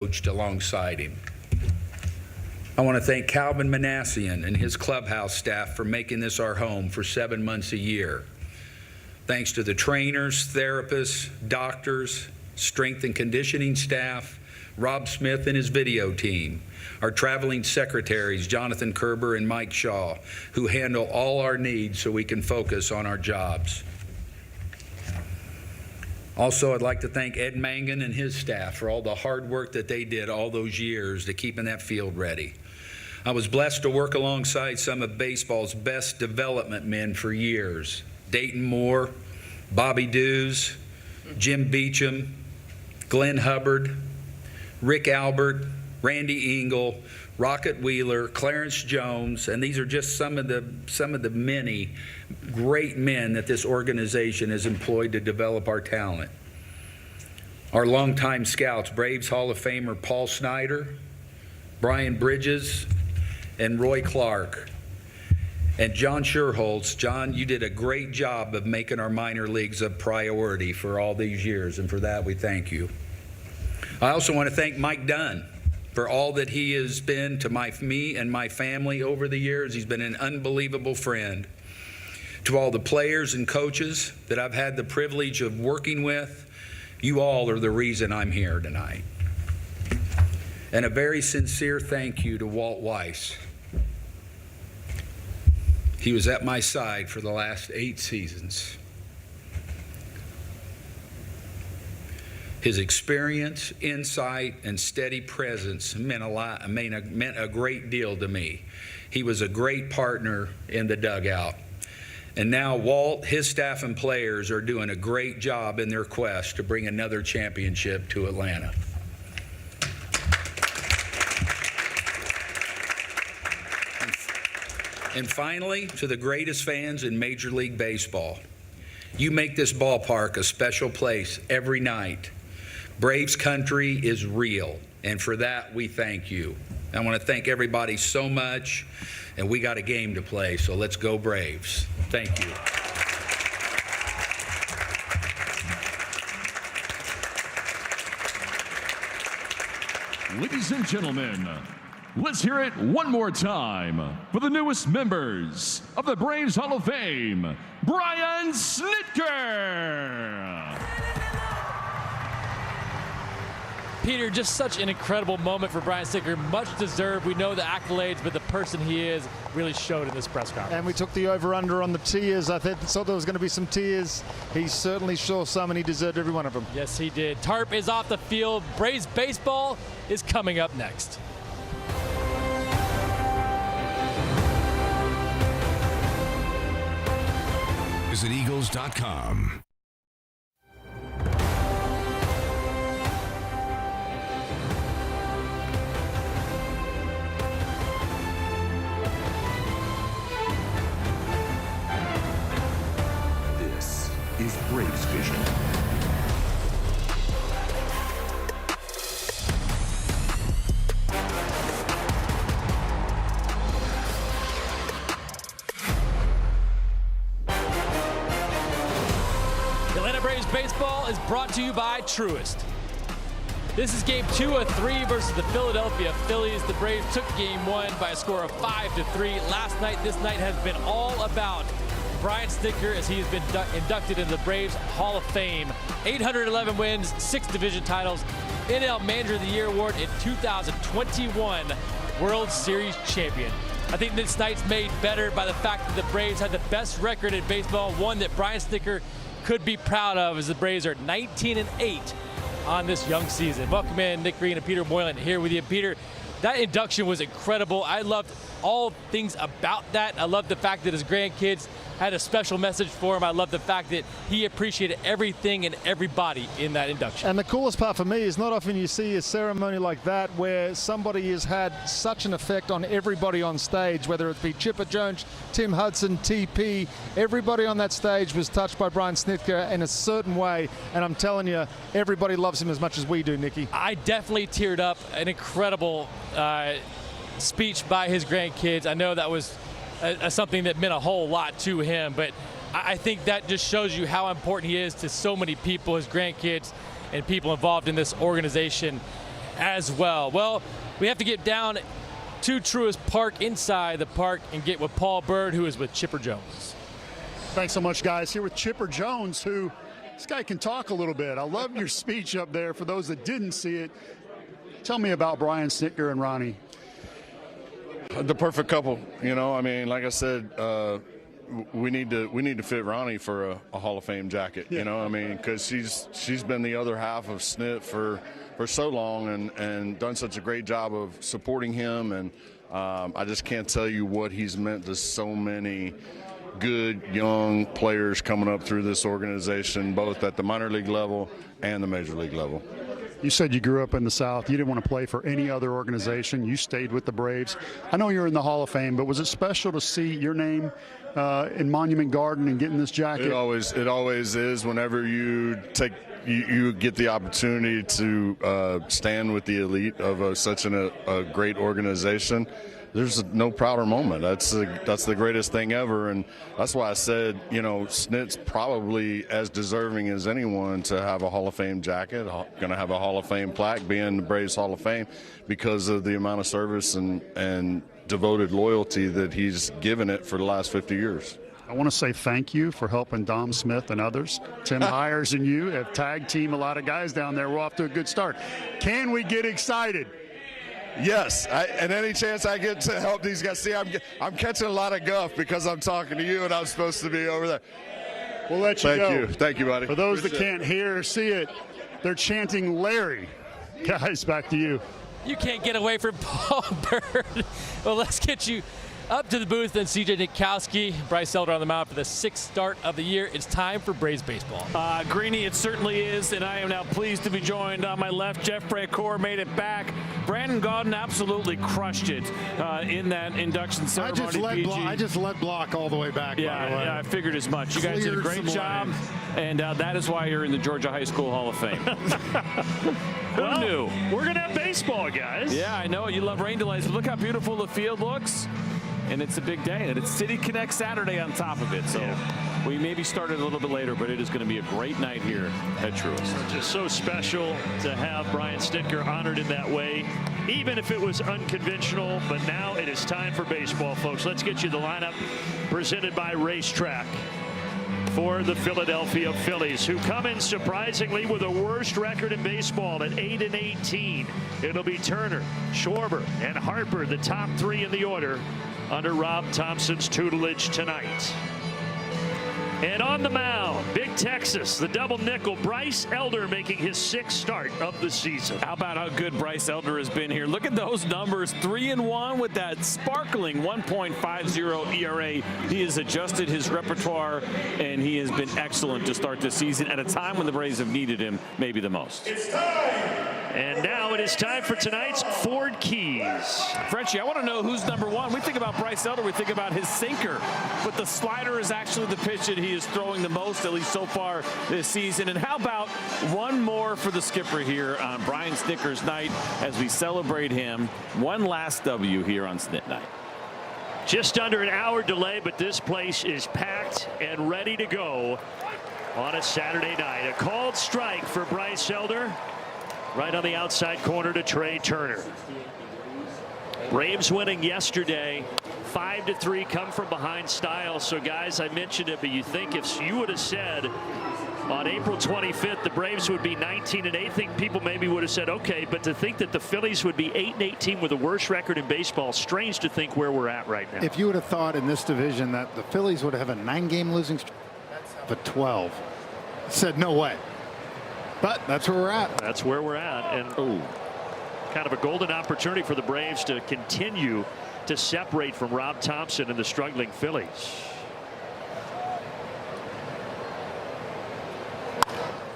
coached alongside him. I want to thank Calvin Manassian and his clubhouse staff for making this our home for 7 months a year. Thanks to the trainers, therapists, doctors, strength and conditioning staff, Rob Smith and his video team, our traveling secretaries, Jonathan Kerber and Mike Shaw, who handle all our needs so we can focus on our jobs. Also, I'd like to thank Ed Mangan and his staff for all the hard work that they did all those years to keeping that field ready. I was blessed to work alongside some of baseball's best development men for years. Dayton Moore, Bobby Dews, Jim Beecham, Glenn Hubbard, Rick Albert, Randy Engel, Rocket Wheeler, Clarence Jones, and these are just some of the many great men that this organization has employed to develop our talent. Our longtime scouts, Braves Hall of Famer Paul Snyder, Brian Bridges, and Roy Clark. And John Sherholtz. John, you did a great job of making our minor leagues a priority for all these years, and for that we thank you. I also want to thank Mike Dunn for all that he has been to me and my family over the years. He's been an unbelievable friend. To all the players and coaches that I've had the privilege of working with, you all are the reason I'm here tonight. And a very sincere thank you to Walt Weiss. He was at my side for the last 8 seasons. His experience, insight, and steady presence meant a great deal to me. He was a great partner in the dugout. And now Walt, his staff, and players are doing a great job in their quest to bring another championship to Atlanta. And finally, to the greatest fans in Major League Baseball, you make this ballpark a special place every night. Braves country is real, and for that we thank you. I want to thank everybody so much, and we got a game to play, so let's go Braves. Thank you. Ladies and gentlemen, let's hear it one more time for the newest members of the Braves Hall of Fame, Brian Snitker. Peter, just such an incredible moment for Brian Snitker. Much deserved. We know the accolades, but the person he is really showed in this press conference. And we took the over-under on the tears. I thought there was going to be some tears. He certainly saw some, and he deserved every one of them. Yes, he did. Tarp is off the field. Braves baseball is coming up next. Visit Eagles.com. This is Braves Vision. Baseball is brought to you by Truist. This is game 2 of 3 versus the Philadelphia Phillies. The Braves took game 1 by a score of 5-3. Last night, this night has been all about Brian Snitker as he has been inducted into the Braves Hall of Fame. 811 wins, 6 division titles, NL Manager of the Year award, and 2021 World Series champion. I think this night's made better by the fact that the Braves had the best record in baseball, one that Brian Snitker could be proud of, as the Braves are 19-8 on this young season. Welcome in, Nick Green and Peter Moylan here with you. Peter, that induction was incredible. I loved all things about that. I loved the fact that his grandkids had a special message for him. I love the fact that he appreciated everything and everybody in that induction. And the coolest part for me is not often you see a ceremony like that where somebody has had such an effect on everybody on stage, whether it be Chipper Jones, Tim Hudson, TP. Everybody on that stage was touched by Brian Snitker in a certain way, and I'm telling you, everybody loves him as much as we do, Nicky. I definitely teared up. An incredible speech by his grandkids. I know that was something that meant a whole lot to him, but I think that just shows you how important he is to so many people, his grandkids and people involved in this organization. as well. Well, we have to get down to Truist Park, inside the park, and get with Paul Bird, who is with Chipper Jones. Thanks so much, guys. Here with Chipper Jones, who, this guy can talk a little bit. I love your speech up there. For those that didn't see it, tell me about Brian Snitker and Ronnie. The perfect couple, you know. I mean, like I said, we need to fit Ronnie for a Hall of Fame jacket. You know, I mean, because she's been the other half of Snit for so long and done such a great job of supporting him. And I just can't tell you what he's meant to so many good young players coming up through this organization, both at the minor league level and the major league level. You said you grew up in the South. You didn't want to play for any other organization. You stayed with the Braves. I know you're in the Hall of Fame, but was it special to see your name in Monument Garden and getting this jacket? It always is. Whenever you get the opportunity to stand with the elite of such a great organization, there's no prouder moment. That's the greatest thing ever, and that's why I said, you know, Snit's probably as deserving as anyone to have a Hall of Fame jacket, going to have a Hall of Fame plaque, being the Braves Hall of Fame, because of the amount of service and devoted loyalty that he's given it for the last 50 years. I want to say thank you for helping Dom Smith and others. Tim Hires and you have tag team a lot of guys down there. We're off to a good start. Can we get excited? Yes, and any chance I get to help these guys. See, I'm catching a lot of guff because I'm talking to you and I'm supposed to be over there. We'll let you go. Thank you, buddy. For those that can't hear or see it, they're chanting Larry. Guys, back to you. You can't get away from Paul Bird. Well, let's get you up to the booth. Then C.J. Nitkowski, Bryce Elder on the mound for the 6th start of the year. It's time for Braves baseball. Greeny, it certainly is, and I am now pleased to be joined on my left. Jeff Francoeur made it back. Brandon Gaudin absolutely crushed it in that induction ceremony. I just led block all the way back. Yeah, I figured as much. You guys did a great job, and that is why you're in the Georgia High School Hall of Fame. Who knew? We're going to have baseball, guys. Yeah, I know. You love rain delays, but look how beautiful the field looks. And it's a big day, and it's City Connect Saturday on top of it. So we maybe started a little bit later, but it is going to be a great night here at Truist. Just so special to have Brian Snitker honored in that way, even if it was unconventional. But now it is time for baseball, folks. Let's get you the lineup presented by Racetrack for the Philadelphia Phillies, who come in surprisingly with the worst record in baseball at 8-18. It'll be Turner, Schwarber, and Harper, the top 3 in the order, under Rob Thompson's tutelage tonight. And on the mound, Big Texas, the double nickel, Bryce Elder making his 6th start of the season. How about how good Bryce Elder has been here? Look at those numbers, 3-1 with that sparkling 1.50 ERA. He has adjusted his repertoire, and he has been excellent to start the season at a time when the Braves have needed him maybe the most. It's time. And now it is time for tonight's Ford Keys. Frenchie, I want to know who's number 1. We think about Bryce Elder, we think about his sinker, but the slider is actually the pitch that he is throwing the most, at least so far this season. And how about one more for the skipper here on Brian Snitker's night as we celebrate him. One last W here on Snit Night. Just under an hour delay, but this place is packed and ready to go on a Saturday night. A called strike for Bryce Elder. Right on the outside corner to Trey Turner. Braves winning yesterday 5-3, come from behind style. So guys, I mentioned it, but you think if you would have said on April 25th the Braves would be 19-8, I think people maybe would have said okay, but to think that the Phillies would be 8-18 with the worst record in baseball, strange to think where we're at right now. If you would have thought in this division that the Phillies would have a 9-game losing streak, but 12, said no way. But that's where we're at. That's where we're at, and kind of a golden opportunity for the Braves to continue to separate from Rob Thompson and the struggling Phillies.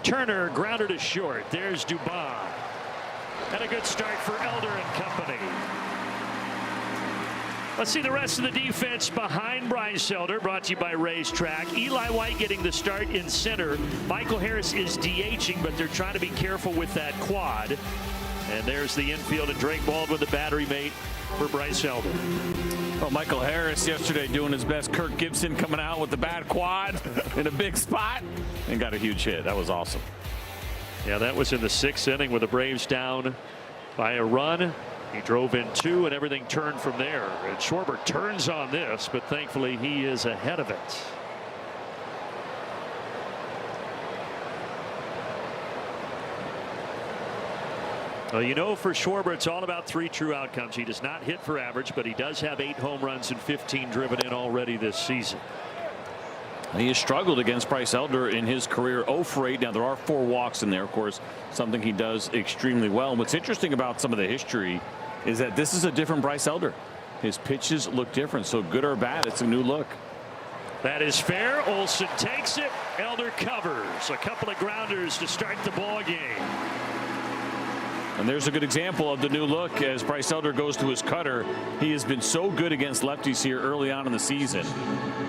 Turner grounded to short. There's Dubon. And a good start for Elder and company. Let's see the rest of the defense behind Bryce Elder, brought to you by Racetrack. Eli White getting the start in center. Michael Harris is DHing, but they're trying to be careful with that quad. And there's the infield, and Drake Baldwin, the battery mate for Bryce Elder. Well, Michael Harris yesterday doing his best. Kirk Gibson coming out with the bad quad in a big spot and got a huge hit. That was awesome. Yeah, that was in the 6th inning with the Braves down by a run. He drove in 2, and everything turned from there. And Schwarber turns on this, but thankfully he is ahead of it. Well, you know, for Schwarber, it's all about 3 true outcomes. He does not hit for average, but he does have 8 home runs and 15 driven in already this season. He has struggled against Bryce Elder in his career, 0 for 8. Now, there are 4 walks in there, of course, something he does extremely well. And what's interesting about some of the history is that this is a different Bryce Elder. His pitches look different, so good or bad, it's a new look. That is fair. Olsen takes it. Elder covers. A couple of grounders to start the ball game. And there's a good example of the new look as Bryce Elder goes to his cutter. He has been so good against lefties here early on in the season.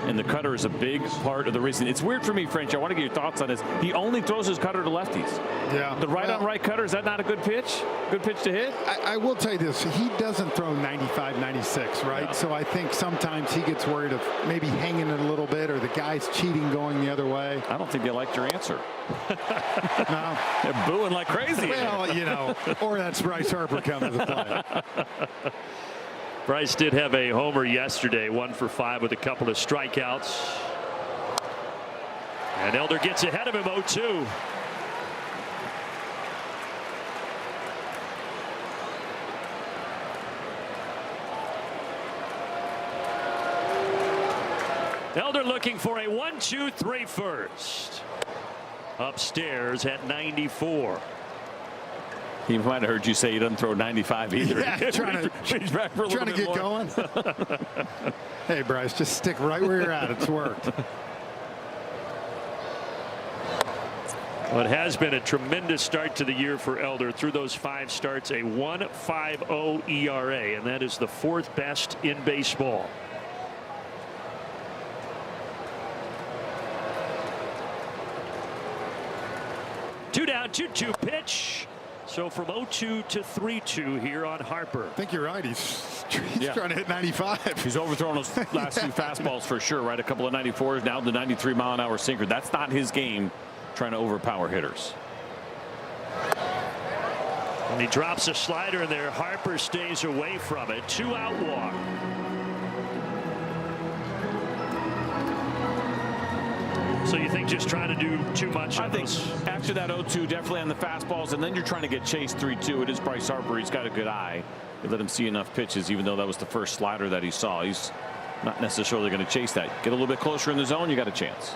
And the cutter is a big part of the reason. It's weird for me, French. I want to get your thoughts on this. He only throws his cutter to lefties. Yeah. The right on right cutter, is that not a good pitch? Good pitch to hit? I will tell you this. He doesn't throw 95, 96, right? Yeah. So I think sometimes he gets worried of maybe hanging it a little bit or the guy's cheating going the other way. I don't think they liked your answer. No. They're booing like crazy. Well, you know, or that's Bryce Harper coming to the plate. Bryce did have a homer yesterday, 1 for 5 with a couple of strikeouts. And Elder gets ahead of him 0-2. Elder looking for a 1-2-3 first. Upstairs at 94. He might have heard you say he doesn't throw 95 either. Yeah, trying to get going. Hey, Bryce, just stick right where you're at. It's worked. Well, it has been a tremendous start to the year for Elder. Through those 5 starts, a 1.50 ERA, and that is the 4th best in baseball. Two down, 2-2 pitch. So from 0-2 to 3-2 here on Harper. I think you're right. He's trying to hit 95. He's overthrown those last 2 fastballs for sure, right? A couple of 94s, now the 93-mile-an-hour sinker. That's not his game, trying to overpower hitters. And he drops a slider in there. Harper stays away from it. 2-out walk. So you think just trying to do too much? I think after that 0-2, definitely on the fastballs, and then you're trying to get chased 3-2. It is Bryce Harper. He's got a good eye. You let him see enough pitches, even though that was the first slider that he saw. He's not necessarily going to chase that. Get a little bit closer in the zone, you got a chance.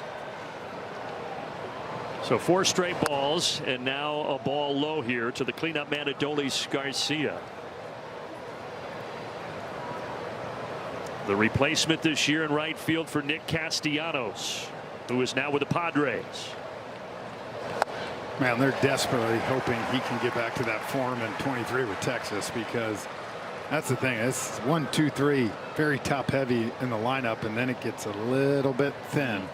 So 4 straight balls, and now a ball low here to the cleanup man, Adolis Garcia. The replacement this year in right field for Nick Castellanos, who is now with the Padres. Man, they're desperately hoping he can get back to that form in 23 with Texas, because that's the thing. It's 1, 2, 3, very top heavy in the lineup, and then it gets a little bit thin.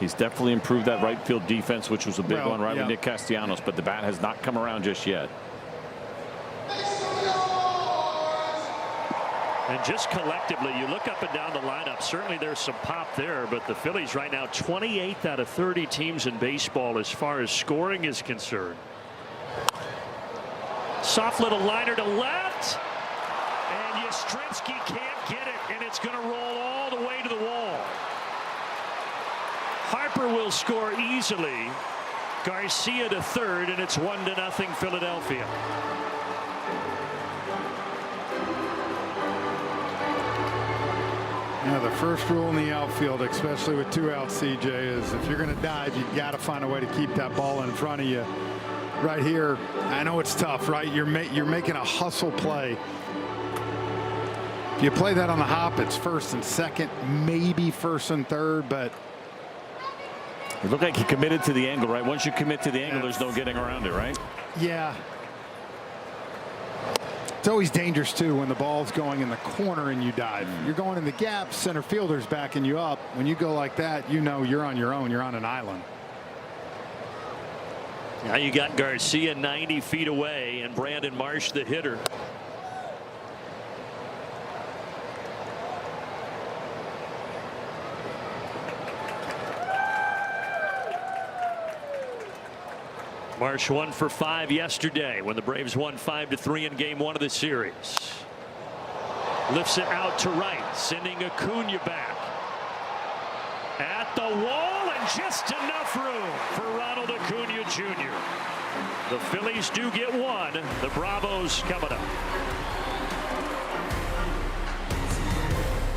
He's definitely improved that right field defense, which was a big one, right, yeah, with Nick Castellanos, but the bat has not come around just yet. And just collectively, you look up and down the lineup, certainly there's some pop there, but the Phillies right now 28th out of 30 teams in baseball as far as scoring is concerned. Soft little liner to left, and Yastrzemski can't get it, and it's going to roll all the way to the wall. Harper will score easily. Garcia to third, and it's 1-0 Philadelphia. Yeah, the first rule in the outfield, especially with 2 outs, CJ, is if you're going to dive, you got to find a way to keep that ball in front of you. Right here, I know it's tough, right? You're making a hustle play. If you play that on the hop, it's first and second, maybe first and third, but It looked like he committed to the angle, right? Once you commit to the angle, there's no getting around it, right? yeah. It's always dangerous, too, when the ball's going in the corner and you dive. You're going in the gap, center fielder's backing you up. When you go like that, you know you're on your own. You're on an island. Now you got Garcia 90 feet away, and Brandon Marsh, the hitter. Marsh 1 for 5 yesterday when the Braves won 5-3 in game 1 of the series. Lifts it out to right, sending Acuna back. At the wall, and just enough room for Ronald Acuna Jr. The Phillies do get one. The Bravos coming up.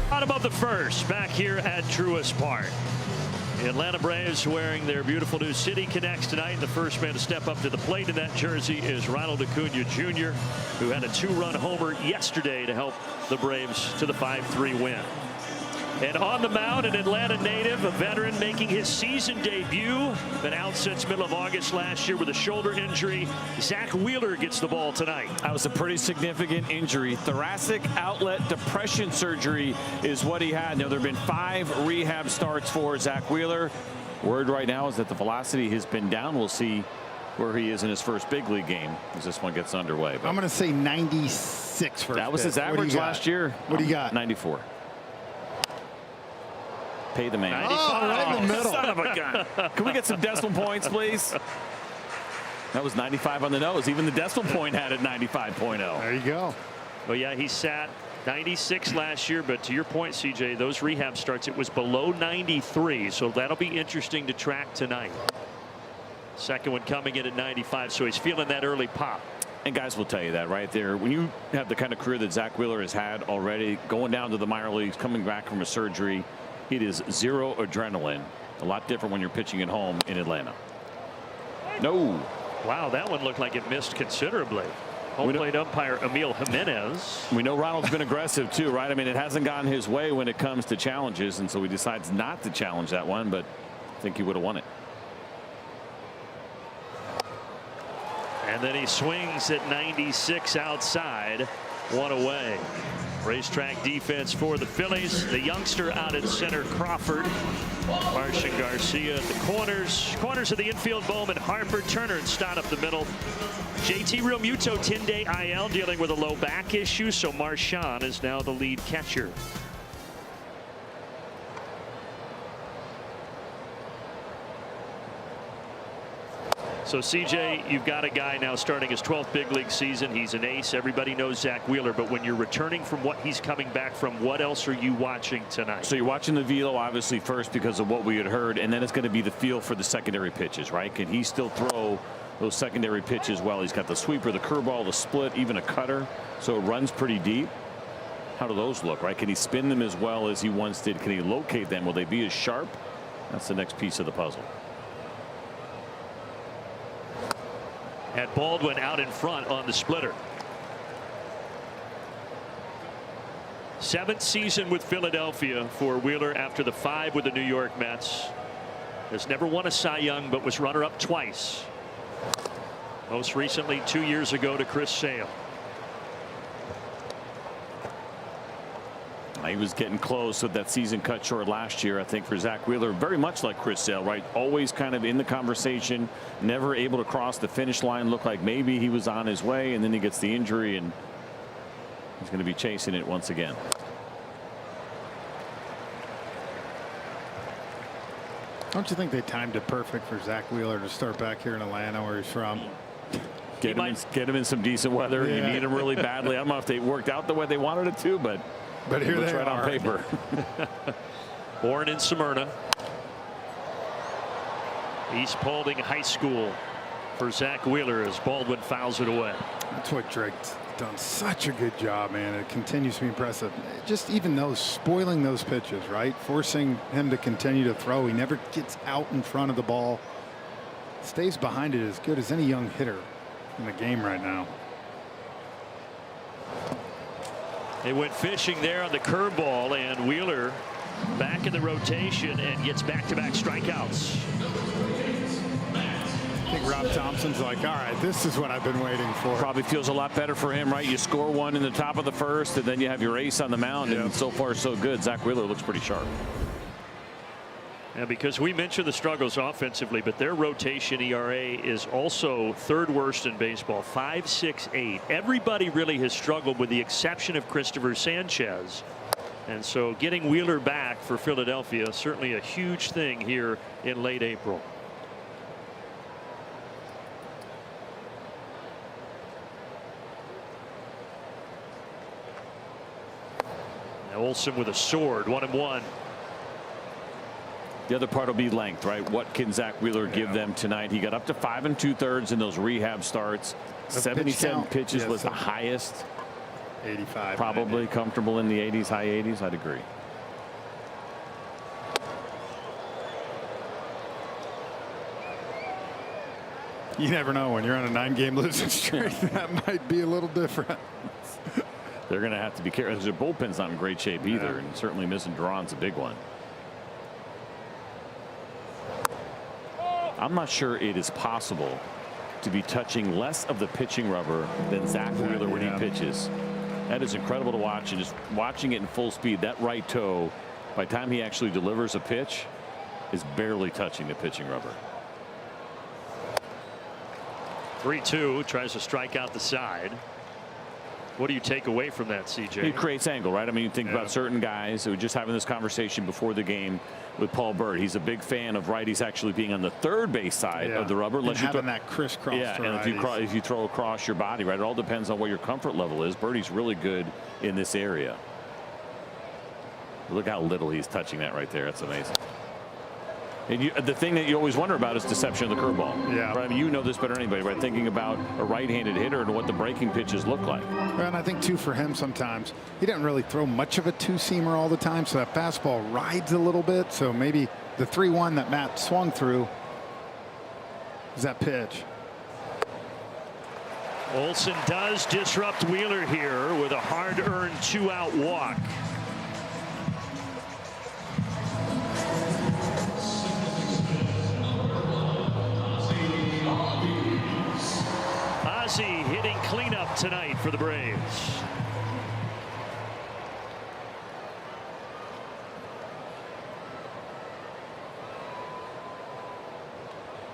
Bottom of the first, back here at Truist Park. The Atlanta Braves wearing their beautiful new City Connects tonight. The first man to step up to the plate in that jersey is Ronald Acuna Jr., who had a 2-run homer yesterday to help the Braves to the 5-3 win. And on the mound, an Atlanta native, a veteran making his season debut. Been out since middle of August last year with a shoulder injury. Zach Wheeler gets the ball tonight. That was a pretty significant injury. Thoracic outlet depression surgery is what he had. Now, there have been 5 rehab starts for Zach Wheeler. Word right now is that the velocity has been down. We'll see where he is in his first big league game as this one gets underway. But I'm going to say 96 for that was his average last year. What do you got? 94. Pay the man. 95. Oh, right in the middle. Son of a gun. Can we get some decimal points, please? That was 95 on the nose. Even the decimal point had it 95.0. There you go. Well, yeah, he sat 96 last year, but to your point, CJ, those rehab starts, it was below 93, so that'll be interesting to track tonight. Second one coming in at 95, so he's feeling that early pop. And guys will tell you that right there. When you have the kind of career that Zach Wheeler has had already, going down to the minor leagues, coming back from a surgery, it is zero adrenaline. A lot different when you're pitching at home in Atlanta. No. Wow, that one looked like it missed considerably. Home plate umpire Emil Jimenez. We know Ronald's been aggressive too, right? I mean, it hasn't gone his way when it comes to challenges, and so he decides not to challenge that one, but I think he would have won it. And then he swings at 96 outside, 1 away. Racetrack defense for the Phillies. The youngster out at center, Crawford. Martian Garcia at the corners. Corners of the infield, Bowman, Harper, Turner, and Stott up the middle. JT Realmuto, 10-day IL, dealing with a low back issue, so Marchand is now the lead catcher. So, CJ, you've got a guy now starting his 12th big league season. He's an ace. Everybody knows Zach Wheeler. But when you're returning from what he's coming back from, what else are you watching tonight? So you're watching the velo, obviously, first because of what we had heard. And then it's going to be the feel for the secondary pitches, right? Can he still throw those secondary pitches well? He's got the sweeper, the curveball, the split, even a cutter. So it runs pretty deep. How do those look, right? Can he spin them as well as he once did? Can he locate them? Will they be as sharp? That's the next piece of the puzzle. At Baldwin out in front on the splitter. 7th season with Philadelphia for Wheeler after the 5 with the New York Mets. Has never won a Cy Young, but was runner-up twice. Most recently 2 years ago to Chris Sale. He was getting close with that season cut short last year, I think, for Zach Wheeler. Very much like Chris Sale, right? Always kind of in the conversation, never able to cross the finish line. Looked like maybe he was on his way, and then he gets the injury, and he's going to be chasing it once again. Don't you think they timed it perfect for Zach Wheeler to start back here in Atlanta, where he's from? Get him in some decent weather. Yeah. You need him really badly. I don't know if they worked out the way they wanted it to, but here it looks they right are on paper. Born in Smyrna, East Paulding High School for Zach Wheeler as Baldwin fouls it away. That's what Drake's done such a good job, man. It continues to be impressive. Just even those spoiling those pitches, right? Forcing him to continue to throw. He never gets out in front of the ball. Stays behind it as good as any young hitter in the game right now. They went fishing there on the curveball, and Wheeler back in the rotation and gets back-to-back strikeouts. I think Rob Thompson's like, all right, this is what I've been waiting for. Probably feels a lot better for him, right? You score one in the top of the first, and then you have your ace on the mound, and so far so good. Zach Wheeler looks pretty sharp. And because we mentioned the struggles offensively, but their rotation ERA is also 3rd worst in baseball, 5.68. Everybody really has struggled with the exception of Christopher Sanchez. And so getting Wheeler back for Philadelphia, certainly a huge thing here in late April. Olsen with a sword, 1-1. The other part will be length, right? What can Zach Wheeler give them tonight? He got up to 5 2/3 in those rehab starts. 77 pitches was the highest. 85. Probably 90. comfortable in the 80s, high 80s. I'd agree. You never know when you're on a 9-game losing streak. That might be a little different. They're going to have to be careful. Their bullpen's not in great shape either, and certainly missing Duran's a big one. I'm not sure it is possible to be touching less of the pitching rubber than Zach Wheeler when he pitches. That is incredible to watch, and just watching it in full speed, that right toe, by the time he actually delivers a pitch, is barely touching the pitching rubber. 3-2, tries to strike out the side. What do you take away from that, CJ? It creates angle, right? I mean, you think about certain guys who were just having this conversation before the game with Paul Bird. He's a big fan of righties actually being on the third base side of the rubber. And having that crisscross. Yeah, and if you throw across your body, right? It all depends on what your comfort level is. Birdie's really good in this area. Look how little he's touching that right there. That's amazing. And the thing that you always wonder about is deception of the curveball. Yeah. Right? I mean, you know this better than anybody, right? Thinking about a right-handed hitter and what the breaking pitches look like. And I think, too, for him sometimes, he didn't really throw much of a two-seamer all the time, so that fastball rides a little bit. So maybe the 3-1 that Matt swung through is that pitch. Olsen does disrupt Wheeler here with a hard-earned 2-out walk. Ozzie hitting cleanup tonight for the Braves.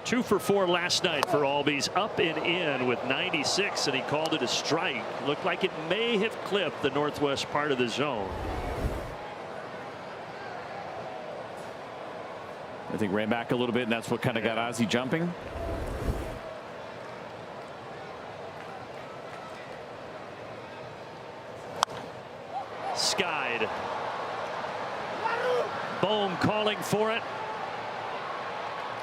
Two for 4 last night for Albies, up and in with 96, and he called it a strike. Looked like it may have clipped the northwest part of the zone. I think ran back a little bit, and that's what kind of got Ozzie jumping. Skied. Bohm calling for it.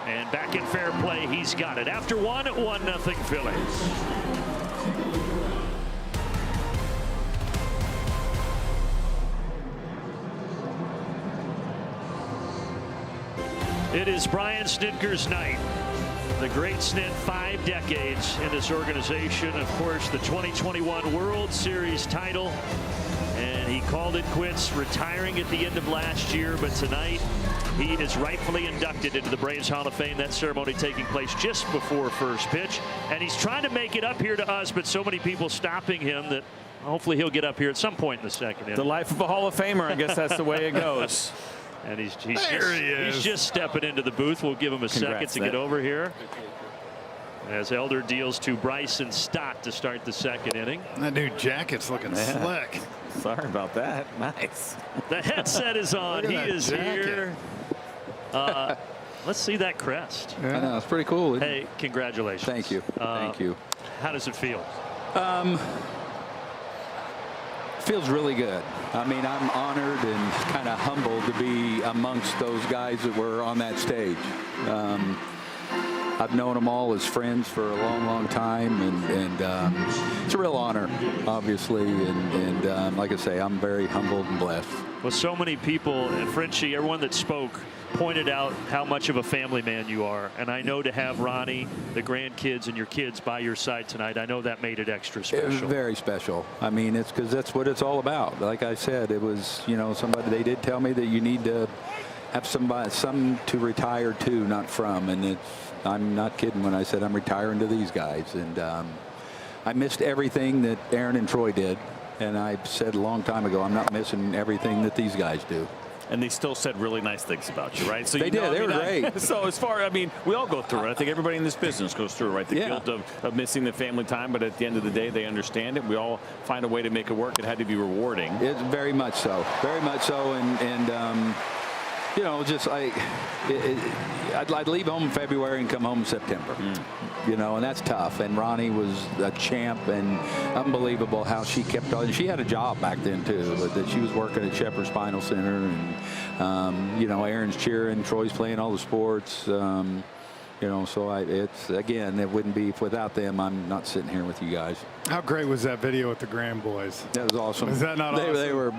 And back in fair play, he's got it. After 1-0 Phillies. It is Brian Snitker's night. The great Snit, 5 decades in this organization. Of course, the 2021 World Series title. And he called it quits, retiring at the end of last year. But tonight, he is rightfully inducted into the Braves Hall of Fame. That ceremony taking place just before first pitch. And he's trying to make it up here to us, but so many people stopping him that hopefully he'll get up here at some point in the second inning. The life of a Hall of Famer, I guess that's the way it goes. And he's just stepping into the booth. We'll give him a second to get over here. As Elder deals to Bryson Stott to start the second inning. That new jacket's looking slick. Sorry about that. Nice. The headset is on. He is here. Let's see that crest. I know, it's pretty cool. Hey, congratulations. Thank you. Thank you. How does it feel? Feels really good. I mean, I'm honored and kind of humbled to be amongst those guys that were on that stage. I've known them all as friends for a long, long time, and it's a real honor, obviously. And like I say, I'm very humbled and blessed. Well, so many people, and Frenchie, everyone that spoke, pointed out how much of a family man you are. And I know to have Ronnie, the grandkids, and your kids by your side tonight, I know that made it extra special. It was very special. I mean, it's because that's what it's all about. Like I said, it was, you know, they did tell me that you need to have some to retire to, not from. And I'm not kidding when I said I'm retiring to these guys. And I missed everything that Aaron and Troy did. And I said a long time ago, I'm not missing everything that these guys do. And they still said really nice things about you, right? So they did. They were great. So as far, I mean, we all go through it. I think everybody in this business goes through it, right? The guilt of missing the family time. But at the end of the day, they understand it. We all find a way to make it work. It had to be rewarding. It's very much so. Very much so. And you know, just like I'd leave home in February and come home in September. You know, and that's tough. And Ronnie was a champ, and unbelievable how she kept on. She had a job back then too. That she was working at Shepherd Spinal Center, and you know, Aaron's cheering, Troy's playing all the sports. You know, so it's, again, it wouldn't be without them. I'm not sitting here with you guys. How great was that video with the Grand Boys? That was awesome. Was that not awesome? They were.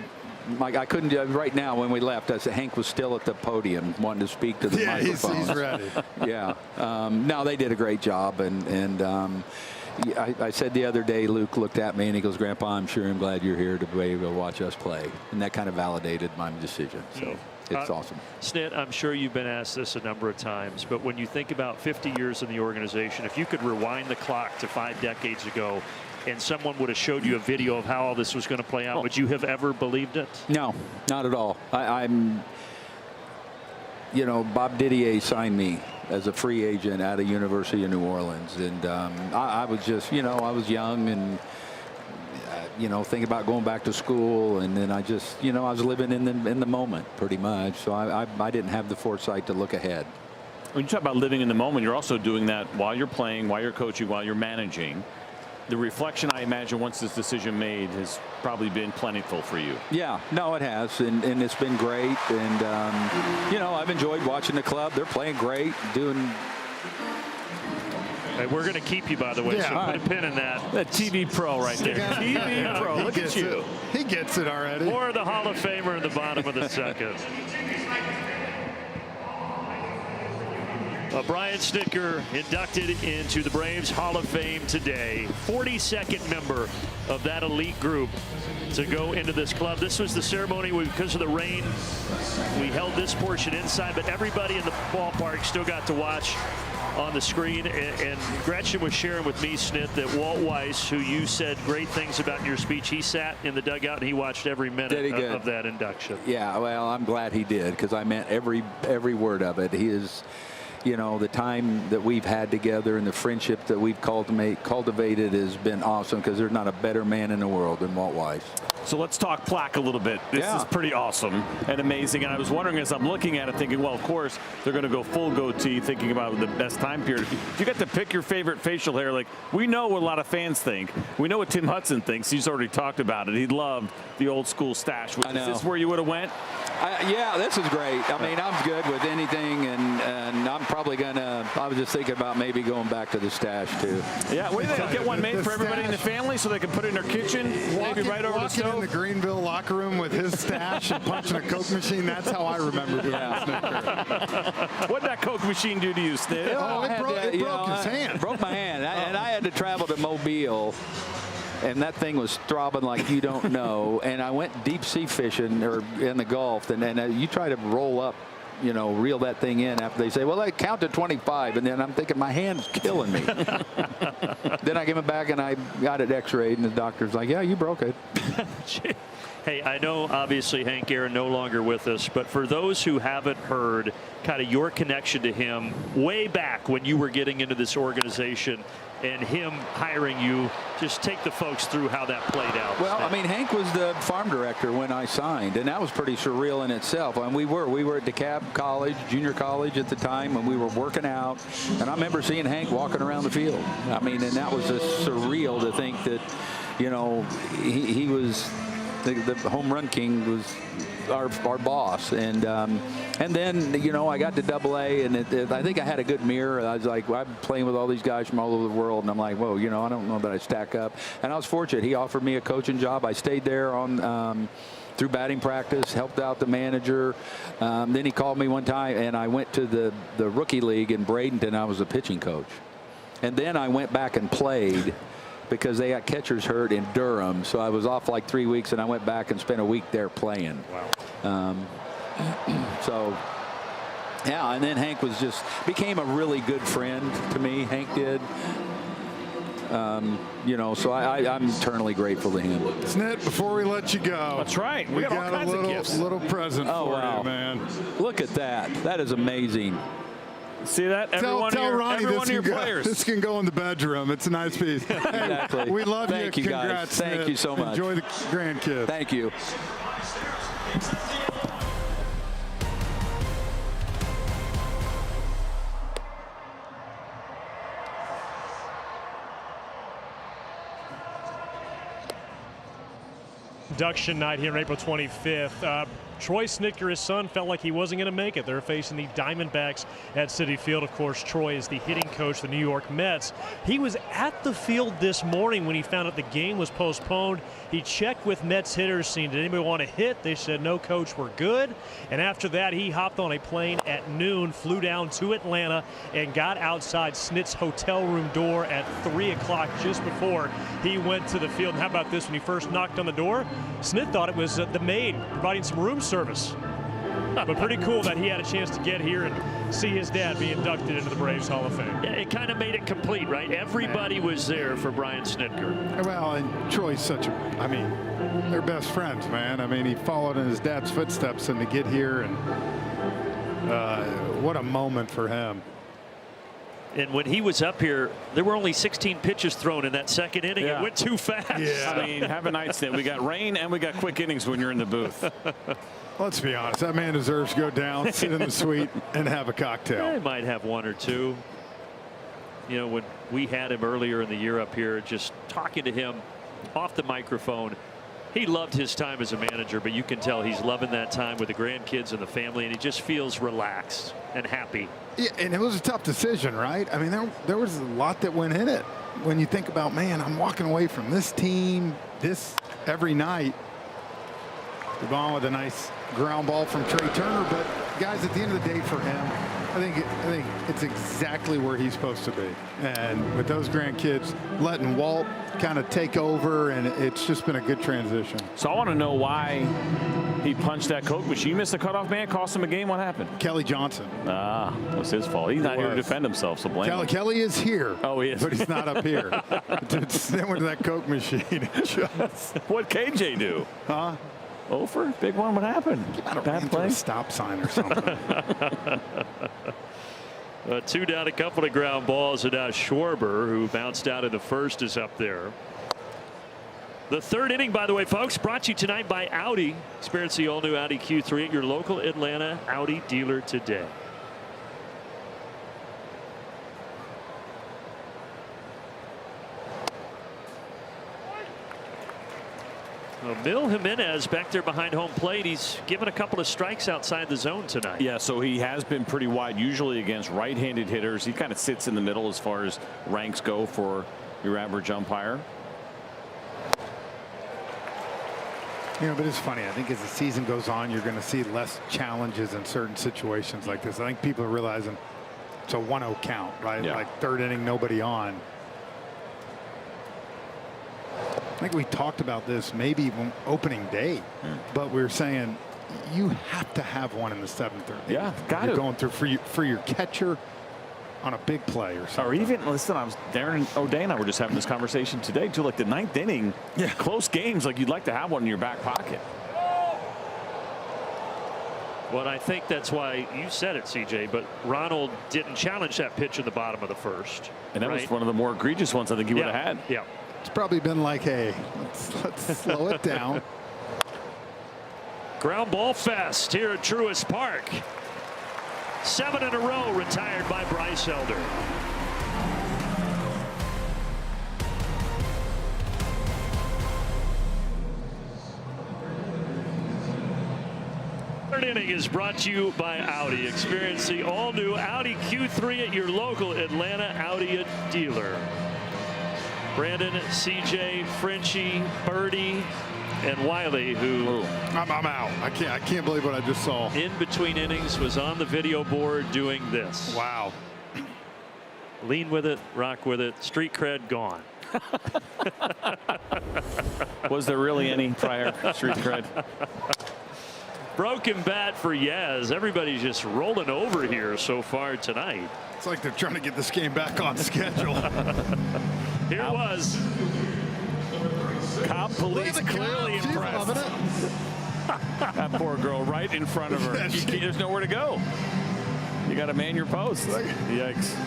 Mike, I couldn't. Right now, when we left, I said Hank was still at the podium, wanting to speak to the microphone. He's ready. Yeah. No, they did a great job, and I said the other day, Luke looked at me and he goes, "Grandpa, I'm glad you're here to be able to watch us play," and that kind of validated my decision. So. It's awesome. Snit, I'm sure you've been asked this a number of times, but when you think about 50 years in the organization, if you could rewind the clock to 5 decades ago and someone would have showed you a video of how all this was going to play out, would you have ever believed it? No, not at all. I'm, you know, Bob Didier signed me as a free agent at a University of New Orleans, and I was just, you know, I was young and you know, thinking about going back to school, and then I just, you know, I was living in the moment pretty much. So I didn't have the foresight to look ahead. When you talk about living in the moment, you're also doing that while you're playing, while you're coaching, while you're managing. The reflection, I imagine, once this decision made has probably been plentiful for you. Yeah, no, it has, and it's been great. And you know, I've enjoyed watching the club. They're playing great, doing. Hey, we're going to keep you, by the way, so put a pin in that. That TV pro right there. TV pro. Look at you. He gets it already. Or the Hall of Famer in the bottom of the second. Brian Snitker inducted into the Braves Hall of Fame today. 42nd member of that elite group to go into this club. This was the ceremony because of the rain. We held this portion inside, but everybody in the ballpark still got to watch on the screen. And Gretchen was sharing with me, Snit, that Walt Weiss, who you said great things about in your speech, he sat in the dugout and he watched every minute of that induction. Yeah, well, I'm glad he did, because I meant every word of it. He is, you know, the time that we've had together and the friendship that we've cultivated has been awesome, because there's not a better man in the world than Walt Weiss. So let's talk plaque a little bit. This is pretty awesome and amazing. And I was wondering, as I'm looking at it, thinking, well, of course, they're going to go full goatee, thinking about the best time period. If you get to pick your favorite facial hair, like, we know what a lot of fans think. We know what Tim Hudson thinks. He's already talked about it. He loved the old school stash. Is this where you would have went? Yeah, this is great. I mean, I'm good with anything, and I'm probably going to, I was just thinking about maybe going back to the stash, too. Yeah, what do you think? Get one made for everybody in the family so they can put it in their kitchen, maybe right over the stove? In the Greenville locker room with his stash and punching a Coke machine. That's how I remember doing Snitker. What did that Coke machine do to you, Snit? Oh, it broke his hand. Broke my hand. And I had to travel to Mobile, and that thing was throbbing like you don't know. And I went deep sea fishing or in the Gulf, and you try to roll up, you know, reel that thing in after they say, well, I count to 25, and then I'm thinking my hand's killing me. Then I give it back and I got it x-rayed, and the doctor's like, yeah, you broke it. Hey, I know obviously Hank Aaron no longer with us, but for those who haven't heard kind of your connection to him way back when you were getting into this organization and him hiring you, just take the folks through how that played out. Well, I mean, Hank was the farm director when I signed, and that was pretty surreal in itself. And we were at DeKalb College, junior college at the time, and we were working out. And I remember seeing Hank walking around the field. I mean, and that was just surreal to think that, you know, he was the home run king, was our boss. And then, you know, I got to AA, and I think I had a good mirror. I was like, well, I'm playing with all these guys from all over the world, and I'm like, whoa, you know, I don't know that I stack up. And I was fortunate. He offered me a coaching job. I stayed there on through batting practice, helped out the manager. Then he called me one time, and I went to the rookie league in Bradenton. I was a pitching coach. And then I went back and played, because they got catchers hurt in Durham. So I was off like 3 weeks, and I went back and spent a week there playing. Wow. So, yeah, and then Hank became a really good friend to me. Hank did. You know, so I'm eternally grateful to him. Snit, before we let you go. That's right. We got all kinds a of gifts. little present for you, man. Look at that. That is amazing. See that? Tell Ronnie every one of your players. This can go in the bedroom. It's a nice piece. Exactly. We love Thank you. Congrats, guys. Thank you so much. Enjoy the grandkids. Thank you. induction night here on April 25th. Troy Snitker, his son, felt like he wasn't going to make it. They're facing the Diamondbacks at Citi Field. Of course, Troy is the hitting coach of the New York Mets. He was at the field this morning when he found out the game was postponed. He checked with Mets hitters, seeing did anybody want to hit. They said, no, coach, we're good. And after that, he hopped on a plane at noon, flew down to Atlanta, and got outside Snit's hotel room door at 3 o'clock just before he went to the field. And how about this? When he first knocked on the door, Snit thought it was the maid providing some room service. But pretty cool that he had a chance to get here and see his dad be inducted into the Braves Hall of Fame. Yeah, it kind of made it complete, right? Everybody was there for Brian Snitker. Well, and Troy's such a, I mean, they're best friends, man. I mean, he followed in his dad's footsteps, and to get here, and what a moment for him. And when he was up here, there were only 16 pitches thrown in that second inning. Yeah. It went too fast. Yeah. I mean, have a night stand. We got rain and we got quick innings when you're in the booth. Let's be honest. That man deserves to go down, sit in the suite, and have a cocktail. He might have one or two. You know, when we had him earlier in the year up here, just talking to him off the microphone, he loved his time as a manager, but you can tell he's loving that time with the grandkids and the family, and he just feels relaxed and happy. Yeah, and it was a tough decision, right? I mean, there was a lot that went in it. When you think about, man, I'm walking away from this team, this every night. We're gone with a nice ground ball from Trey Turner, but guys, at the end of the day for him, I think it's exactly where he's supposed to be. And with those grandkids, letting Walt kind of take over, and it's just been a good transition. So I want to know why he punched that Coke machine. Missed the cutoff man, cost him a game. What happened? Kelly Johnson. Ah, that was his fault. He's not here to defend himself, so blame him. Kelly is here. Oh, he is. But he's not up here. Then went to that Coke machine. What'd KJ do? Huh? Over? Big one. What happened? Bad play? A stop sign or something. 2 down, a couple of ground balls, and now Schwarber, who bounced out of the first, is up there. The third inning, by the way, folks, brought to you tonight by Audi. Experience the all-new Audi Q3 at your local Atlanta Audi dealer today. Mil Jimenez back there behind home plate. He's given a couple of strikes outside the zone tonight. Yeah, so he has been pretty wide, usually against right-handed hitters. He kind of sits in the middle as far as ranks go for your average umpire. You know, but it's funny. I think as the season goes on, you're going to see less challenges in certain situations like this. I think people are realizing it's a 1-0 count, right? Yeah. Like third inning, nobody on. I think we talked about this maybe even opening day, but we were saying you have to have one in the 7th or 8th. Yeah, got You're to. going through for your catcher on a big play or something. Or even, listen, Darren O'Day and I were just having this conversation today, too, like the 9th inning, close games, like you'd like to have one in your back pocket. Well, I think that's why you said it, CJ, but Ronald didn't challenge that pitch in the bottom of the first. And that was one of the more egregious ones I think he would have had. Yeah. It's probably been like, hey, let's slow it down. Ground ball fest here at Truist Park. 7 in a row retired by Bryce Elder. Third inning is brought to you by Audi. Experience the all-new Audi Q3 at your local Atlanta Audi dealer. Brandon, CJ, Frenchie, Birdie, and Wiley, who I'm out. I can't believe what I just saw. In between innings was on the video board doing this. Wow. Lean with it, rock with it, street cred gone. Was there really any prior street cred? Broken bat for Yaz. Everybody's just rolling over here so far tonight. It's like they're trying to get this game back on schedule. Here it was. Cop police clearly impressed. That poor girl right in front of her. There's nowhere to go. You got to man your post. Yikes.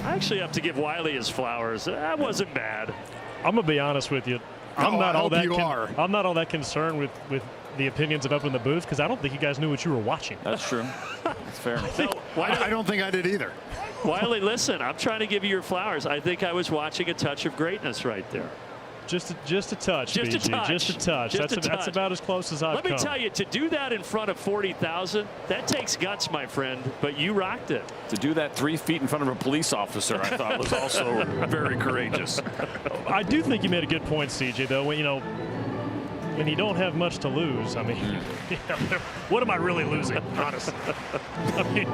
I actually have to give Wiley his flowers. That wasn't bad. I'm gonna be honest with you. I'm not all that concerned with the opinions of up in the booth because I don't think you guys knew what you were watching. That's true. That's fair. I don't think I did either. Wiley, listen, I'm trying to give you your flowers. I think I was watching a touch of greatness right there. Just a touch, Just a BG. touch. Just a touch. Just That's a touch. about as close as I've Let me come. tell you, to do that in front of 40,000, that takes guts, my friend. But you rocked it. To do that 3 feet in front of a police officer, I thought was also very courageous. I do think you made a good point, CJ. Though, when you don't have much to lose, I mean, what am I really losing? Honestly, I mean,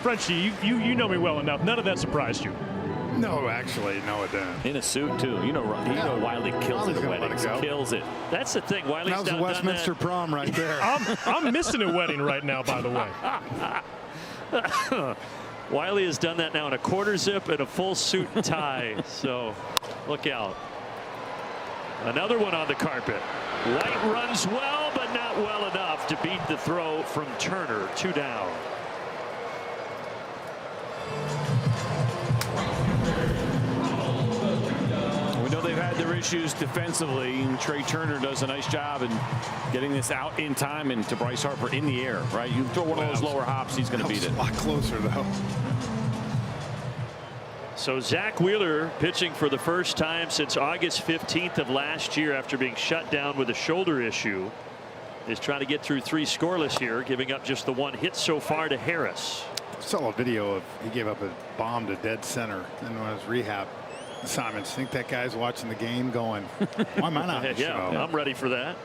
Frenchie, you know me well enough. None of that surprised you. No, actually, no, it didn't. In a suit too. You know Wiley kills it at weddings. Kills it. That's the thing. Wiley's that was the Westminster prom right there. I'm missing a wedding right now, by the way. Wiley has done that now in a quarter zip and a full suit and tie. So look out. Another one on the carpet. White runs well, but not well enough to beat the throw from Turner. 2 down. We know they've had their issues defensively, and Trey Turner does a nice job in getting this out in time and to Bryce Harper in the air. Right, you throw one of those lower hops, he's going to beat it. A lot closer though. So Zach Wheeler pitching for the first time since August 15th of last year after being shut down with a shoulder issue is trying to get through 3 scoreless here, giving up just the 1 hit so far to Harris. I saw a video of he gave up a bomb to dead center in one of his rehab assignments. Think that guy's watching the game going, why am I not in the show? I'm ready for that.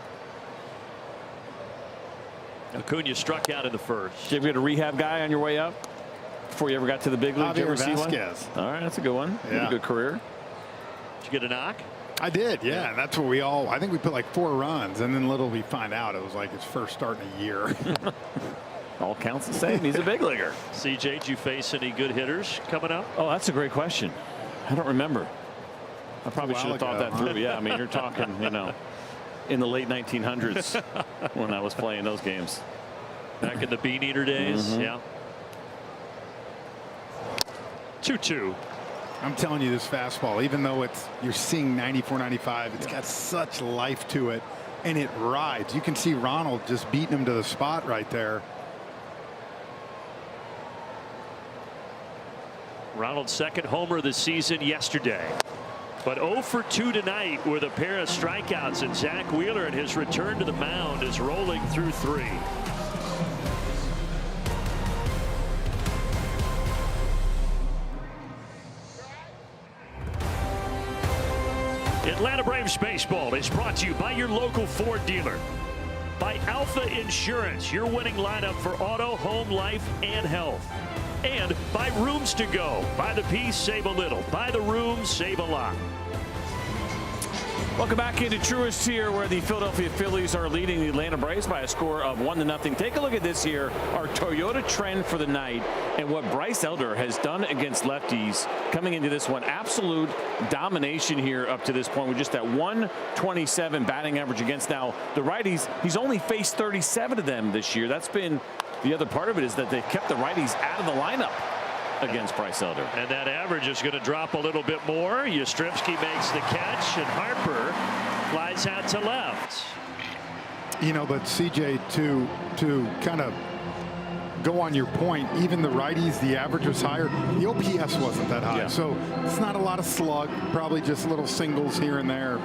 Acuna struck out in the first. Did you ever get a rehab guy on your way up before you ever got to the big league? Did you ever see one? Vasquez. All right, that's a good one. Yeah. A good career. Did you get a knock? I did, yeah. That's what we all. I think we put like 4 runs, and then little we find out it was like his first start in a year. All counts the same. He's a big leaguer. CJ, did you face any good hitters coming up? Oh, that's a great question. I don't remember. I probably should have thought that through. Yeah, I mean, you're talking, in the late 1900s when I was playing those games. Back in the Bean Eater days, yeah. 2-2. I'm telling you, this fastball, even though you're seeing 94, 95, it's got such life to it, and it rides. You can see Ronald just beating him to the spot right there. Ronald's second homer of the season yesterday. But 0 for 2 tonight with a pair of strikeouts, and Zach Wheeler in his return to the mound is rolling through 3. Atlanta Braves baseball is brought to you by your local Ford dealer, by Alpha Insurance, your winning lineup for auto, home, life, and health, and by Rooms to Go. Buy the piece, save a little. Buy the room, save a lot. Welcome back into Truist here, where the Philadelphia Phillies are leading the Atlanta Braves by a score of 1-0. Take a look at this here, our Toyota trend for the night, and what Bryce Elder has done against lefties coming into this one. Absolute domination here up to this point with just that 127 batting average against. Now, the righties, he's only faced 37 of them this year. That's been the other part of it, is that they've kept the righties out of the lineup against Bryce Elder. And that average is going to drop a little bit more. Yastrzemski makes the catch, and Harper flies out to left. But CJ, to kind of go on your point, even the righties, the average was higher. The OPS wasn't that high, so it's not a lot of slug, probably just little singles here and there.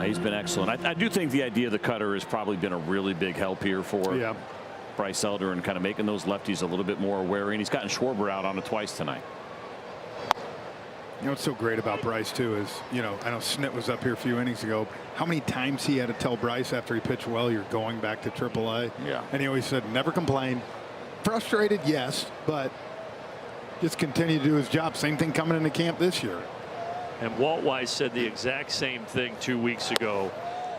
He's been excellent. I do think the idea of the cutter has probably been a really big help here for Bryce Elder, and kind of making those lefties a little bit more wary, and he's gotten Schwarber out on it twice tonight. What's so great about Bryce too is, I know Snit was up here a few innings ago. How many times he had to tell Bryce after he pitched well, you're going back to AAA? Yeah. And he always said, never complain. Frustrated, yes, but just continue to do his job. Same thing coming into camp this year. And Walt Weiss said the exact same thing 2 weeks ago.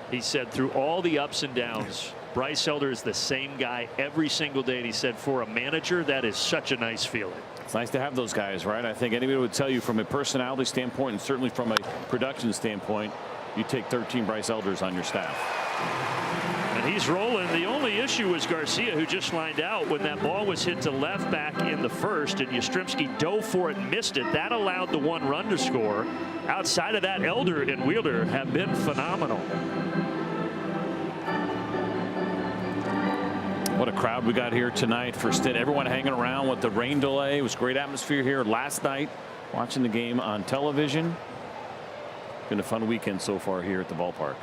He said through all the ups and downs, Bryce Elder is the same guy every single day, and he said for a manager, that is such a nice feeling. It's nice to have those guys, right? I think anybody would tell you from a personality standpoint, and certainly from a production standpoint, you take 13 Bryce Elders on your staff. And he's rolling. The only issue was Garcia, who just lined out when that ball was hit to left back in the first, and Yastrzemski dove for it and missed it. That allowed the 1 run to score. Outside of that, Elder and Wheeler have been phenomenal. What a crowd we got here tonight for Stitt. Everyone hanging around with the rain delay. It was great atmosphere here last night, watching the game on television. Been a fun weekend so far here at the ballpark.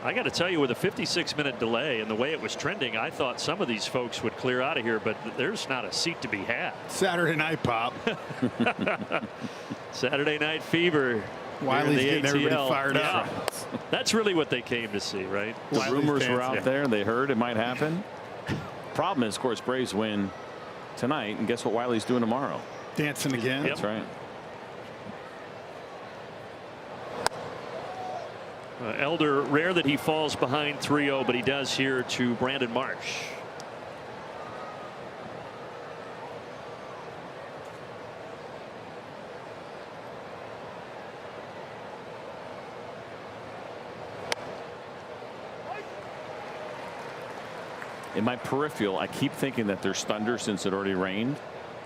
I got to tell you, with a 56-minute delay and the way it was trending, I thought some of these folks would clear out of here, but there's not a seat to be had. Saturday night pop. Saturday night fever. Wiley's getting everybody fired up. That's really what they came to see, right? The rumors were out there. They heard it might happen. Problem is, of course, Braves win tonight, and guess what Wiley's doing tomorrow? Dancing again. That's right. Elder, rare that he falls behind 3-0, but he does here to Brandon Marsh. In my peripheral, I keep thinking that there's thunder since it already rained,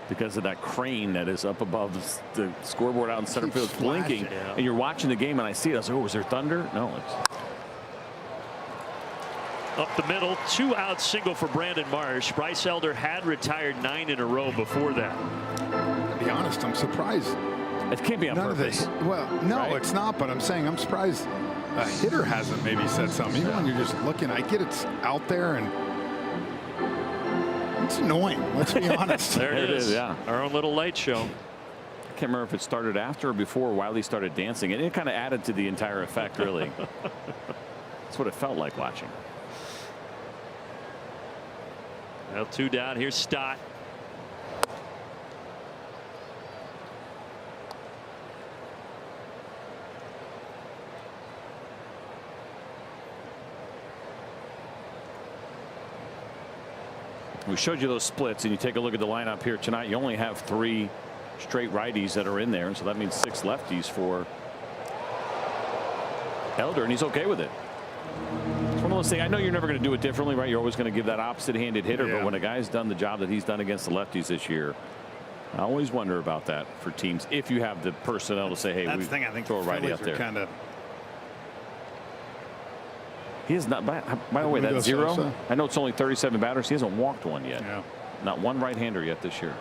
because of that crane that is up above the scoreboard out in center field. It's blinking, and you're watching the game, and I see it. I was like, oh, was there thunder? No. It's up the middle, 2-out single for Brandon Marsh. Bryce Elder had retired 9 in a row before that. To be honest, I'm surprised. It can't be on purpose. Well, no, right? It's not. But I'm saying I'm surprised a hitter hasn't maybe said something. Even when you're just looking, I get it's out there and it's annoying. Let's be honest. There it is. Yeah. Our own little light show. I can't remember if it started after or before Wiley started dancing, and it kind of added to the entire effect, really. That's what it felt like watching. Well, 2 down. Here's Stott. We showed you those splits, and you take a look at the lineup here tonight. You only have 3 straight righties that are in there, so that means 6 lefties for Elder, and he's okay with it. It's one of those things. I know you're never going to do it differently, right? You're always going to give that opposite-handed hitter, but when a guy's done the job that he's done against the lefties this year, I always wonder about that for teams. If you have the personnel to say, "Hey, we throw a righty up there." He is not. By the way, that 0. I know it's only 37 batters. He hasn't walked one yet. Yeah. Not one right-hander yet this year.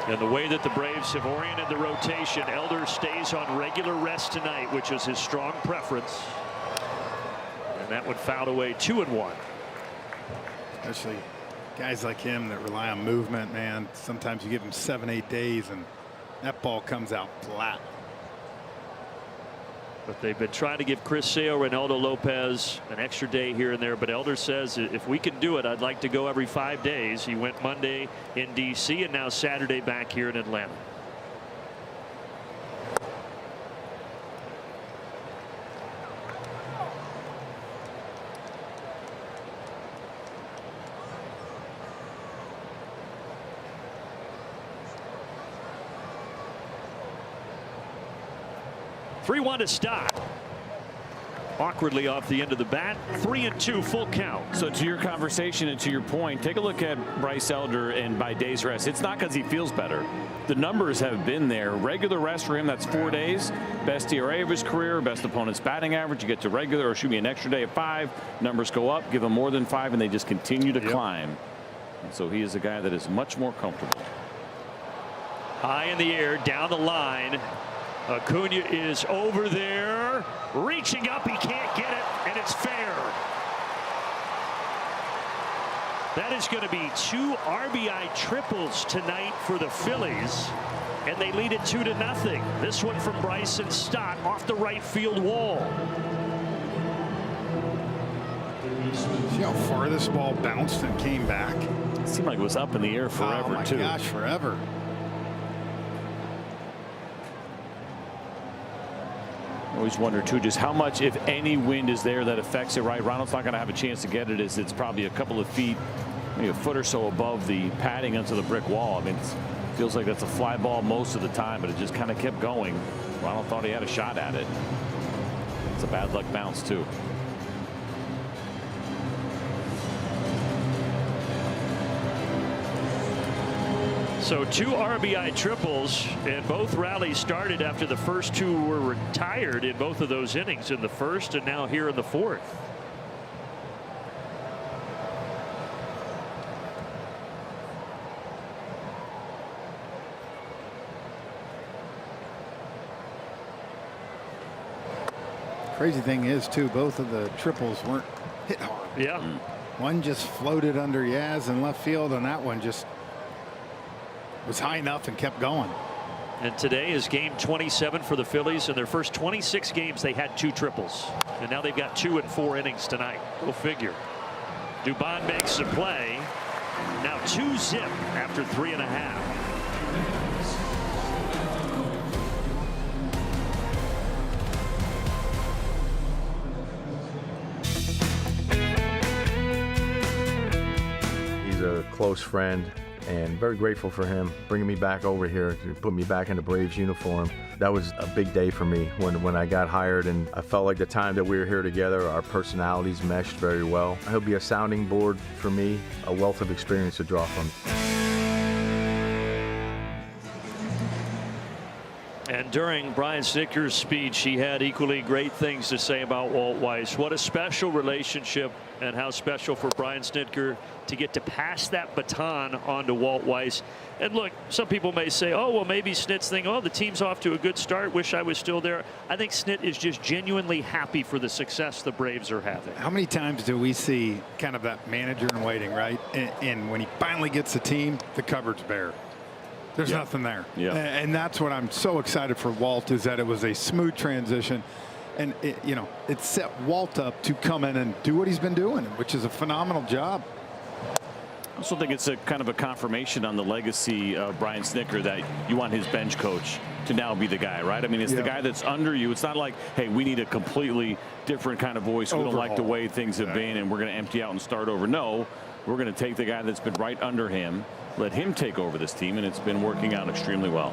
And the way that the Braves have oriented the rotation, Elder stays on regular rest tonight, which is his strong preference. And that would foul away 2-1. Especially guys like him that rely on movement, man. Sometimes you give them 7-8 days and that ball comes out flat. But they've been trying to give Chris Sale, Reynaldo Lopez an extra day here and there. But Elder says if we can do it, I'd like to go every 5 days. He went Monday in D.C. and now Saturday back here in Atlanta. One to Stott. Awkwardly off the end of the bat. 3-2 full count. So to your conversation and to your point, take a look at Bryce Elder and by days rest. It's not because he feels better. The numbers have been there. Regular rest for him, that's 4 days. Best ERA of his career, best opponent's batting average. You get to regular, or shoot me an extra day of 5. Numbers go up, give him more than 5, and they just continue to climb. And so he is a guy that is much more comfortable. High in the air, down the line. Acuna is over there, reaching up. He can't get it, and it's fair. That is going to be 2 RBI triples tonight for the Phillies, and they lead it 2-0. This one from Bryson Stott off the right field wall. See how far this ball bounced and came back? It seemed like it was up in the air forever, too. Oh, my gosh, forever. I always wonder, too, just how much, if any, wind is there that affects it, right? Ronald's not going to have a chance to get it as it's probably a couple of feet, maybe a foot or so above the padding onto the brick wall. I mean, it feels like that's a fly ball most of the time, but it just kind of kept going. Ronald thought he had a shot at it. It's a bad luck bounce, too. So 2 RBI triples, and both rallies started after the first 2 were retired in both of those innings, in the first and now here in the fourth. Crazy thing is, too, both of the triples weren't hit hard. Yeah. One just floated under Yaz in left field, and that one just was high enough and kept going. And today is game 27 for the Phillies. In their first 26 games, they had 2 triples. And now they've got 2 in 4 innings tonight. Go figure. Dubon makes the play. Now 2-zip after 3.5. He's a close friend, and very grateful for him bringing me back over here to put me back in the Braves uniform. That was a big day for me when I got hired, and I felt like the time that we were here together, our personalities meshed very well. He'll be a sounding board for me, a wealth of experience to draw from. And during Brian Snitker's speech, he had equally great things to say about Walt Weiss. What a special relationship, and how special for Brian Snitker to get to pass that baton on to Walt Weiss. And look, some people may say, oh, well, maybe Snit's thinking, oh, the team's off to a good start. Wish I was still there. I think Snit is just genuinely happy for the success the Braves are having. How many times do we see kind of that manager in waiting, right? And when he finally gets the team, the cupboard's bare. There's nothing there. And that's what I'm so excited for Walt, is that it was a smooth transition. And, it set Walt up to come in and do what he's been doing, which is a phenomenal job. I also think it's a kind of a confirmation on the legacy of Brian Snitker that you want his bench coach to now be the guy, right? I mean, it's the guy that's under you. It's not like, hey, we need a completely different kind of voice. We don't like the way things have been, and we're going to empty out and start over. No, we're going to take the guy that's been right under him, let him take over this team, and it's been working out extremely well.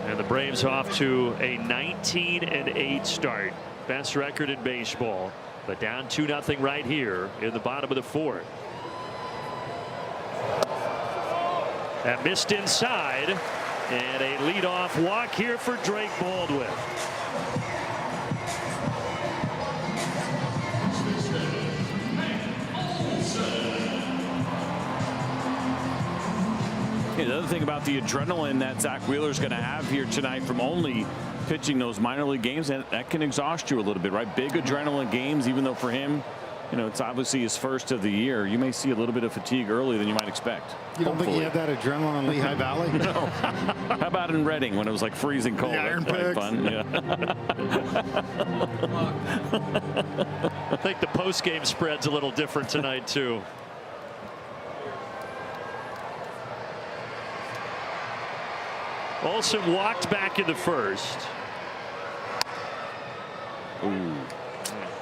And the Braves off to a 19-8 start. Best record in baseball, but down 2-0 right here in the bottom of the 4th. That missed inside, and a leadoff walk here for Drake Baldwin. The other thing about the adrenaline that Zach Wheeler's going to have here tonight from only pitching those minor league games, that can exhaust you a little bit, right? Big adrenaline games, even though for him, it's obviously his first of the year. You may see a little bit of fatigue earlier than you might expect. You don't think he had that adrenaline in Lehigh Valley? No. How about in Reading when it was like freezing cold? Iron That's fun. Yeah. I think the post-game spread's a little different tonight, too. Olsen walked back in the first. Ooh.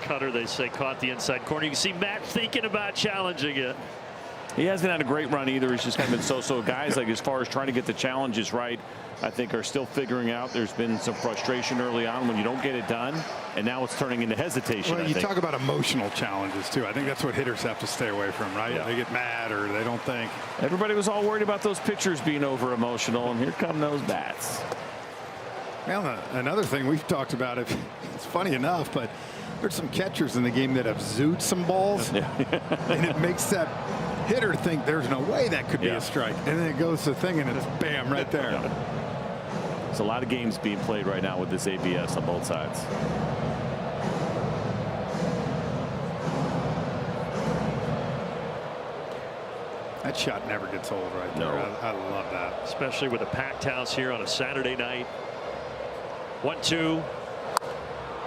Cutter, they say, caught the inside corner. You can see Matt thinking about challenging it. He hasn't had a great run either. He's just kind of been so-so. Guys, like, as far as trying to get the challenges right, I think are still figuring out. There's been some frustration early on when you don't get it done, and now it's turning into hesitation. Well, you talk about emotional challenges too. I think that's what hitters have to stay away from, right? They get mad or they don't think. Everybody was all worried about those pitchers being over emotional, and here come those bats. Well, another thing we've talked about, it's funny enough, but there's some catchers in the game that have zooted some balls, and it makes that hitter think there's no way that could be a strike, and then it goes to the thing, and it's bam right there. There's a lot of games being played right now with this ABS on both sides. That shot never gets old right there. I love that. Especially with a packed house here on a Saturday night. 1-2.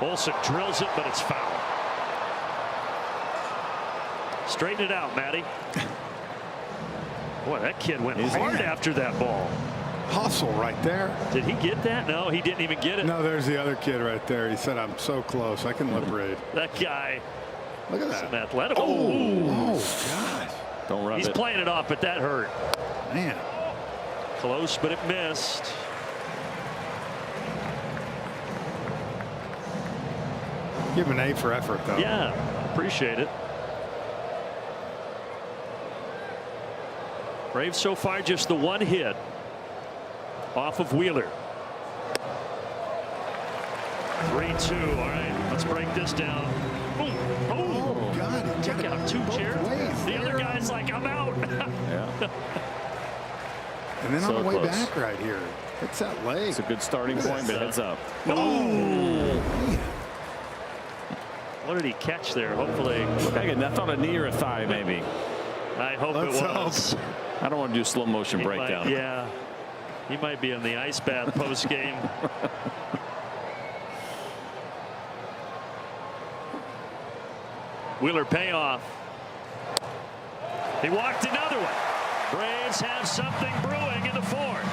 Olsen drills it, but it's foul. Straighten it out, Matty. Boy, that kid went hard after that ball. Hustle right there. Did he get that? No, he didn't even get it. No, there's the other kid right there. He said, I'm so close. I can liberate. That guy. Look at that. An athletic. Oh, gosh. Don't rub it. He's playing it off, but that hurt. Man. Close, but it missed. Give him an A for effort, though. Yeah, appreciate it. Braves so far just the one hit off of Wheeler. 3-2. All right, let's break this down. Boom. Oh, God. Check out 2 chairs. The other guy's like, I'm out. And then on the way back right here. It's that leg. It's a good starting point, but heads up. Oh. What did he catch there? Hopefully. I thought a knee or a thigh, maybe. I hope it was. I don't want to do slow motion breakdown. Yeah. He might be in the ice bath post game. Wheeler payoff. He walked another one. Braves have something brewing in the fourth.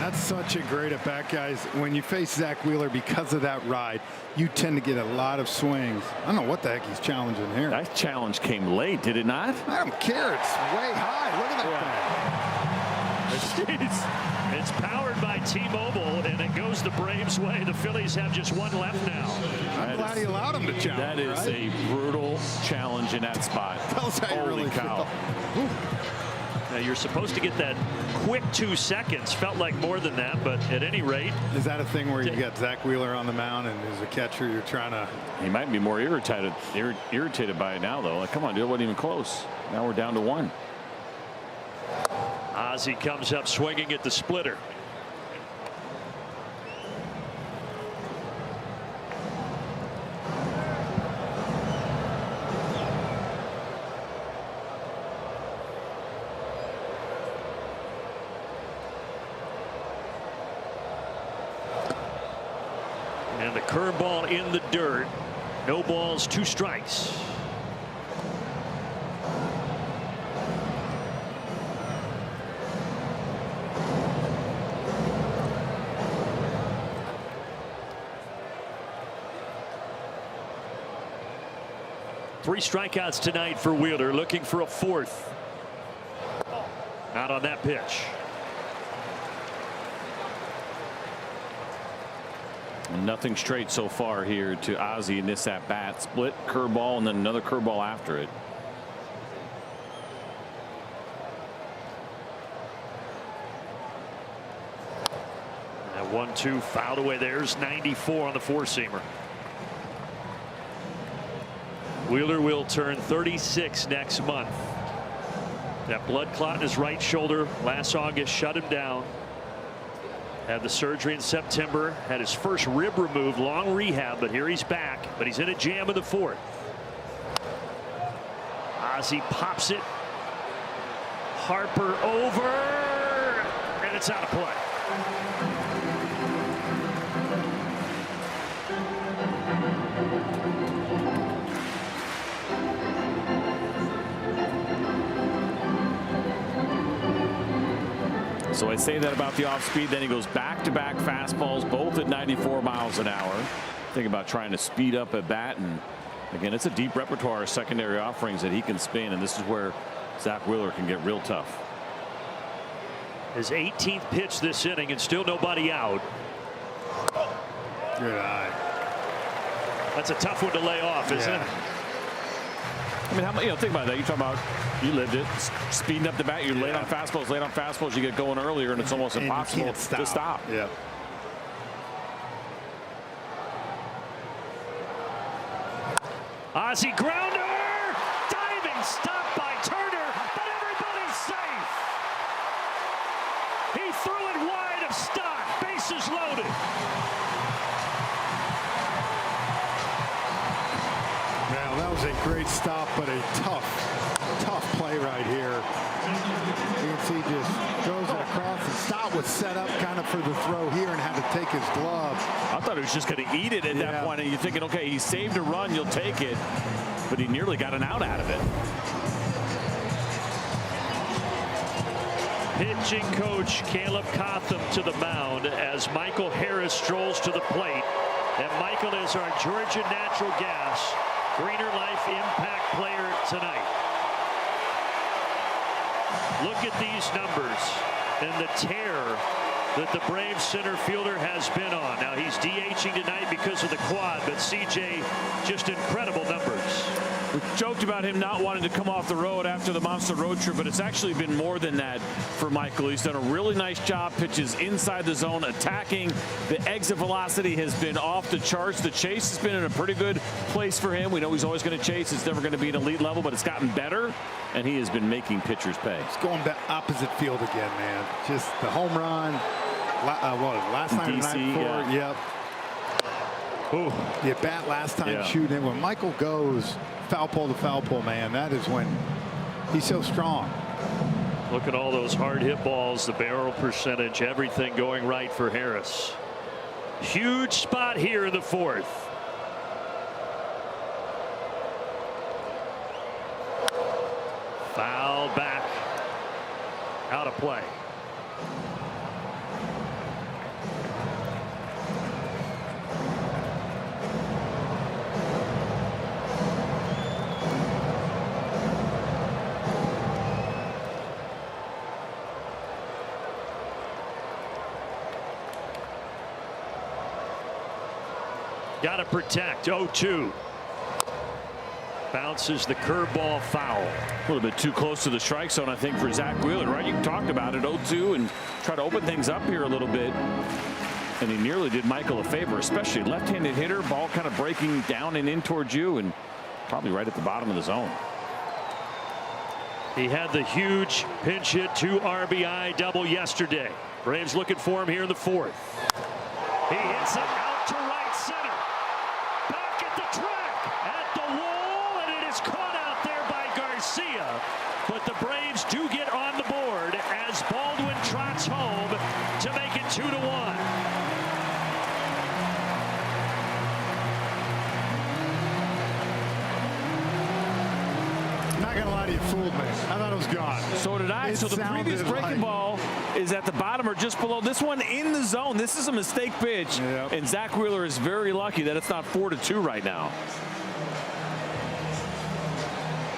That's such a great at bat, guys. When you face Zach Wheeler because of that ride, you tend to get a lot of swings. I don't know what the heck he's challenging here. That challenge came late, did it not? I don't care. It's way high. Look at that thing. It's powered by T-Mobile, and it goes the Braves' way. The Phillies have just one left now. I'm glad he allowed him to challenge. That is a brutal challenge in that spot. Tells how you really cow. feel. Now you're supposed to get that quick 2 seconds. Felt like more than that, but at any rate. Is that a thing where you get Zach Wheeler on the mound and as a catcher you're trying to? He might be more irritated by it now, though. Like, come on, dude, it wasn't even close. Now we're down to 1. Ozzie comes up swinging at the splitter. And the curveball in the dirt. No balls, 2 strikes. Three strikeouts tonight for Wheeler, looking for a 4th. Not on that pitch. Nothing straight so far here to Ozzie in this at bat. Split curveball and then another curveball after it. That 1-2 fouled away. There's 94 on the 4-seamer. Wheeler will turn 36 next month. That blood clot in his right shoulder last August shut him down. Had the surgery in September, had his first rib removed, long rehab, but here he's back. But he's in a jam in the 4th. Ozzie pops it. Harper over, and it's out of play. So I say that about the off speed, then he goes back-to-back fastballs, both at 94 miles an hour. Think about trying to speed up a bat, and again, it's a deep repertoire of secondary offerings that he can spin, and this is where Zach Wheeler can get real tough. His 18th pitch this inning, and still nobody out. Good eye. That's a tough one to lay off, isn't it? I mean, think about that. You talk about, you lived it, speeding up the bat. You're late on fastballs. You get going earlier, and it's almost impossible to stop. Yeah. Ozzie grounder, diving stop by Turner, but everybody's safe. He threw it wide of Stott. Bases loaded. Well, that was a great stop, but a tough play right here. You can see just throws it across, and Stott was set up kind of for the throw here and had to take his glove. I thought he was just going to eat it at that point, and you're thinking, okay, he saved a run, you'll take it, but he nearly got an out of it. Pitching coach Caleb Cotham to the mound as Michael Harris strolls to the plate. And Michael is our Georgia Natural Gas Greener Life Impact Player tonight. Look at these numbers and the tear that the Braves center fielder has been on. Now he's DHing tonight because of the quad, but CJ, just incredible numbers. We joked about him not wanting to come off the road after the Monster Road trip, but it's actually been more than that for Michael. He's done a really nice job. Pitches inside the zone, attacking. The exit velocity has been off the charts. The chase has been in a pretty good place for him. We know he's always going to chase. It's never going to be an elite level, but it's gotten better, and he has been making pitchers pay. It's going back opposite field again, man. Just the home run. Last night, DC, night before, yep. Oh, the at bat last time shooting it. When Michael goes foul pole to foul pole, man, that is when he's so strong. Look at all those hard hit balls, the barrel percentage, everything going right for Harris. Huge spot here in the fourth. Foul back. Out of play. Got to protect. 0-2. Bounces the curveball foul. A little bit too close to the strike zone, I think, for Zach Wheeler, right? You talked about it, 0-2, and try to open things up here a little bit. And he nearly did Michael a favor, especially left-handed hitter, ball kind of breaking down and in towards you, and probably right at the bottom of the zone. He had the huge pinch hit 2 RBI double yesterday. Braves looking for him here in the fourth. He hits it out to right center. Back at the track, at the wall, and it is caught out there by Garcia. But the Braves do get on the board as Baldwin trots home to make it 2-1. Not gonna lie to you, fooled me. I thought it was gone. So did I. So the previous breaking ball is at the bottom or just below. This one in the zone. This is a mistake pitch. Yep. And Zach Wheeler is very lucky that it's not 4-2 right now.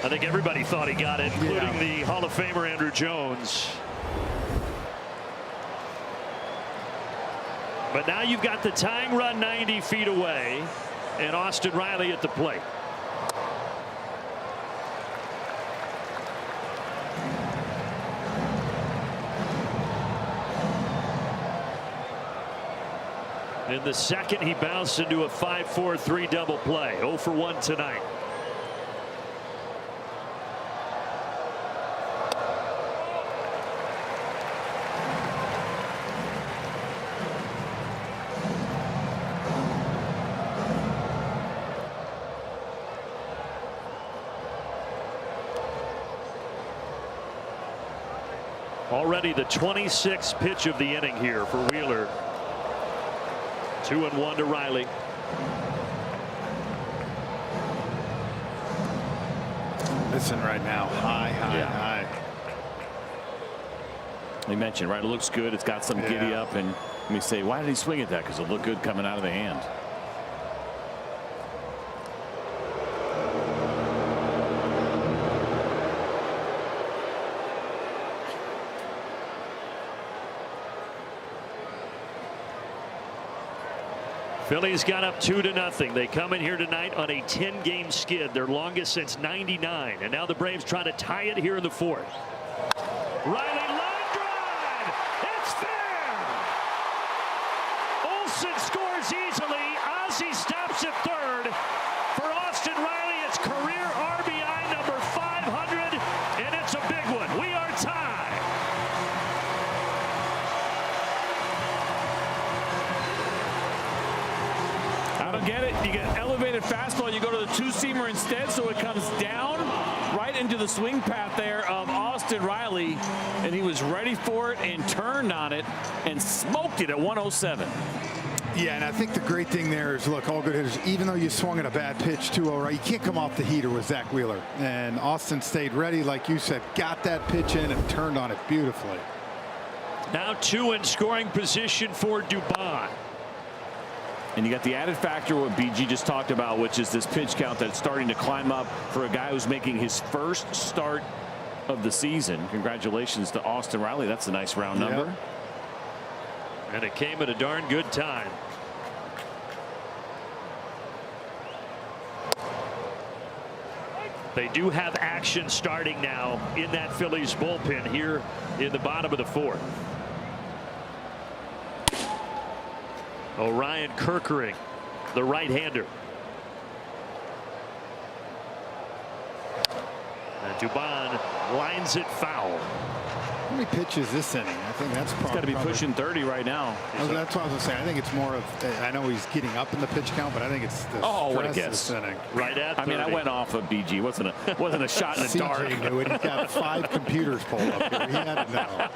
I think everybody thought he got it, including the Hall of Famer Andrew Jones. But now you've got the tying run 90 feet away, and Austin Riley at the plate. In the second, he bounced into a 5-4-3 double play. 0 for 1 tonight. Already the 26th pitch of the inning here for Wheeler. 2-1 to Riley. Listen right now, high. You mentioned, right, it looks good. It's got some giddy up, and let me say, why did he swing at that? Because it looked good coming out of the hand. Phillies got up 2-0. They come in here tonight on a 10-game skid, their longest since '99. And now the Braves try to tie it here in the fourth. Riley line drive. It's fair. Olsen scores easily. Ozzie stops at third. For Austin Riley, it's career RBI number 500, and it's a big one. We are tied. Get it. You get elevated fastball. You go to the two-seamer instead, so it comes down right into the swing path there of Austin Riley, and he was ready for it and turned on it and smoked it at 107. Yeah, and I think the great thing there is, look, all good hitters, even though you swung at a bad pitch 2-0, right, you can't come off the heater with Zach Wheeler. And Austin stayed ready, like you said, got that pitch in and turned on it beautifully. Now 2 in scoring position for Dubon. And you got the added factor what BG just talked about, which is this pitch count that's starting to climb up for a guy who's making his first start of the season. Congratulations to Austin Riley. That's a nice round number. And it came at a darn good time. They do have action starting now in that Phillies bullpen here in the bottom of the fourth. Orion Kerkering, the right-hander. And Dubon lines it foul. How many pitches this inning? think that's It's got to be pushing 30 right now. That's what I was going to say. I think it's more of, I know he's getting up in the pitch count, but I think it's the what a stress guess. of this inning. Right at 30. I mean, I went off of BG. Wasn't a shot in the dark. CJ knew it. He's got 5 computers pulled up here. He had to know.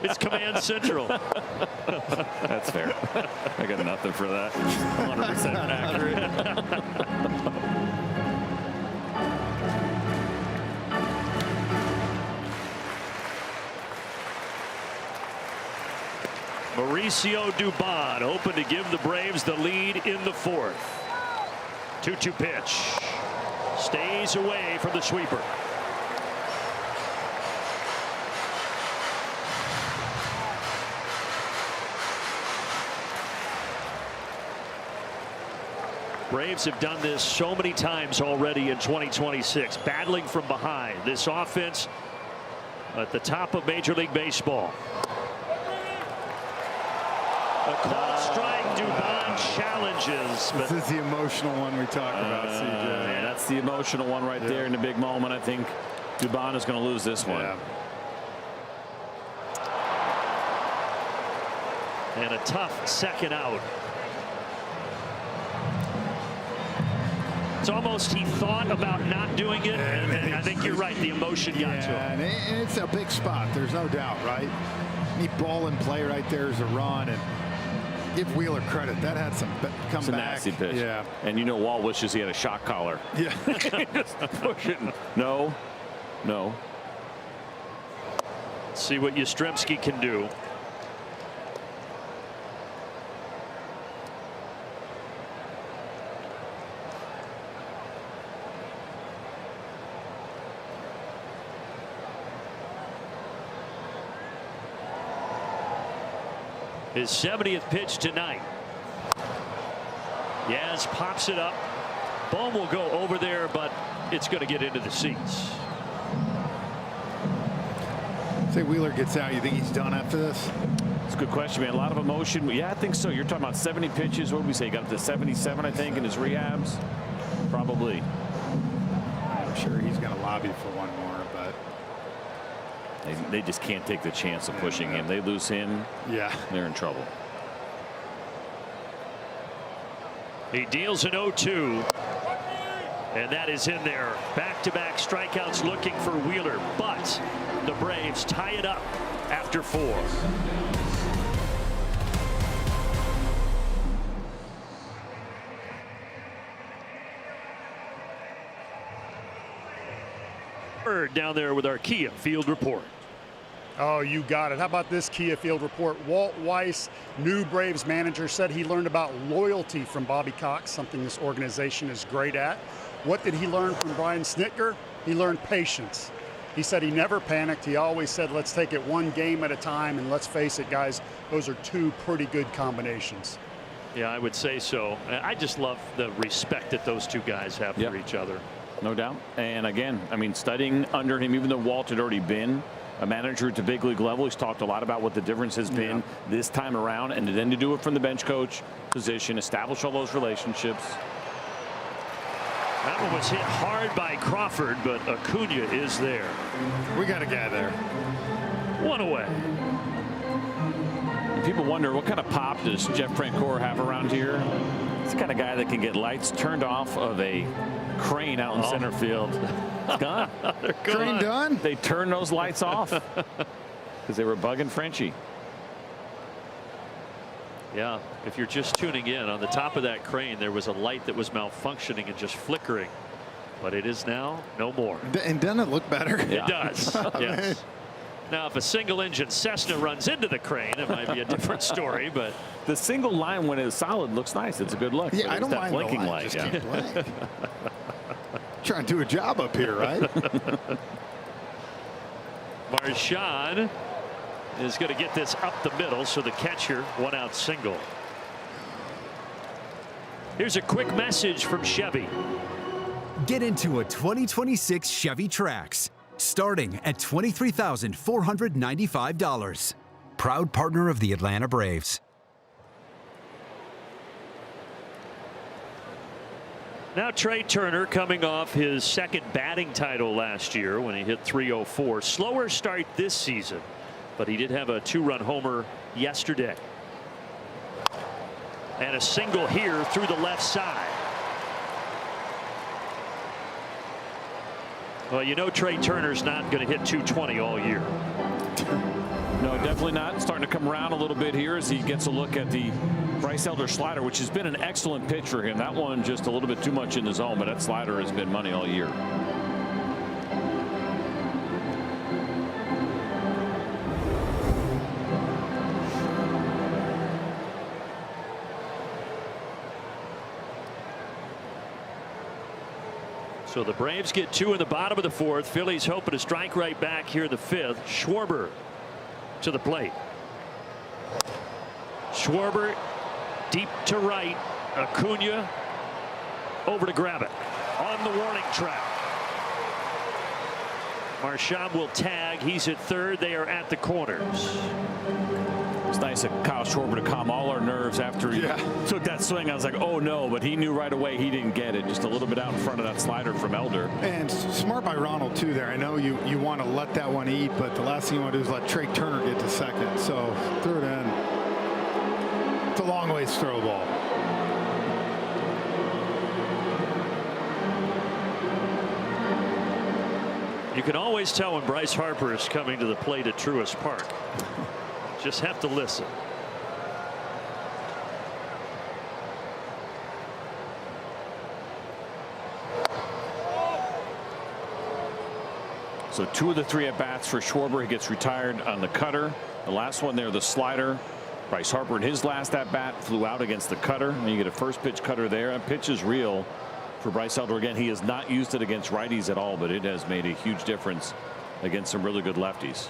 It's Command Central. That's fair. I got nothing for that. 100% accurate. Mauricio Dubon open to give the Braves the lead in the 4th. 2-2 pitch. Stays away from the sweeper. Braves have done this so many times already in 2026, battling from behind. This offense at the top of Major League Baseball. A called strike. Dubon challenges. This is the emotional one we talk about, CJ. Yeah, that's the emotional one right there in the big moment. I think Dubon is going to lose this one. And a tough second out. It's almost he thought about not doing it, and I think you're right. The emotion got to him. And it's a big spot. There's no doubt, right? Neat ball in play right there is a run, and give Wheeler credit. That had some comeback. It's a nasty pitch. Yeah. And you know Wall wishes he had a shot collar. Yeah. Just push it. No. See what Yastrzemski can do. His 70th pitch tonight. Yaz pops it up. Ball will go over there, but it's going to get into the seats. Say Wheeler gets out. You think he's done after this? It's a good question, man. A lot of emotion. Yeah, I think so. You're talking about 70 pitches. What did we say? Got up to 77, I think, in his rehabs. Probably. I'm sure he's going to lobby for one more, but they just can't take the chance of pushing him. They lose him. Yeah, they're in trouble. He deals an 0-2. And that is in there. Back-to-back strikeouts looking for Wheeler, but the Braves tie it up after 4. Down there with our Kia Field Report. Oh, you got it. How about this Kia Field Report? Walt Weiss, new Braves manager, said he learned about loyalty from Bobby Cox, something this organization is great at. What did he learn from Brian Snitker? He learned patience. He said he never panicked. He always said, let's take it one game at a time. And let's face it, guys, those are 2 pretty good combinations. Yeah, I would say so. I just love the respect that those 2 guys have for each other. No doubt. And again, I mean, studying under him, even though Walt had already been a manager at the big league level, he's talked a lot about what the difference has been this time around, and then to do it from the bench coach position, establish all those relationships. That one was hit hard by Crawford, but Acuna is there. We got a guy there. 1 away. And people wonder, what kind of pop does Jeff Francoeur have around here? He's the kind of guy that can get lights turned off of a crane out in center field. It's gone. Crane done? They turned those lights off because they were bugging Frenchie. Yeah, if you're just tuning in, on the top of that crane there was a light that was malfunctioning and just flickering, but it is now no more. And doesn't it look better? It does. Yes. Now if a single engine Cessna runs into the crane, it might be a different story, but the single line when it's solid looks nice. It's a good look. Yeah, I don't that mind blinking the light. Just can't blink. Trying to do a job up here, right? Marchand is going to get this up the middle, so the catcher 1-out single. Here's a quick message from Chevy. Get into a 2026 Chevy Trax, starting at $23,495. Proud partner of the Atlanta Braves. Now Trey Turner coming off his second batting title last year when he hit .304. Slower start this season but he did have a 2-run homer yesterday. And a single here through the left side. Well, you know Trey Turner's not going to hit 220 all year. No, definitely not. Starting to come around a little bit here as he gets a look at the Bryce Elder slider, which has been an excellent pitch for him. That one just a little bit too much in the zone, but that slider has been money all year. So the Braves get 2 in the bottom of the 4th. Phillies hoping to strike right back here in the 5th. Schwarber to the plate. Schwarber deep to right. Acuna over to grab it on the warning track. Marchand will tag. He's at third. They are at the corners. It's nice of Kyle Schwarber to calm all our nerves after he took that swing. I was like, oh no, but he knew right away he didn't get it. Just a little bit out in front of that slider from Elder. And smart by Ronald too there. I know you want to let that one eat, but the last thing you want to do is let Trey Turner get to second. So threw it in. It's a long ways throw ball. You can always tell when Bryce Harper is coming to the plate at Truist Park. Just have to listen. So 2 of the 3 at bats for Schwarber. He gets retired on the cutter. The last one there, the slider. Bryce Harper in his last at bat flew out against the cutter. And you get a first pitch cutter there. That pitch is real for Bryce Elder. Again, he has not used it against righties at all, but it has made a huge difference against some really good lefties.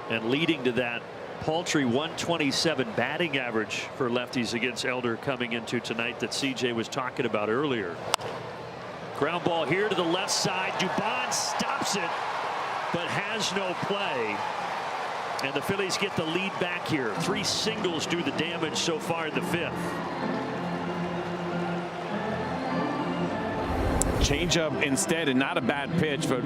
And leading to that paltry 127 batting average for lefties against Elder coming into tonight that CJ was talking about earlier. Ground ball here to the left side. Dubon stops it, but has no play. And the Phillies get the lead back here. 3 singles do the damage so far in the 5th. Changeup instead, and not a bad pitch, but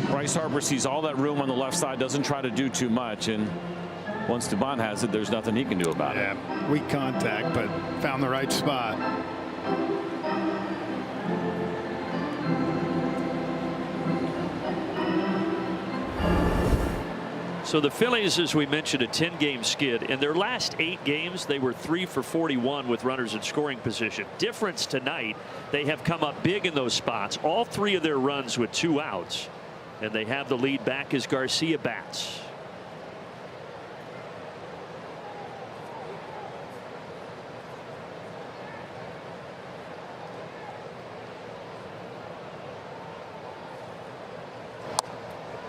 Bryce Harper sees all that room on the left side, doesn't try to do too much, and once Dubon has it, there's nothing he can do about it. Weak contact, but found the right spot. So the Phillies, as we mentioned, a 10-game skid. In their last 8 games, they were 3 for 41 with runners in scoring position. Difference tonight, they have come up big in those spots. All 3 of their runs with 2 outs. And they have the lead back as Garcia bats.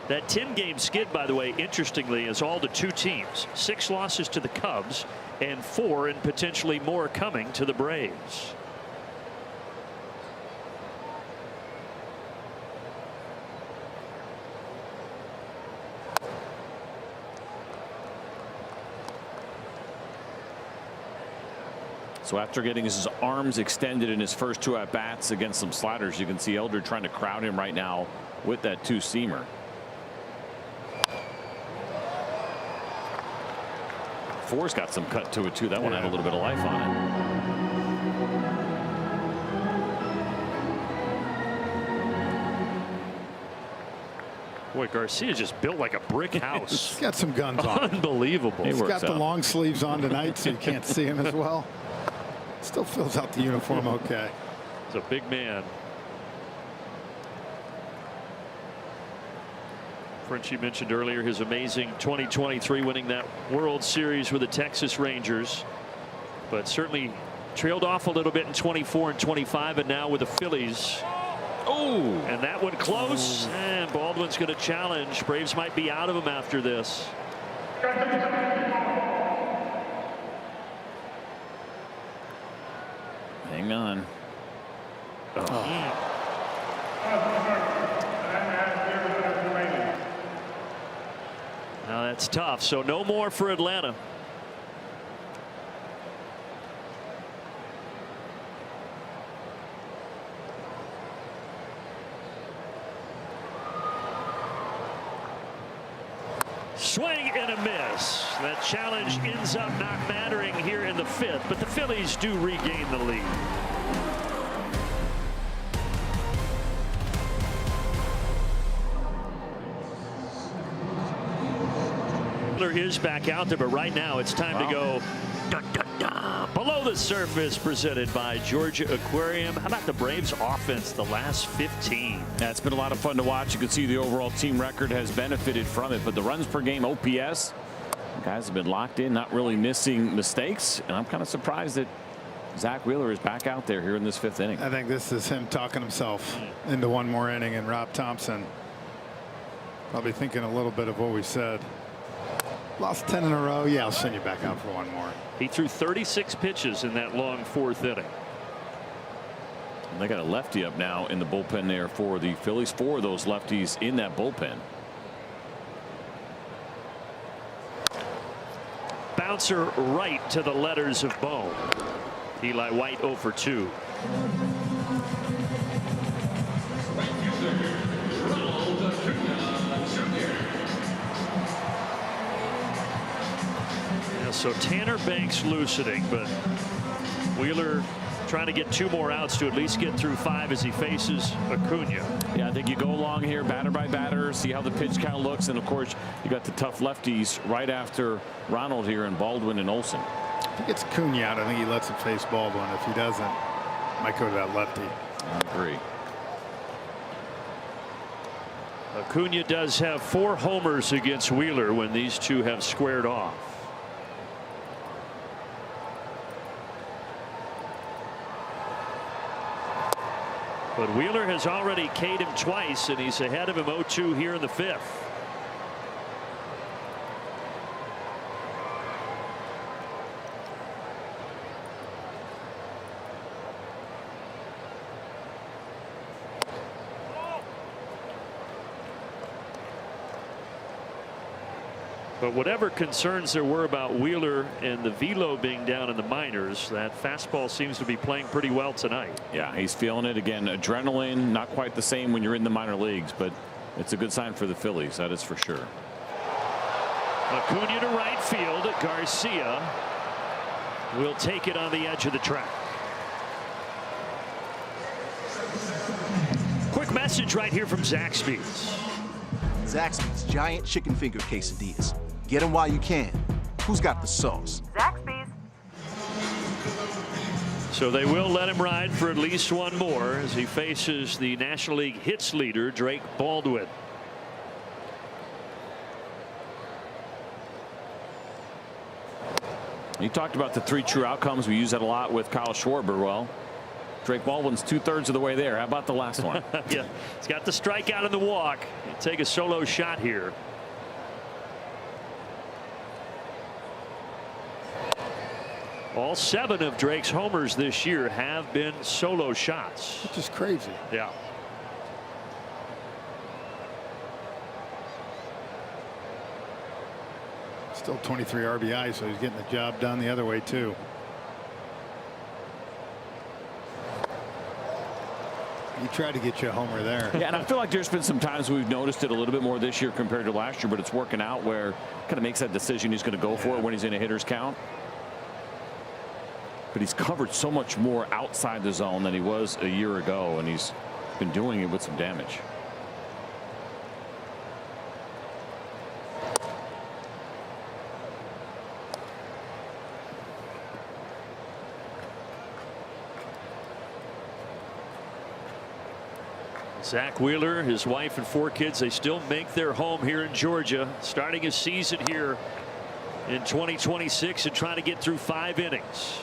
That 10-game skid, by the way, interestingly, is all to 2 teams. 6 losses to the Cubs and 4 and potentially more coming to the Braves. So after getting his arms extended in his first 2 at bats against some sliders, you can see Elder trying to crowd him right now with that 2-seamer. Four's got some cut to it too. That one had a little bit of life on it. Boy, Garcia just built like a brick house. He's got some guns on. Unbelievable. He's got the long sleeves on tonight, so you can't see him as well. Still fills out the uniform okay. He's a big man. Frenchie mentioned earlier his amazing 2023 winning that World Series with the Texas Rangers, but certainly trailed off a little bit in 24 and 25, and now with the Phillies. Oh, and that one close, and Baldwin's going to challenge. Braves might be out of him after this. Hang on. Now that's tough. So no more for Atlanta. Swing and a miss. That challenge ends up not mattering here in the 5th, but the Phillies do regain the lead. Is back out there, but right now it's time to go below the surface, presented by Georgia Aquarium. How about the Braves offense the last 15? Yeah, it's been a lot of fun to watch. You can see the overall team record has benefited from it, but the runs per game OPS, guys have been locked in, not really missing mistakes, and I'm kind of surprised that Zach Wheeler is back out there here in this 5th inning. I think this is him talking himself into one more inning, and Rob Thompson probably thinking a little bit of what we said. Lost 10 in a row. Yeah, I'll send you back out for one more. He threw 36 pitches in that long 4th inning. And they got a lefty up now in the bullpen there for the Phillies. 4 of those lefties in that bullpen. Bouncer right to the letters of bone. Eli White 0 for 2. So Tanner Banks loosening, but Wheeler trying to get 2 more outs to at least get through 5 as he faces Acuna. Yeah, I think you go along here batter by batter, see how the pitch count looks, and of course you got the tough lefties right after Ronald here in Baldwin and Olsen. If he gets Acuna out, I think he lets him face Baldwin. If he doesn't, might go to that lefty. I agree. Acuna does have 4 homers against Wheeler when these two have squared off. But Wheeler has already K'd him twice, and he's ahead of him 0-2 here in the 5th. But whatever concerns there were about Wheeler and the velo being down in the minors, that fastball seems to be playing pretty well tonight. Yeah, he's feeling it again. Adrenaline, not quite the same when you're in the minor leagues, but it's a good sign for the Phillies, that is for sure. Acuna to right field. Garcia will take it on the edge of the track. Quick message right here from Zaxby's. Zaxby's giant chicken finger quesadillas. Get them while you can. Who's got the sauce? Zaxby's. So they will let him ride for at least one more as he faces the National League hits leader Drake Baldwin. You talked about the 3 true outcomes. We use that a lot with Kyle Schwarber. Well, Drake Baldwin's 2/3 of the way there. How about the last one? Yeah, he's got the strikeout and the walk. He'll take a solo shot here. All 7 of Drake's homers this year have been solo shots. Which is crazy. Yeah. Still 23 RBI, so he's getting the job done the other way too. He tried to get you a homer there. Yeah, and I feel like there's been some times we've noticed it a little bit more this year compared to last year, but it's working out where kind of makes that decision he's going to go for it when he's in a hitter's count. But he's covered so much more outside the zone than he was a year ago, and he's been doing it with some damage. Zach Wheeler, his wife and 4 kids, they still make their home here in Georgia, starting his season here in 2026 and trying to get through 5 innings.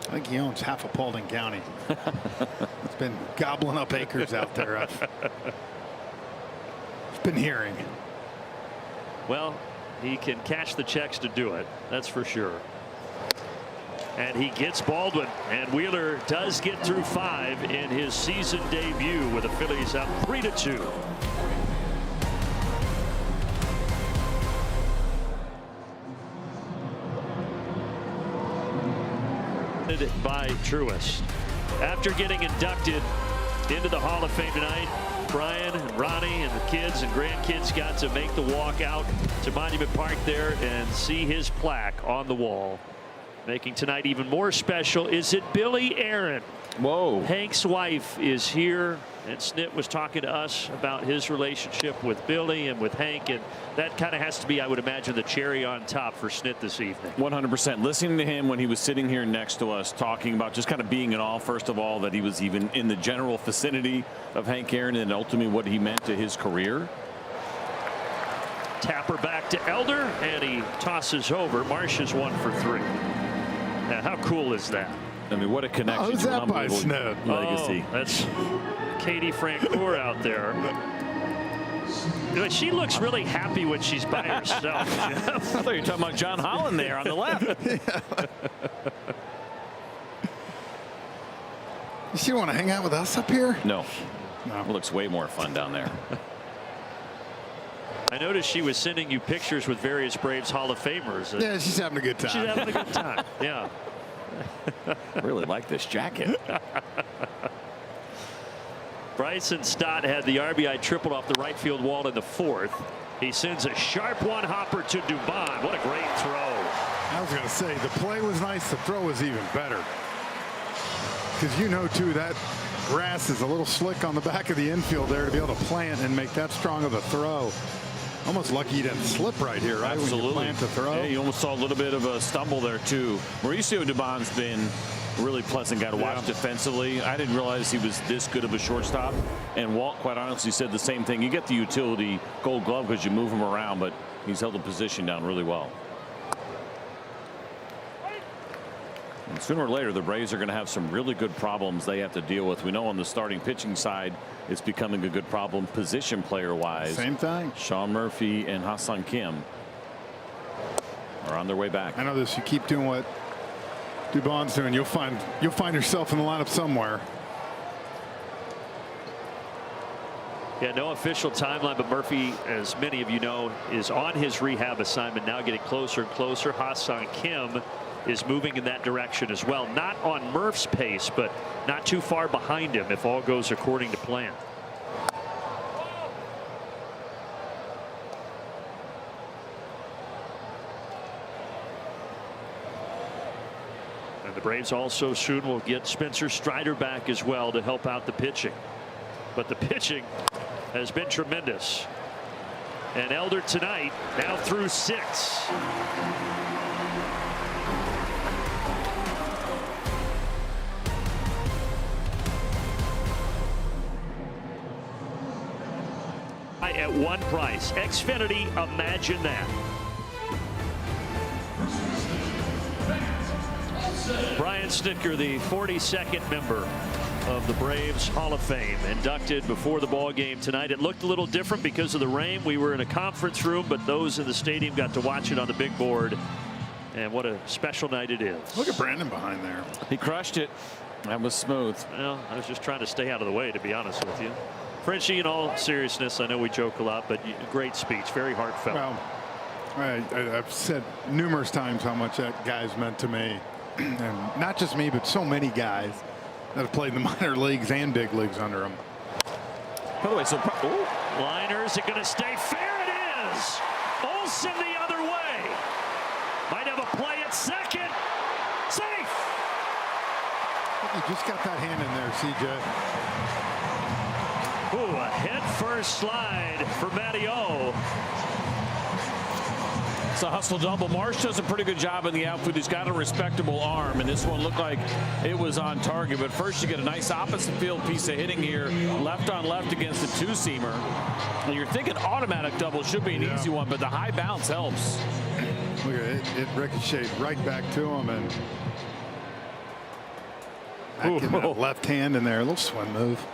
I think he owns half of Paulding County. It's been gobbling up acres out there. I've been hearing. Well, he can cash the checks to do it. That's for sure. And he gets Baldwin, and Wheeler does get through 5 in his season debut with the Phillies up 3-2. By Truist. After getting inducted into the Hall of Fame tonight, Brian and Ronnie and the kids and grandkids got to make the walk out to Monument Park there and see his plaque on the wall. Making tonight even more special is it Billy Aaron. Whoa. Hank's wife is here, and Snit was talking to us about his relationship with Billy and with Hank, and that kind of has to be, I would imagine, the cherry on top for Snit this evening. 100%. Listening to him when he was sitting here next to us talking about just kind of being in awe, first of all, that he was even in the general vicinity of Hank Aaron, and ultimately what he meant to his career. Tapper back to Elder, and he tosses over. Marsh is 1 for 3. Now, how cool is that? I mean, what a connection. Who's that by Snit? Legacy. Oh, that's Katie Francoeur out there. She looks really happy when she's by herself. I thought you were talking about John Holland there on the left. You want to hang out with us up here? No. It looks way more fun down there. I noticed she was sending you pictures with various Braves Hall of Famers. Yeah, she's having a good time. She's having a good time. Yeah. I really like this jacket. Bryson Stott had the RBI tripled off the right field wall in the 4th. He sends a sharp one hopper to Dubon. What a great throw. I was going to say the play was nice. The throw was even better. Because you know, too, that grass is a little slick on the back of the infield there to be able to plant and make that strong of a throw. Almost lucky he didn't slip right here, right? Absolutely. When you plant the throw. Yeah, you almost saw a little bit of a stumble there, too. Mauricio Dubon's been a really pleasant guy to watch defensively. I didn't realize he was this good of a shortstop. And Walt, quite honestly, said the same thing. You get the utility gold glove because you move him around, but he's held the position down really well. And sooner or later, the Braves are going to have some really good problems they have to deal with. We know on the starting pitching side, it's becoming a good problem position player wise. Same thing. Sean Murphy and Ha-Seong Kim are on their way back. I know this. You keep doing what Dubon's doing, you'll find yourself in the lineup somewhere. Yeah, no official timeline, but Murphy, as many of you know, is on his rehab assignment now, getting closer and closer. Ha-Seong Kim is moving in that direction as well. Not on Murph's pace, but not too far behind him if all goes according to plan. And the Braves also soon will get Spencer Strider back as well to help out the pitching. But the pitching has been tremendous. And Elder tonight now through 6. At one price. Xfinity, imagine that. Brian Snitker, the 42nd member of the Braves Hall of Fame, inducted before the ball game tonight. It looked a little different because of the rain. We were in a conference room, but those in the stadium got to watch it on the big board. And what a special night it is. Look at Brandon behind there. He crushed it. That was smooth. Well, I was just trying to stay out of the way, to be honest with you. Frenchie, in all seriousness, I know we joke a lot, but great speech, very heartfelt. Well, I've said numerous times how much that guy's meant to me. And not just me, but so many guys that have played in the minor leagues and big leagues under him. By the way, so liners are going to stay fair. It is. Olsen the other way. Might have a play at second. Safe. You just got that hand in there, CJ. Ooh, a head first slide for Matty O. It's a hustle double. Marsh does a pretty good job in the outfield. He's got a respectable arm, and this one looked like it was on target. But first, you get a nice opposite field piece of hitting here, left on left against the two-seamer. And you're thinking automatic double should be an easy one, but the high bounce helps. Look at it. It ricocheted right back to him, and that left hand in there. A little swing move.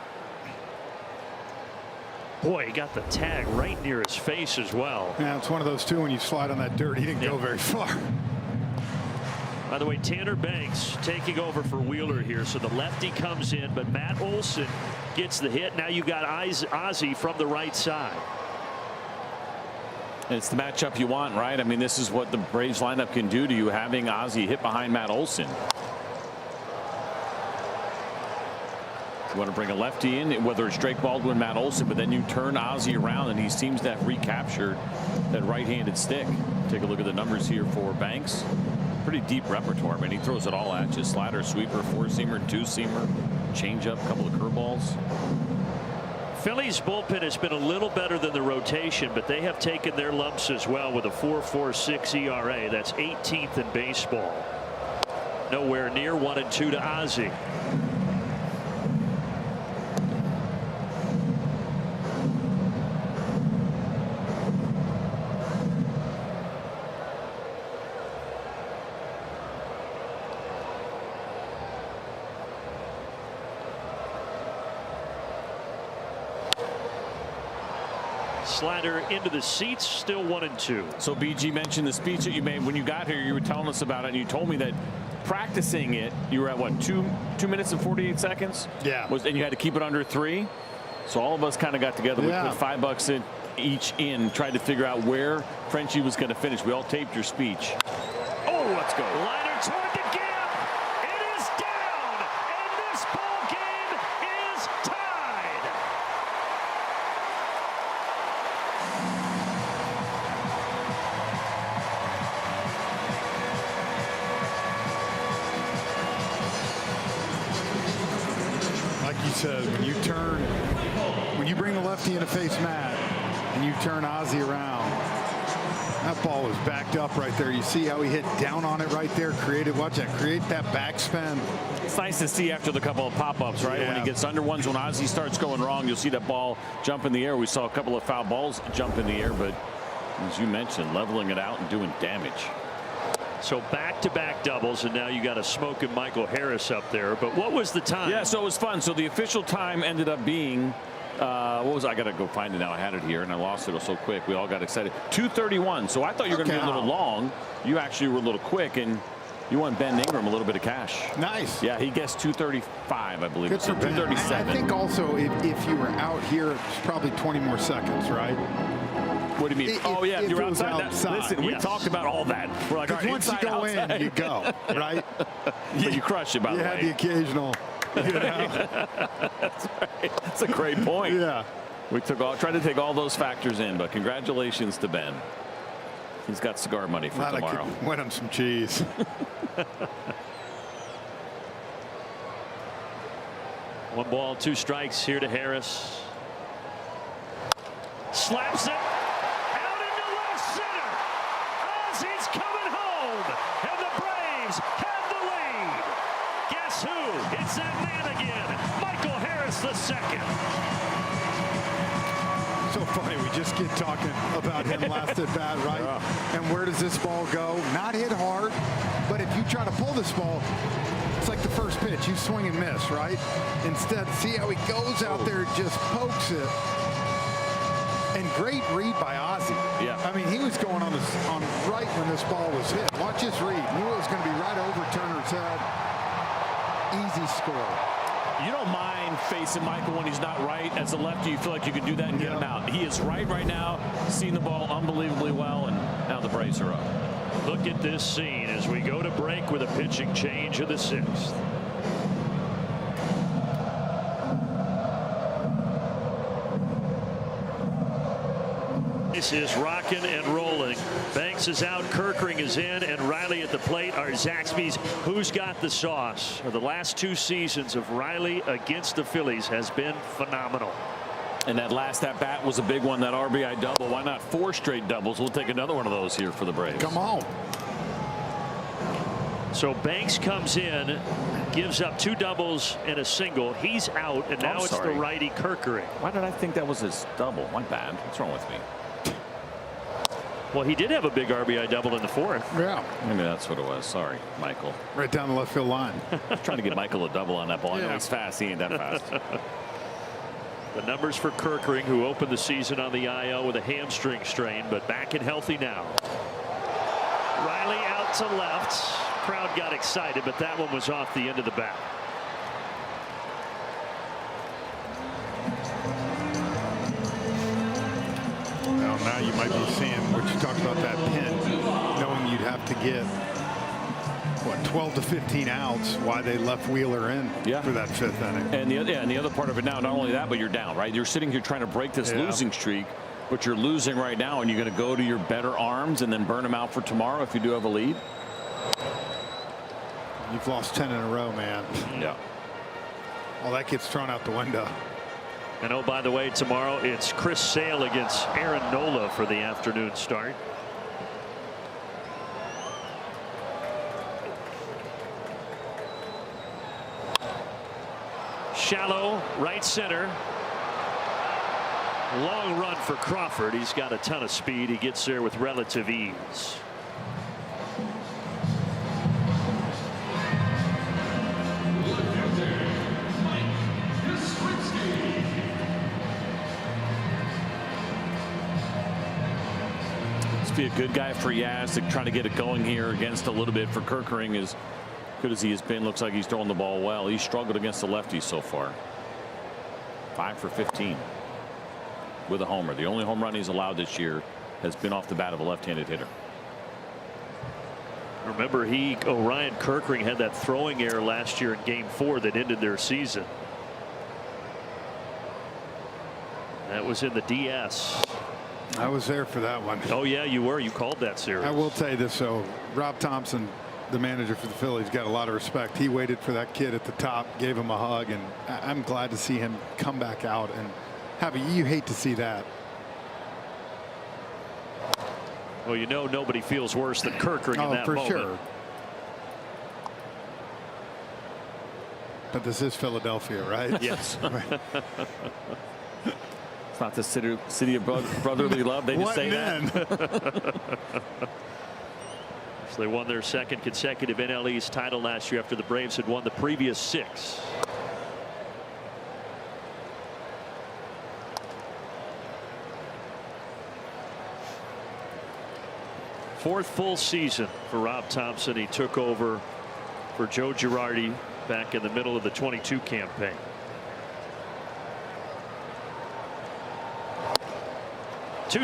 Boy, he got the tag right near his face as well. Yeah, it's one of those two when you slide on that dirt. He didn't go very far. By the way, Tanner Banks taking over for Wheeler here. So the lefty comes in, but Matt Olson gets the hit. Now you got Ozzie from the right side. And it's the matchup you want, right? I mean, this is what the Braves lineup can do to you, having Ozzie hit behind Matt Olson. You want to bring a lefty in, whether it's Drake Baldwin, Matt Olson, but then you turn Ozzie around and he seems to have recaptured that right-handed stick. Take a look at the numbers here for Banks. Pretty deep repertoire. I mean, he throws it all at you. Slider, sweeper, four-seamer, two-seamer, changeup, couple of curveballs. Phillies bullpen has been a little better than the rotation, but they have taken their lumps as well with a 4.46 ERA. That's 18th in baseball. Nowhere near 1-2 to Ozzie. Slider into the seats, still 1-2. So BG mentioned the speech that you made when you got here. You were telling us about it, and you told me that practicing it, you were at what, 2 minutes and 48 seconds? Yeah. And you had to keep it under 3. So all of us kind of got together. We put $5 in each tried to figure out where Frenchie was going to finish. We all taped your speech. Oh, let's go. Liner toward the gap. It is down, and this ball game is tied. Like you said, when you bring the lefty in to face Matt and you turn Ozzie around, that ball was backed up right there. You see how he hit down on it right there, watch that, create that backspin. It's nice to see after the couple of pop-ups, right? Yeah. When he gets under ones, when Ozzie starts going wrong, you'll see that ball jump in the air. We saw a couple of foul balls jump in the air, but as you mentioned, leveling it out and doing damage. So back-to-back doubles, and now you got a smoking Michael Harris up there. But what was the time? Yeah, so it was fun. So the official time ended up being, what was I got to go find it now. I had it here, and I lost it so quick. We all got excited. 2:31. So I thought you were going to be a little long. You actually were a little quick, and you won Ben Ingram a little bit of cash. Nice. Yeah, he guessed 2:35, I believe. Good for Ben. 2:37. I think also if you were out here, it's probably 20 more seconds, right? What do you mean? If you're outside. Listen, we yes. taled about all that. We're like, all right, once you go outside. in, you go, right? But you crush it, by the way. You had the occasional. You know? That's right. That's a great point. Yeah. We tried to take all those factors in, but congratulations to Ben. He's got cigar money for tomorrow. I could win him some cheese. One ball, 2 strikes here to Harris. Slaps it out into left center. Ozzie's coming home, and the Braves have the lead. Guess who? It's that man again, Michael Harris II. So funny, we just get talking about him last at bat, right? Yeah. And where does this ball go? Not hit hard, but if you try to pull this ball, it's like the first pitch. You swing and miss, right? Instead, see how he goes out there, just pokes it. And great read by Ozzie. Yeah. I mean, he was going on right when this ball was hit. Watch this read. Knew it was going to be right over Turner's head. Easy score. You don't mind facing Michael when he's not right. As a lefty, you feel like you can do that and get him out. He is right now, seeing the ball unbelievably well, and now the Braves are up. Look at this scene as we go to break with a pitching change of the 6th. This is rocking and rolling. Banks is out, Kerkering is in, and Riley at the plate are Zaxby's. Who's got the sauce? The last 2 seasons of Riley against the Phillies has been phenomenal. And that last at bat was a big one, that RBI double. Why not 4 straight doubles? We'll take another one of those here for the Braves. Come on. So Banks comes in, gives up 2 doubles and a single. He's out, and now it's the righty Kerkering. Why did I think that was his double? My bad. What's wrong with me? Well, he did have a big RBI double in the 4th. Yeah. Maybe that's what it was. Sorry, Michael. Right down the left field line. Trying to get Michael a double on that ball. I know he's fast. He ain't that fast. The numbers for Kerkering, who opened the season on the IL with a hamstring strain, but back and healthy now. Riley out to left. Crowd got excited, but that one was off the end of the bat. Now you might be seeing what you talked about, that pin, knowing you'd have to get what, 12 to 15 outs, why they left Wheeler in for that 5th inning. And the other part of it now, not only that, but you're down, right? You're sitting here trying to break this losing streak, but you're losing right now, and you're going to go to your better arms and then burn them out for tomorrow if you do have a lead. You've lost 10 in a row, man. Yeah. All that gets thrown out the window. And oh, by the way, tomorrow it's Chris Sale against Aaron Nola for the afternoon start. Shallow right center. Long run for Crawford. He's got a ton of speed. He gets there with relative ease. Be a good guy for Yaz to try to get it going here against a little bit for Kerkering. As good as he has been, looks like he's throwing the ball well. He's struggled against the lefties so far. 5 for 15 with a homer. The only home run he's allowed this year has been off the bat of a left-handed hitter. Remember, Ryan Kerkering had that throwing error last year in Game 4 that ended their season. That was in the DS. I was there for that one. Oh, yeah, you were. You called that series. I will tell you this, though. Rob Thompson, the manager for the Phillies, got a lot of respect. He waited for that kid at the top, gave him a hug, and I'm glad to see him come back out. And you hate to see that. Well, you know nobody feels worse than Kerkering in that moment. For sure. But this is Philadelphia, right? Yes. It's not the city of brotherly love. They just say that. So they won their 2nd consecutive NL East title last year after the Braves had won the previous 6. Fourth full season for Rob Thompson. He took over for Joe Girardi back in the middle of the 22 campaign.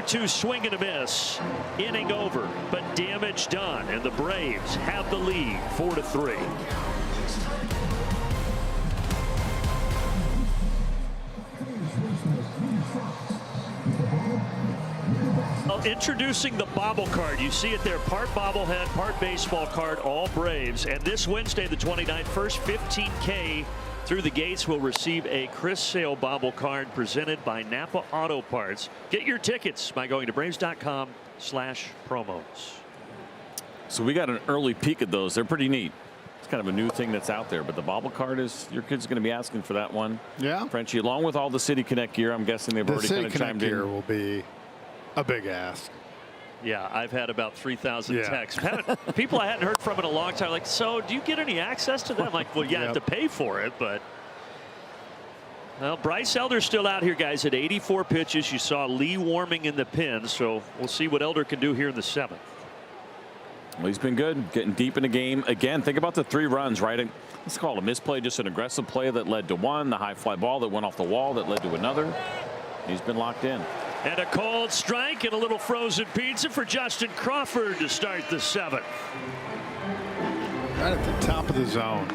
Two swing and a miss. Inning over, but damage done, and the Braves have the lead 4-3. Introducing the bobble card. You see it there, part bobblehead, part baseball card, all Braves. And this Wednesday, the 29th, first 15K through the gates will receive a Chris Sale bobble card presented by Napa Auto Parts. Get your tickets by going to Braves.com/promos. So we got an early peek at those. They're pretty neat. It's kind of a new thing that's out there, but the bobble card is, your kid's going to be asking for that one. Yeah. Frenchie, along with all the City Connect gear, I'm guessing they've already kind of chimed in. The City Connect gear will be a big ask. Yeah, I've had about 3,000 texts. People I hadn't heard from in a long time, like, so do you get any access to that? I'm like, well, yeah, I have to pay for it, but. Well, Bryce Elder's still out here, guys, at 84 pitches. You saw Lee warming in the pen, so we'll see what Elder can do here in the 7th. Well, he's been good, getting deep in the game. Again, think about the 3 runs, right? Let's call it a misplay, just an aggressive play that led to one, the high fly ball that went off the wall that led to another. He's been locked in. And a cold strike and a little frozen pizza for Justin Crawford to start the 7th. Right at the top of the zone.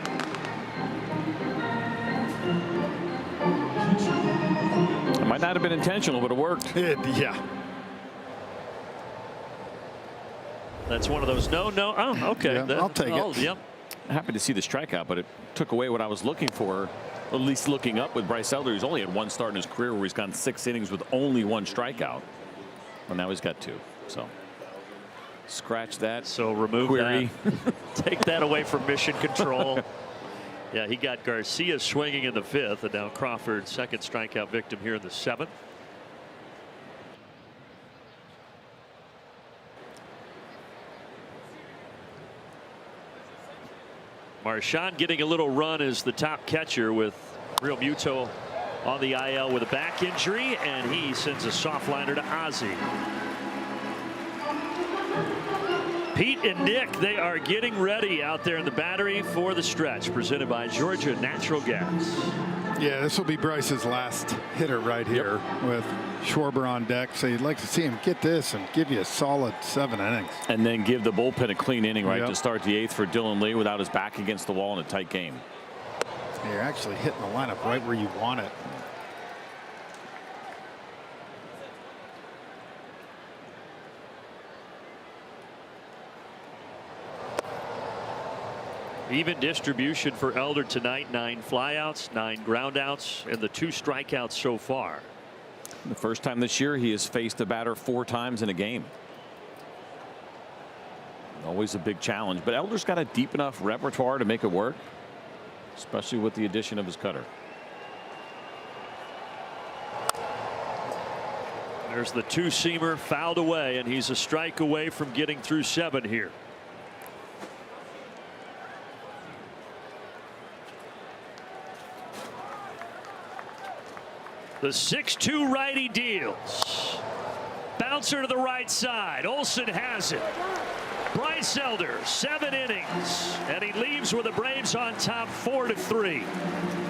It might not have been intentional, but it worked. Yeah. That's one of those no. Oh, okay. Yeah, I'll take it. Yep. Happy to see the strikeout, but it took away what I was looking for. At least looking up with Bryce Elder, he's only had 1 start in his career where he's gone 6 innings with only 1 strikeout. Well, now he's got 2. So scratch that. So remove query. that. Take that away from Mission Control. Yeah, he got Garcia swinging in the 5th, and now Crawford, 2nd strikeout victim here in the 7th. Marchand getting a little run as the top catcher with Real Muto on the IL with a back injury, and he sends a soft liner to Ozzie. Pete and Nick, they are getting ready out there in the battery for the stretch, presented by Georgia Natural Gas. Yeah, this will be Bryce's last hitter right here with Schwarber on deck, so you'd like to see him get this and give you a solid 7 innings. And then give the bullpen a clean inning, right, Yep. to start the 8th for Dylan Lee without his back against the wall in a tight game. You're actually hitting the lineup right where you want it. Even distribution for Elder tonight. 9 flyouts, 9 groundouts, and the 2 strikeouts so far. The first time this year he has faced a batter 4 times in a game. Always a big challenge, but Elder's got a deep enough repertoire to make it work, especially with the addition of his cutter. There's the 2-seamer fouled away, and he's a strike away from getting through 7 here. The 6-2 righty deals. Bouncer to the right side. Olsen has it. Bryce Elder, 7 innings, and he leaves with the Braves on top 4-3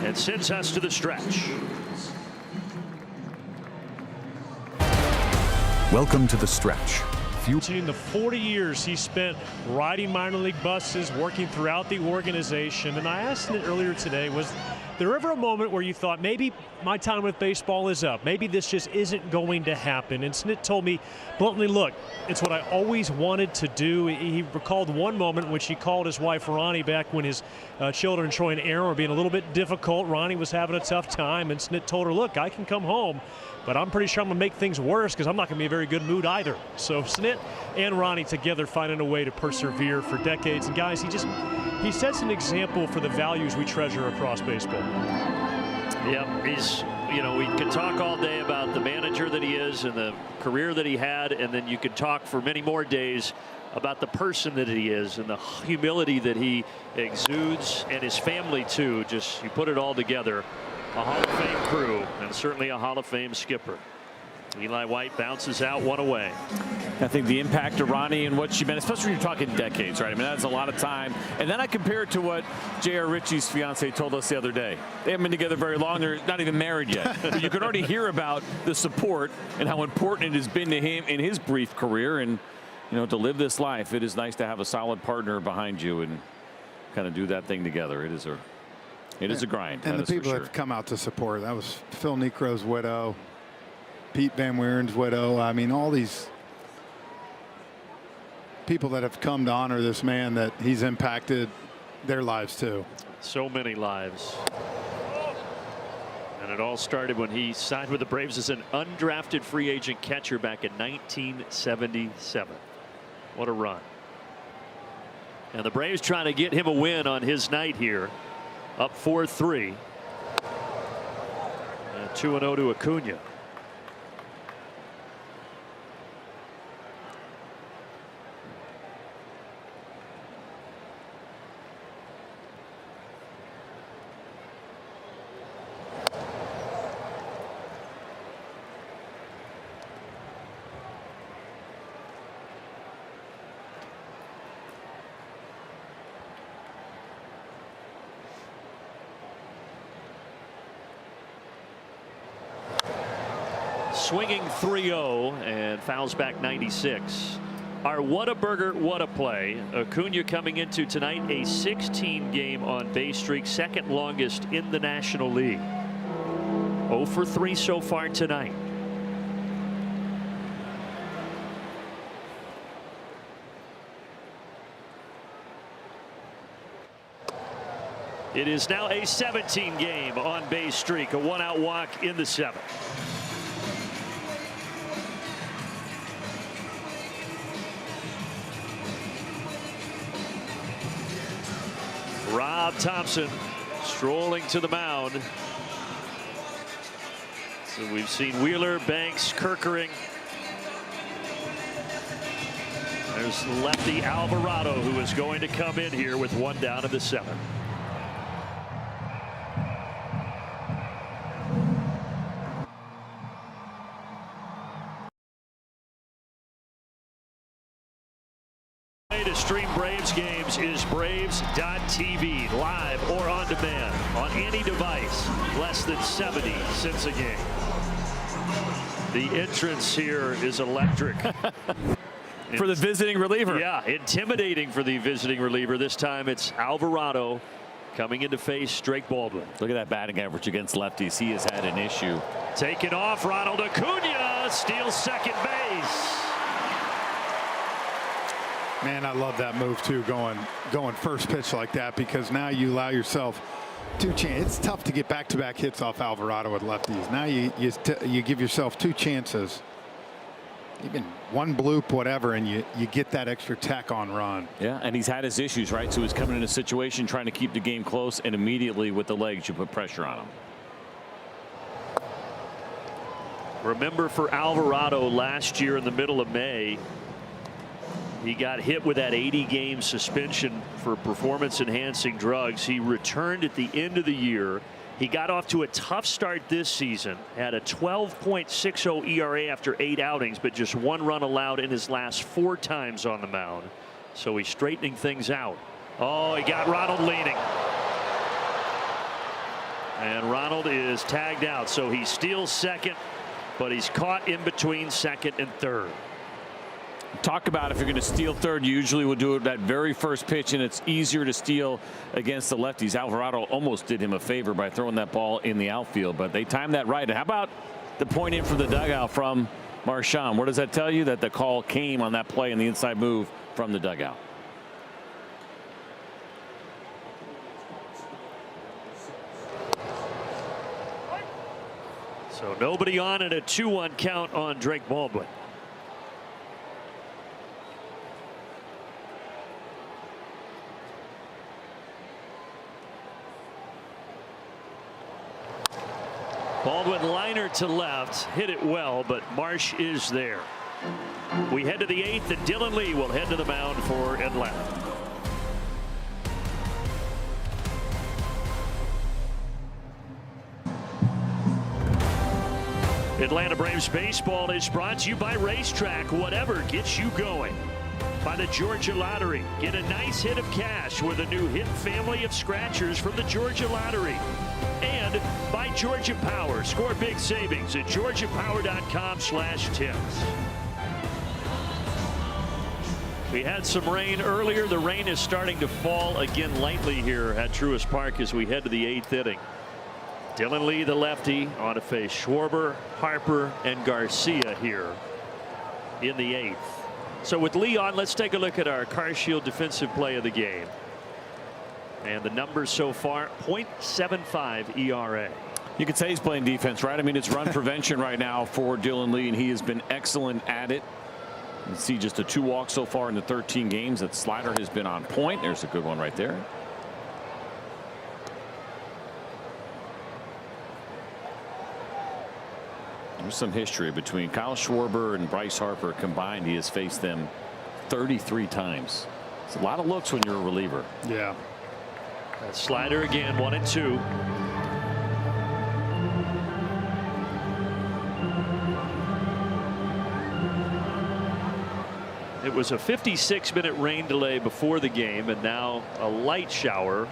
and sends us to the stretch. Welcome to the stretch. In the 40 years he spent riding minor league buses, working throughout the organization, and I asked him earlier today, was there ever a moment where you thought maybe my time with baseball is up, maybe this just isn't going to happen? And Snit told me bluntly, look, it's what I always wanted to do. He recalled one moment in which he called his wife Ronnie back when his children Troy and Aaron were being a little bit difficult. Ronnie was having a tough time, and Snit told her, look, I can come home, but I'm pretty sure I'm going to make things worse because I'm not going to be in a very good mood either. So Snit and Ronnie together finding a way to persevere for decades. And guys, he sets an example for the values we treasure across baseball. Yep, we could talk all day about the manager that he is and the career that he had, and then you could talk for many more days about the person that he is and the humility that he exudes, and his family too. Just, you put it all together, a Hall of Fame crew and certainly a Hall of Fame skipper. Eli White bounces out, 1 away. I think the impact of Ronnie and what she meant, especially when you're talking decades, right? I mean, that's a lot of time. And then I compare it to what J.R. Ritchie's fiance told us the other day. They haven't been together very long. They're not even married yet. But you can already hear about the support and how important it has been to him in his brief career. And, to live this life, it is nice to have a solid partner behind you and kind of do that thing together. It is a grind. And the people that have come out to support, that was Phil Necro's widow, Pete Van Weeren's widow. I mean, all these people that have come to honor this man, that he's impacted their lives too. So many lives. And it all started when he signed with the Braves as an undrafted free agent catcher back in 1977. What a run. And the Braves trying to get him a win on his night here, up 4-3. 2-0 to Acuna. Swinging 3-0 and fouls back 96. Our Whataburger What a Play. Acuna coming into tonight a 16-game on base streak, second longest in the National League. 0 for 3 so far tonight. It is now a 17-game on base streak, a 1-out walk in the 7th. Rob Thompson strolling to the mound. So we've seen Wheeler, Banks, Kerkering. There's lefty Alvarado, who is going to come in here with 1 down in the 7th. To stream Braves games is Braves.tv, live or on demand on any device. Less than 70 cents a game. The entrance here is electric. For the visiting reliever. Yeah, intimidating for the visiting reliever. This time it's Alvarado coming in to face Drake Baldwin. Look at that batting average against lefties. He has had an issue. Taken off, Ronald Acuna steals second base. Man, I love that move too, going first pitch like that, because now you allow yourself two chances. It's tough to get back-to-back hits off Alvarado with lefties. Now you give yourself two chances, even one bloop, whatever, and you get that extra tack on run. Yeah, and he's had his issues, right? So he's coming in a situation trying to keep the game close, and immediately with the legs you put pressure on him. Remember, for Alvarado last year in the middle of May, he got hit with that 80-game suspension for performance-enhancing drugs. He returned at the end of the year. He got off to a tough start this season, had a 12.60 ERA after 8 outings, but just 1 run allowed in his last 4 times on the mound. So he's straightening things out. Oh, he got Ronald leaning. And Ronald is tagged out, so he steals second, but he's caught in between second and third. Talk about if you're going to steal third, you usually will do it that very first pitch, and it's easier to steal against the lefties. Alvarado almost did him a favor by throwing that ball in the outfield, but they timed that right. And how about the point in for the dugout from Marchand? What does that tell you? That the call came on that play and the inside move from the dugout. So nobody on and a 2-1 count on Drake Baldwin. Baldwin liner to left, hit it well, but Marsh is there. We head to the 8th, and Dylan Lee will head to the mound for Atlanta. Atlanta Braves baseball is brought to you by Racetrack. Whatever gets you going. By the Georgia Lottery. Get a nice hit of cash with a new hit family of scratchers from the Georgia Lottery. And by Georgia Power. Score big savings at georgiapower.com/tips. We had some rain earlier. The rain is starting to fall again lightly here at Truist Park as we head to the 8th inning. Dylan Lee, the lefty, on to face Schwarber, Harper, and Garcia here in the 8th. So with Lee on, let's take a look at our CarShield defensive play of the game. And the numbers so far, .75 ERA. You could say he's playing defense, right? I mean, it's run prevention right now for Dylan Lee, and he has been excellent at it. You see just the 2 walks so far in the 13 games. That slider has been on point. There's a good one right there. There's some history between Kyle Schwarber and Bryce Harper combined. He has faced them 33 times. It's a lot of looks when you're a reliever. Yeah. That slider again, 1-2. It was a 56-minute rain delay before the game, and now a light shower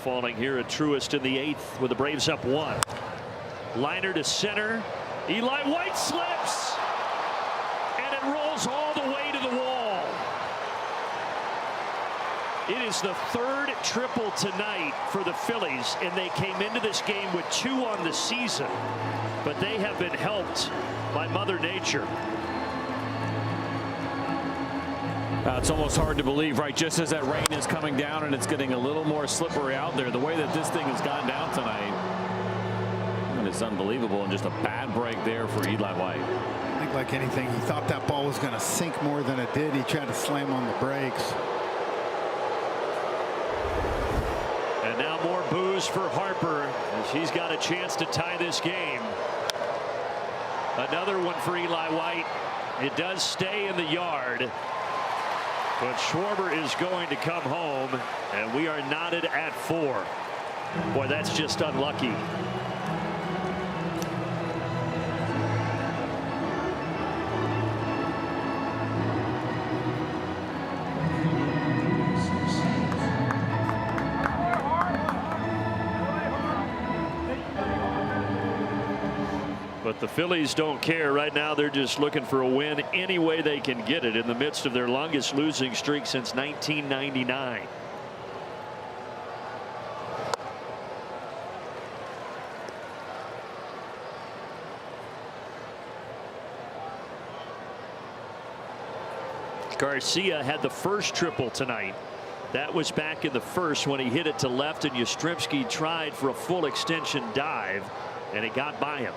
falling here at Truist in the 8th with the Braves up 1. Liner to center. Eli White slips, and it rolls all the way to the wall. It is the 3rd triple tonight for the Phillies, and they came into this game with 2 on the season, but they have been helped by Mother Nature. It's almost hard to believe, right? Just as that rain is coming down and it's getting a little more slippery out there, the way that this thing has gone down tonight, and it's unbelievable, and just a bad break there for Eli White. I think like anything, he thought that ball was going to sink more than it did. He tried to slam on the brakes. And now more boos for Harper as he's got a chance to tie this game. Another one for Eli White. It does stay in the yard, but Schwarber is going to come home, and we are knotted at 4. Boy, that's just unlucky. But The Phillies don't care right now. They're just looking for a win any way they can get it in the midst of their longest losing streak since 1999. Garcia had the first triple tonight. That was back in the first when he hit it to left, and Yastrzemski tried for a full extension dive, and it got by him.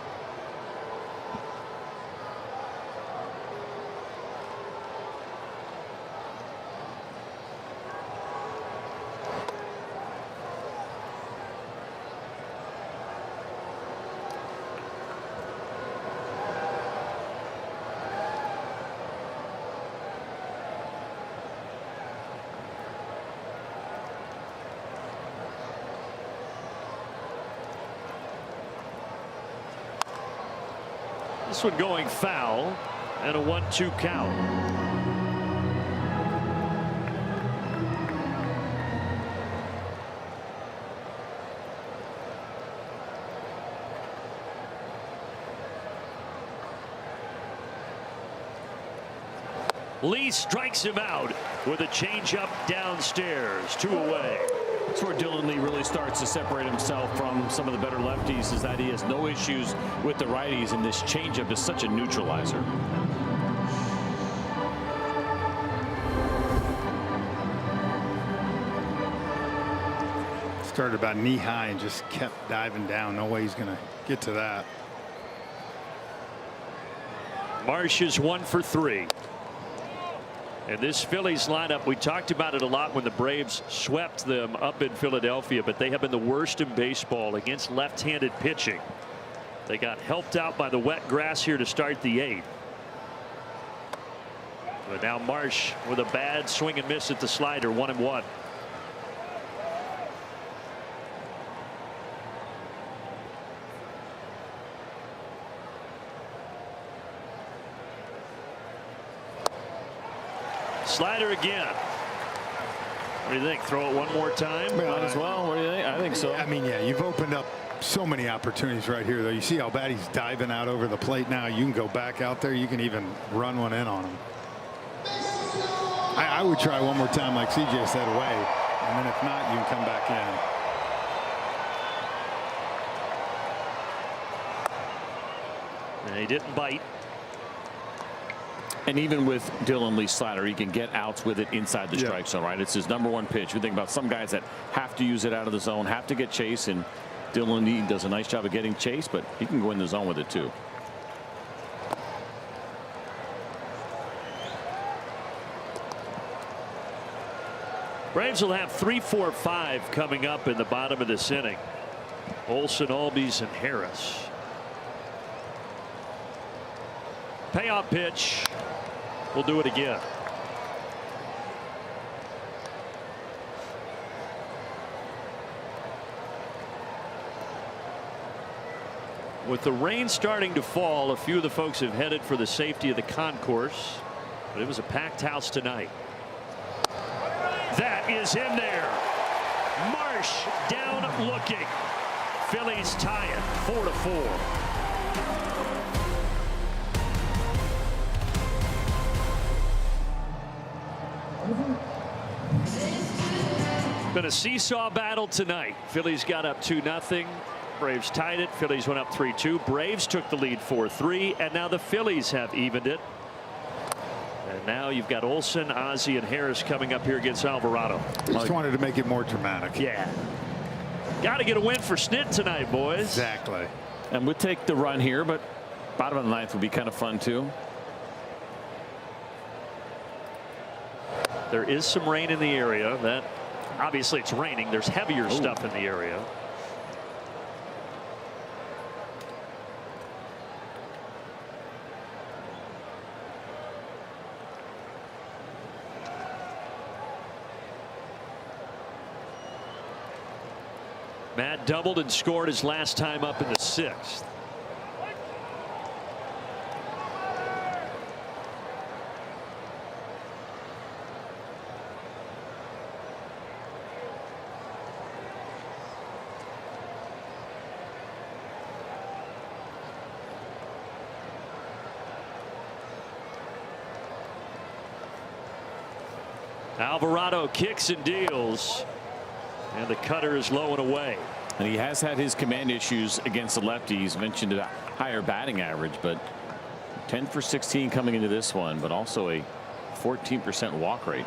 This one going foul, and a 1-2 count. Lee strikes him out with a changeup downstairs, 2 away. That's where Dylan Lee really starts to separate himself from some of the better lefties, is that he has no issues with the righties, and this changeup is such a neutralizer. Started about knee high and just kept diving down. No way he's going to get to that. Marsh is 1 for 3. And this Phillies lineup, we talked about it a lot when the Braves swept them up in Philadelphia, but they have been the worst in baseball against left-handed pitching. They got helped out by the wet grass here to start the 8th. But now Marsh with a bad swing and miss at the slider, 1-1. Slider again. What do you think? Throw it one more time? Well, might as well. What do you think? I think so. I mean, yeah, you've opened up so many opportunities right here, though. You see how bad he's diving out over the plate now. You can go back out there. You can even run one in on him. I would try one more time, like CJ said, away. And then if not, you can come back in. And he didn't bite. And even with Dylan Lee's slider, he can get outs with it inside the strike zone, right? It's his #1 pitch. We think about some guys that have to use it out of the zone, have to get chase, and Dylan Lee does a nice job of getting chase, but he can go in the zone with it too. Braves will have 3, 4, 5 coming up in the bottom of this inning. Olsen, Albies, and Harris. Payoff pitch. We'll do it again. With the rain starting to fall, a few of the folks have headed for the safety of the concourse, but it was a packed house tonight. That is in there. Marsh down looking. Phillies tie it 4-4. Been a seesaw battle tonight. Phillies got up 2-0. Braves tied it. Phillies went up 3-2. Braves took the lead 4-3, and now the Phillies have evened it. And now you've got Olsen, Ozzie, and Harris coming up here against Alvarado. Just wanted to make it more dramatic. Yeah. Got to get a win for Snit tonight, boys. Exactly. And we'll take the run here, but bottom of the 9th would be kind of fun too. There is some rain in the area. That obviously it's raining. There's heavier stuff in the area. Matt doubled and scored his last time up in the 6th. Alvarado kicks and deals, and the cutter is low and away. And he has had his command issues against the lefty. He's mentioned a higher batting average, but 10 for 16 coming into this one, but also a 14% walk rate.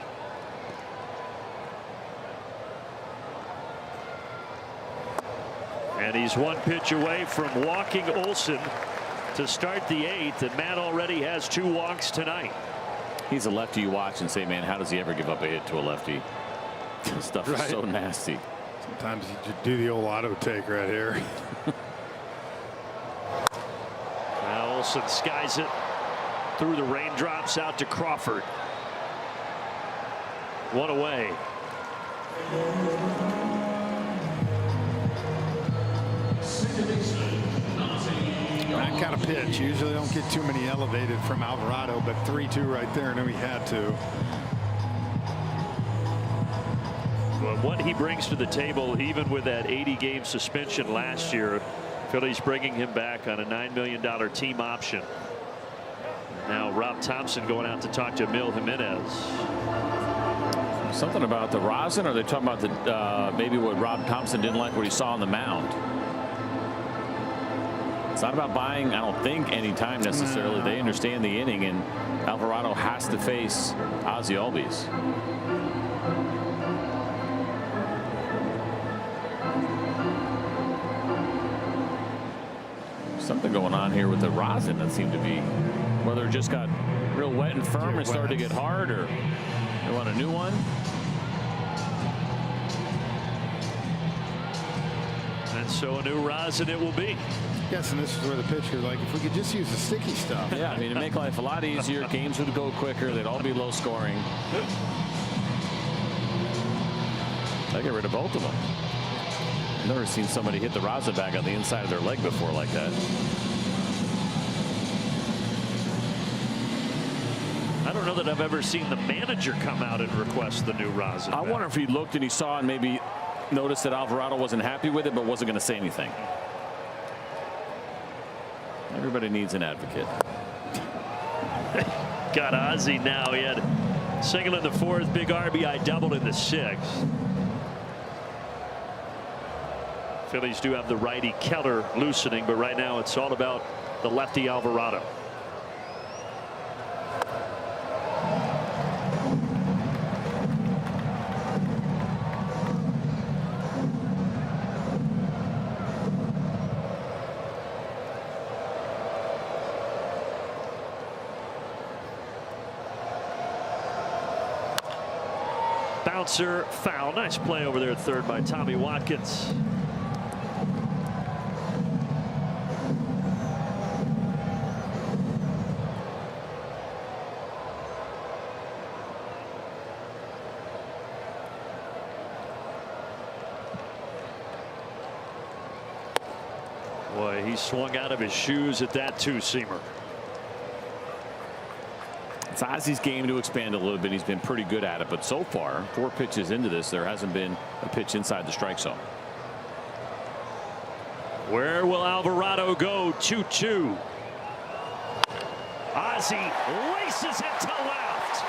And he's one pitch away from walking Olsen to start the 8th, and Matt already has 2 walks tonight. He's a lefty you watch and say, man, how does he ever give up a hit to a lefty? This stuff is so nasty. Sometimes you just do the old auto take right here. Now Olsen skies it through the raindrops out to Crawford. 1 away. That kind of pitch. Usually don't get too many elevated from Alvarado, but 3-2 right there. I knew he had to. But what he brings to the table, even with that 80-game suspension last year, Phillies bringing him back on a $9 million team option. Now Rob Thompson going out to talk to Emil Jimenez. Something about the rosin, or are they talking about the maybe what Rob Thompson didn't like what he saw on the mound? It's not about buying, I don't think, any time necessarily. They understand the inning, and Alvarado has to face Ozzie Albies. Something going on here with the rosin that seemed to be, whether it just got real wet and firm and started to get hard, or they want a new one. And so a new rosin it will be. Yes, and this is where the pitcher, like, if we could just use the sticky stuff. Yeah, I mean, it'd make life a lot easier. Games would go quicker. They'd all be low scoring. I get rid of both of them. I've never seen somebody hit the rosin bag on the inside of their leg before like that. I don't know that I've ever seen the manager come out and request the new rosin. I wonder if he looked and he saw and maybe noticed that Alvarado wasn't happy with it, but wasn't going to say anything. Everybody needs an advocate. Got Ozzie now. He had single in the 4th, big RBI doubled in the 6th. Phillies do have the righty Keller loosening, but right now it's all about the lefty Alvarado. Bouncer foul. Nice play over there at third by Tommy Watkins. Boy, he swung out of his shoes at that 2-seamer. It's Ozzie's game to expand a little bit. He's been pretty good at it, but so far, 4 pitches into this, there hasn't been a pitch inside the strike zone. Where will Alvarado go? 2-2. Ozzie laces it to left.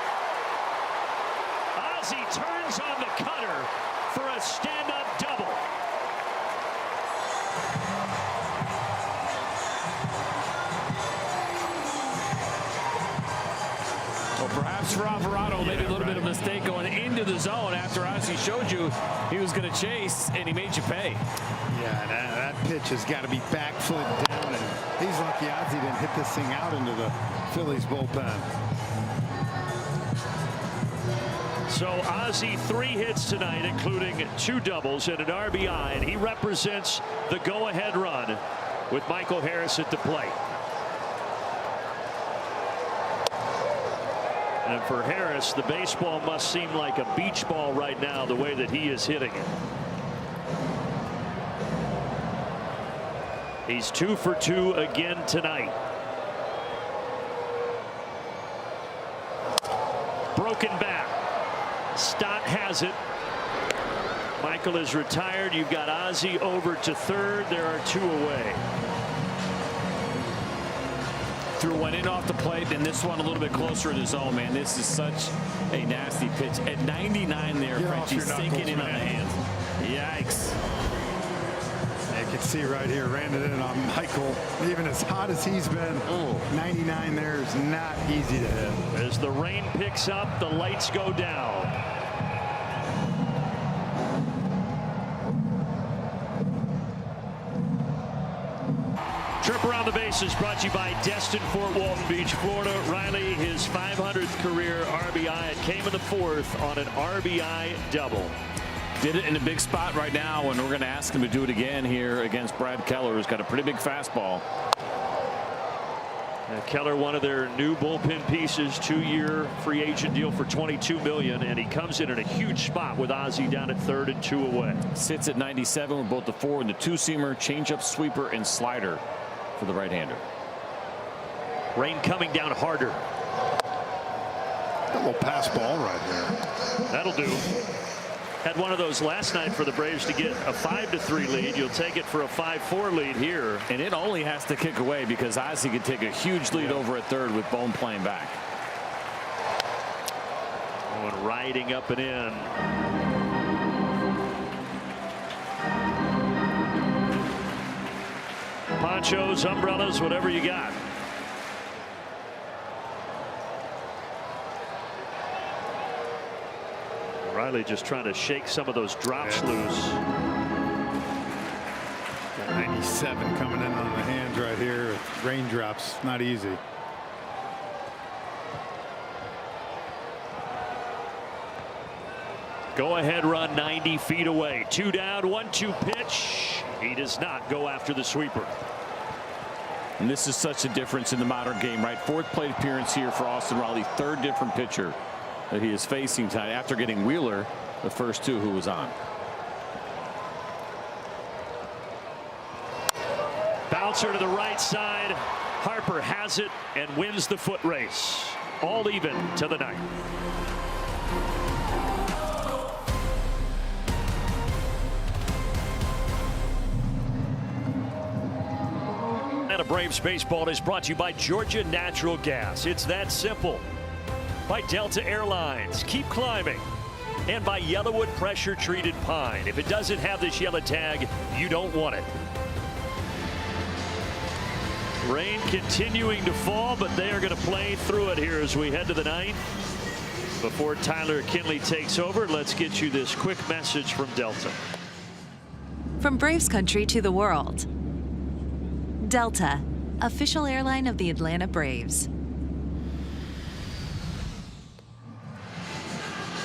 Ozzie turns on the cutter for a stand-up double. Well, perhaps for Alvarado, maybe a little bit of a mistake going into the zone after Ozzie showed you he was going to chase, and he made you pay. Yeah, that pitch has got to be back foot down, and he's lucky Ozzie didn't hit this thing out into the Phillies bullpen. So Ozzie 3 hits tonight, including 2 doubles and an RBI, and he represents the go-ahead run with Michael Harris at the plate. And for Harris, the baseball must seem like a beach ball right now, the way that he is hitting it. He's 2 for 2 again tonight. Broken back. Stott has it. Michael is retired. You've got Ozzie over to third. There are 2 away. Threw one in off the plate, and this one a little bit closer in the zone, man. This is such a nasty pitch. At 99 there, Frenchie sinking in on the hands. Yikes. You can see right here, ran it in on Michael. Even as hot as he's been, 99 there is not easy to hit. As the rain picks up, the lights go down. Trip around the bases brought to you by Destin Fort Walton Beach, Florida. Riley, his 500th career RBI. It came in the fourth on an RBI double. Did it in a big spot right now, and we're going to ask him to do it again here against Brad Keller, who's got a pretty big fastball. Keller, one of their new bullpen pieces, 2-year free agent deal for $22 million, and he comes in a huge spot with Ozzie down at third and 2 away. Sits at 97 with both the 4 and the 2-seamer, changeup, sweeper, and slider for the right-hander. Rain coming down harder. A little pass ball right there. That'll do. Had one of those last night for the Braves to get a 5-3 lead. You'll take it for a 5-4 lead here. And it only has to kick away because Ozzie could take a huge lead over at third with Bone playing back. Going riding up and in. Ponchos, umbrellas, whatever you got. Riley just trying to shake some of those drops loose. Got 97 coming in on the hands right here. Raindrops, not easy. Go ahead run 90 feet away. 2 down, 1-2 pitch. He does not go after the sweeper. And this is such a difference in the modern game, right? 4th plate appearance here for Austin Riley. 3rd different pitcher that he is facing tonight after getting Wheeler the first 2 who was on. Bouncer to the right side. Harper has it and wins the foot race. All even to the 9th. Braves baseball is brought to you by Georgia Natural Gas. It's that simple. By Delta Airlines, keep climbing. And by Yellowwood Pressure Treated Pine. If it doesn't have this yellow tag, you don't want it. Rain continuing to fall, but they are going to play through it here as we head to the 9th. Before Tyler Kinley takes over, let's get you this quick message from Delta. From Braves country to the world. Delta, official airline of the Atlanta Braves.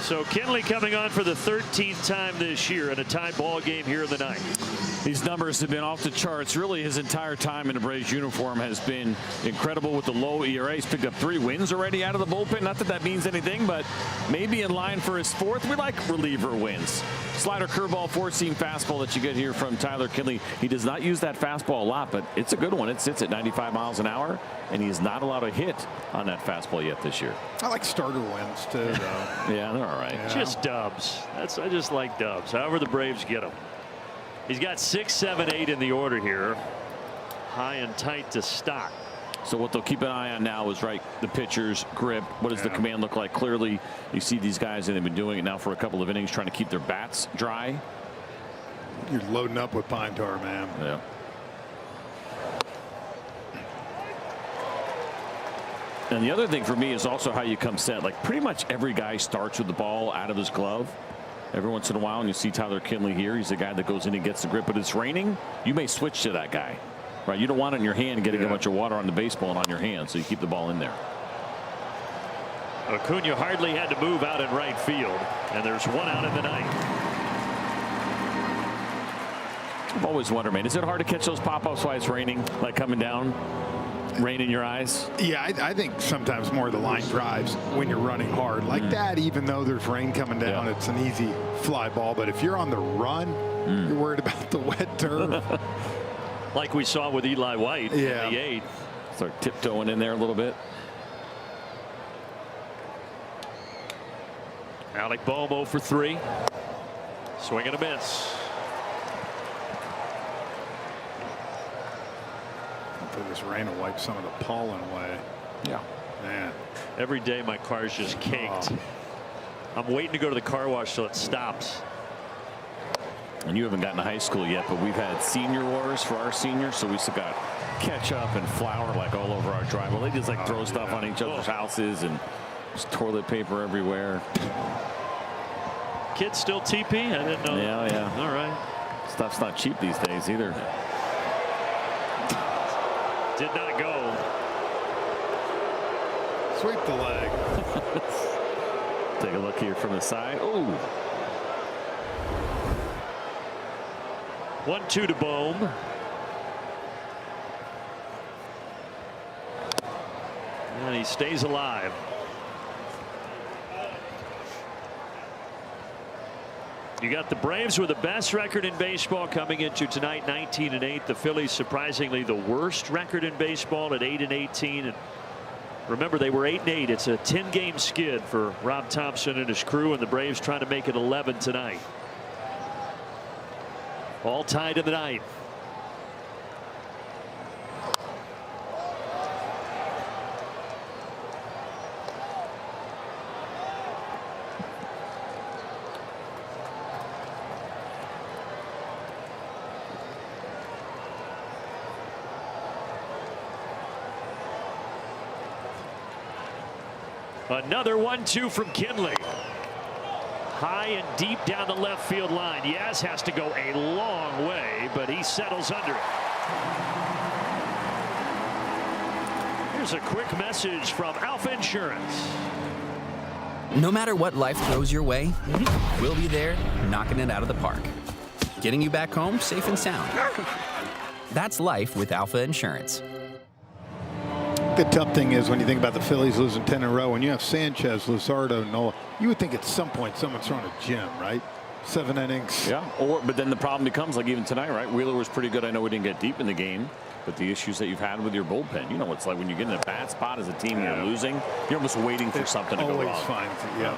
So Kinley coming on for the 13th time this year in a tie ball game here in the 9th. These numbers have been off the charts. Really, his entire time in a Braves uniform has been incredible with the low ERA. He's picked up 3 wins already out of the bullpen. Not that that means anything, but maybe in line for his 4th. We like reliever wins. Slider, curveball, 4-seam fastball that you get here from Tyler Kinley. He does not use that fastball a lot, but it's a good one. It sits at 95 miles an hour, and he's not allowed a hit on that fastball yet this year. I like starter wins too, though. Yeah, they're all right. Yeah. Just dubs. I just like dubs. However the Braves get them. He's got 6, 7, 8 in the order here. High and tight to Stock. So what they'll keep an eye on now is the pitcher's grip. What does the command look like? Clearly, you see these guys, and they've been doing it now for a couple of innings, trying to keep their bats dry. You're loading up with pine tar, man. Yeah. And the other thing for me is also how you come set. Like pretty much every guy starts with the ball out of his glove. Every once in a while, and you see Tyler Kinley here. He's the guy that goes in and gets the grip. But it's raining. You may switch to that guy. Right, you don't want it in your hand getting a bunch of water on the baseball and on your hand, so you keep the ball in there. Acuna hardly had to move out in right field, and there's 1 out in the 9th. I've always wondered, man, is it hard to catch those pop-ups while it's raining, like coming down, rain in your eyes? Yeah, I think sometimes more the line drives when you're running hard like that. Even though there's rain coming down, it's an easy fly ball. But if you're on the run, you're worried about the wet turf. Like we saw with Eli White in the 8th. Start tiptoeing in there a little bit. Alec Bohm 0 for 3. Swing and a miss. Hopefully this rain will wipe some of the pollen away. Yeah. Man. Every day my car's just caked. I'm waiting to go to the car wash till it stops. And you haven't gotten to high school yet, but we've had senior wars for our seniors, so we still got ketchup and flour like all over our driveway. They just like throw stuff on each other's houses and just toilet paper everywhere. Kids still TP? I didn't know. Yeah, yeah. All right. Stuff's not cheap these days either. Did not go. Sweep the leg. Take a look here from the side. Oh. 1-2 to Bohm. And he stays alive. You got the Braves with the best record in baseball coming into tonight, 19-8. The Phillies surprisingly the worst record in baseball at 8-18. And remember, they were 8-8. It's a 10-game skid for Rob Thompson and his crew, and the Braves trying to make it 11 tonight. All tied in the ninth. Another 1-2 from Kinley. High and deep down the left field line. Yaz has to go a long way, but he settles under it. Here's a quick message from Alpha Insurance. No matter what life throws your way, we'll be there knocking it out of the park. Getting you back home safe and sound. That's life with Alpha Insurance. The tough thing is when you think about the Phillies losing 10 in a row, when you have Sanchez, Luzardo, Nola, you would think at some point someone's throwing a gem, right? 7 innings. Yeah. But then the problem becomes, like even tonight, right? Wheeler was pretty good. I know we didn't get deep in the game, but the issues that you've had with your bullpen, you know, it's like when you get in a bad spot as a team, you're losing, you're almost waiting for something to go wrong. Always finds it, yeah.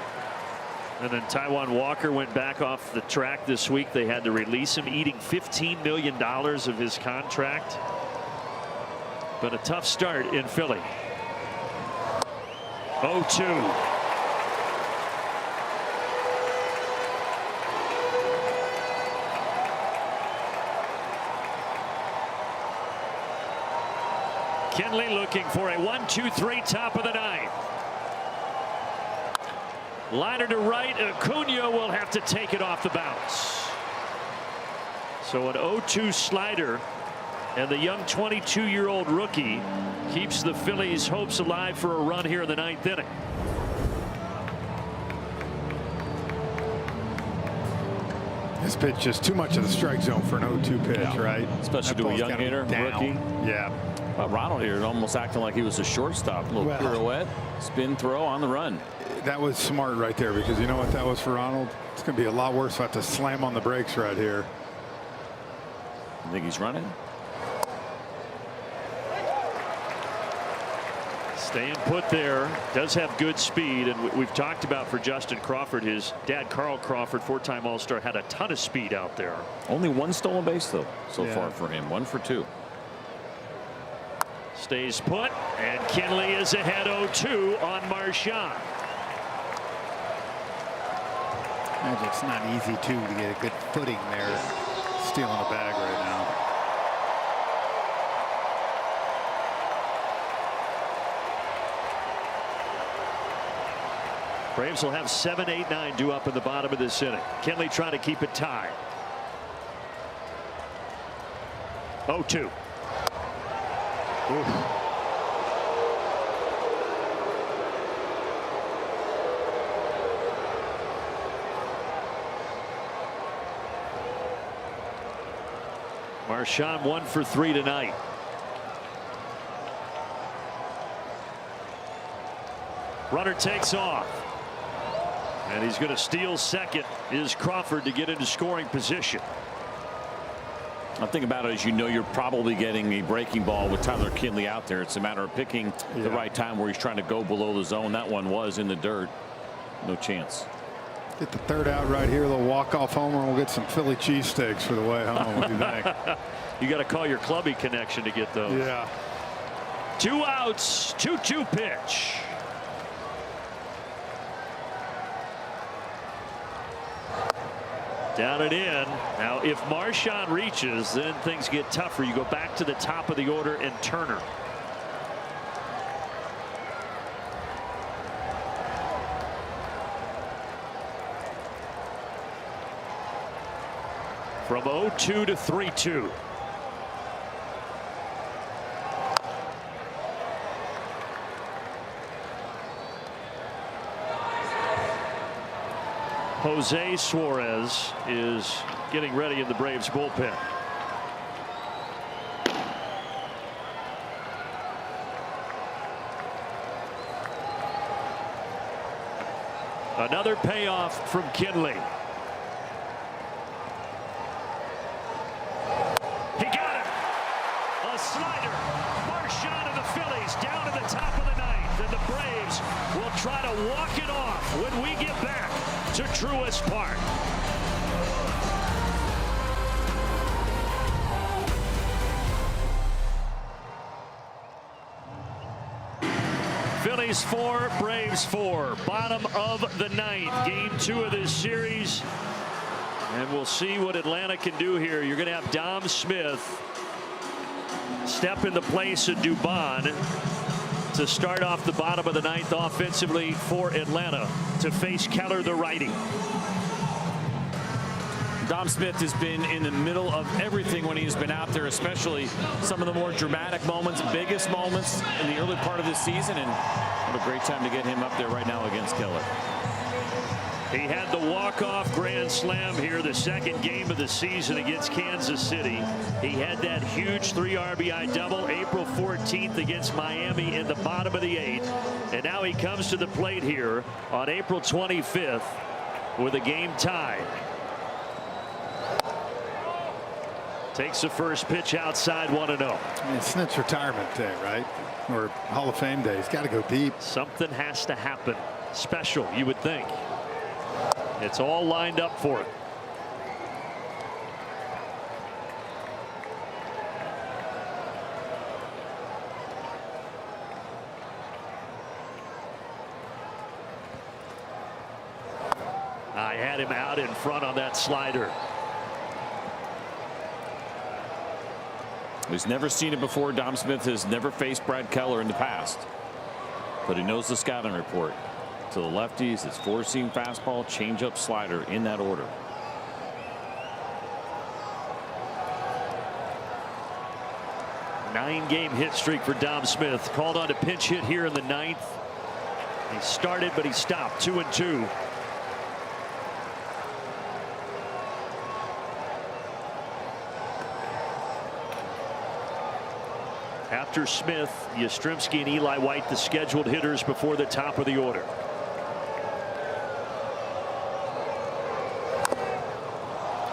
And then Taijuan Walker went back off the track this week. They had to release him, eating $15 million of his contract. But a tough start in Philly. 0-2. Kinley looking for a 1-2-3 top of the ninth. Liner to right. Acuna will have to take it off the bounce. So an 0-2 slider. And the young 22-year-old rookie keeps the Phillies' hopes alive for a run here in the ninth inning. This pitch just too much of the strike zone for an 0-2 pitch, right? Especially to a young hitter, rookie. Yeah. Ronald here almost acting like he was a shortstop. A little pirouette, spin throw on the run. That was smart right there, because you know what that was for Ronald? It's going to be a lot worse if I have to slam on the brakes right here. You think he's running? Staying put there, does have good speed, and we've talked about for Justin Crawford, his dad Carl Crawford, 4-time All-Star, had a ton of speed out there. Only one stolen base though so far for him, 1 for 2. Stays put, and Kinley is ahead 0-2 on Marchand. Imagine it's not easy too to get a good footing there, stealing a bag right now. Braves will have 7, 8, 9 due up in the bottom of this inning. Kinley trying to keep it tied. 0-2. Marchand 1 for 3 tonight. Runner takes off. And he's going to steal second is Crawford to get into scoring position. I think about it as you know you're probably getting a breaking ball with Tyler Kinley out there. It's a matter of picking the right time where he's trying to go below the zone. That one was in the dirt. No chance. Get the third out right here. They'll walk-off homer, and we'll get some Philly cheesesteaks for the way home. What do you think? You got to call your clubby connection to get those. Yeah. 2 outs, 2-2 pitch. Down and in. Now, if Marchand reaches, then things get tougher. You go back to the top of the order and Turner. From 0-2 to 3-2. Jose Suarez is getting ready in the Braves bullpen. Another payoff from Kinley. He got it. A slider. Marchand of the Phillies down to the top of the ninth, and the Braves will try to walk it off when we get back to Truist Park. Phillies 4, Braves 4. Bottom of the ninth. Game 2 of this series. And we'll see what Atlanta can do here. You're going to have Dom Smith step in the place of Dubon to start off the bottom of the ninth offensively for Atlanta to face Keller, the righty. Dom Smith has been in the middle of everything when he's been out there, especially some of the more dramatic moments, biggest moments in the early part of this season, and what a great time to get him up there right now against Keller. He had the walk-off grand slam here, the second game of the season against Kansas City. He had that huge 3 RBI double April 14th against Miami in the bottom of the 8th. And now he comes to the plate here on April 25th with a game tie. Takes the first pitch outside, 1-0. I mean, Snit's retirement day, right? Or Hall of Fame day. He's got to go deep. Something has to happen special, you would think. It's all lined up for it. I had him out in front on that slider. He's never seen it before. Dom Smith has never faced Brad Keller in the past, but he knows the scouting report. To the lefties, it's 4-seam fastball, changeup, slider in that order. Nine-game hit streak for Dom Smith. Called on to pinch hit here in the ninth. He started, but he stopped. 2-2. After Smith, Yastrzemski and Eli White, the scheduled hitters before the top of the order.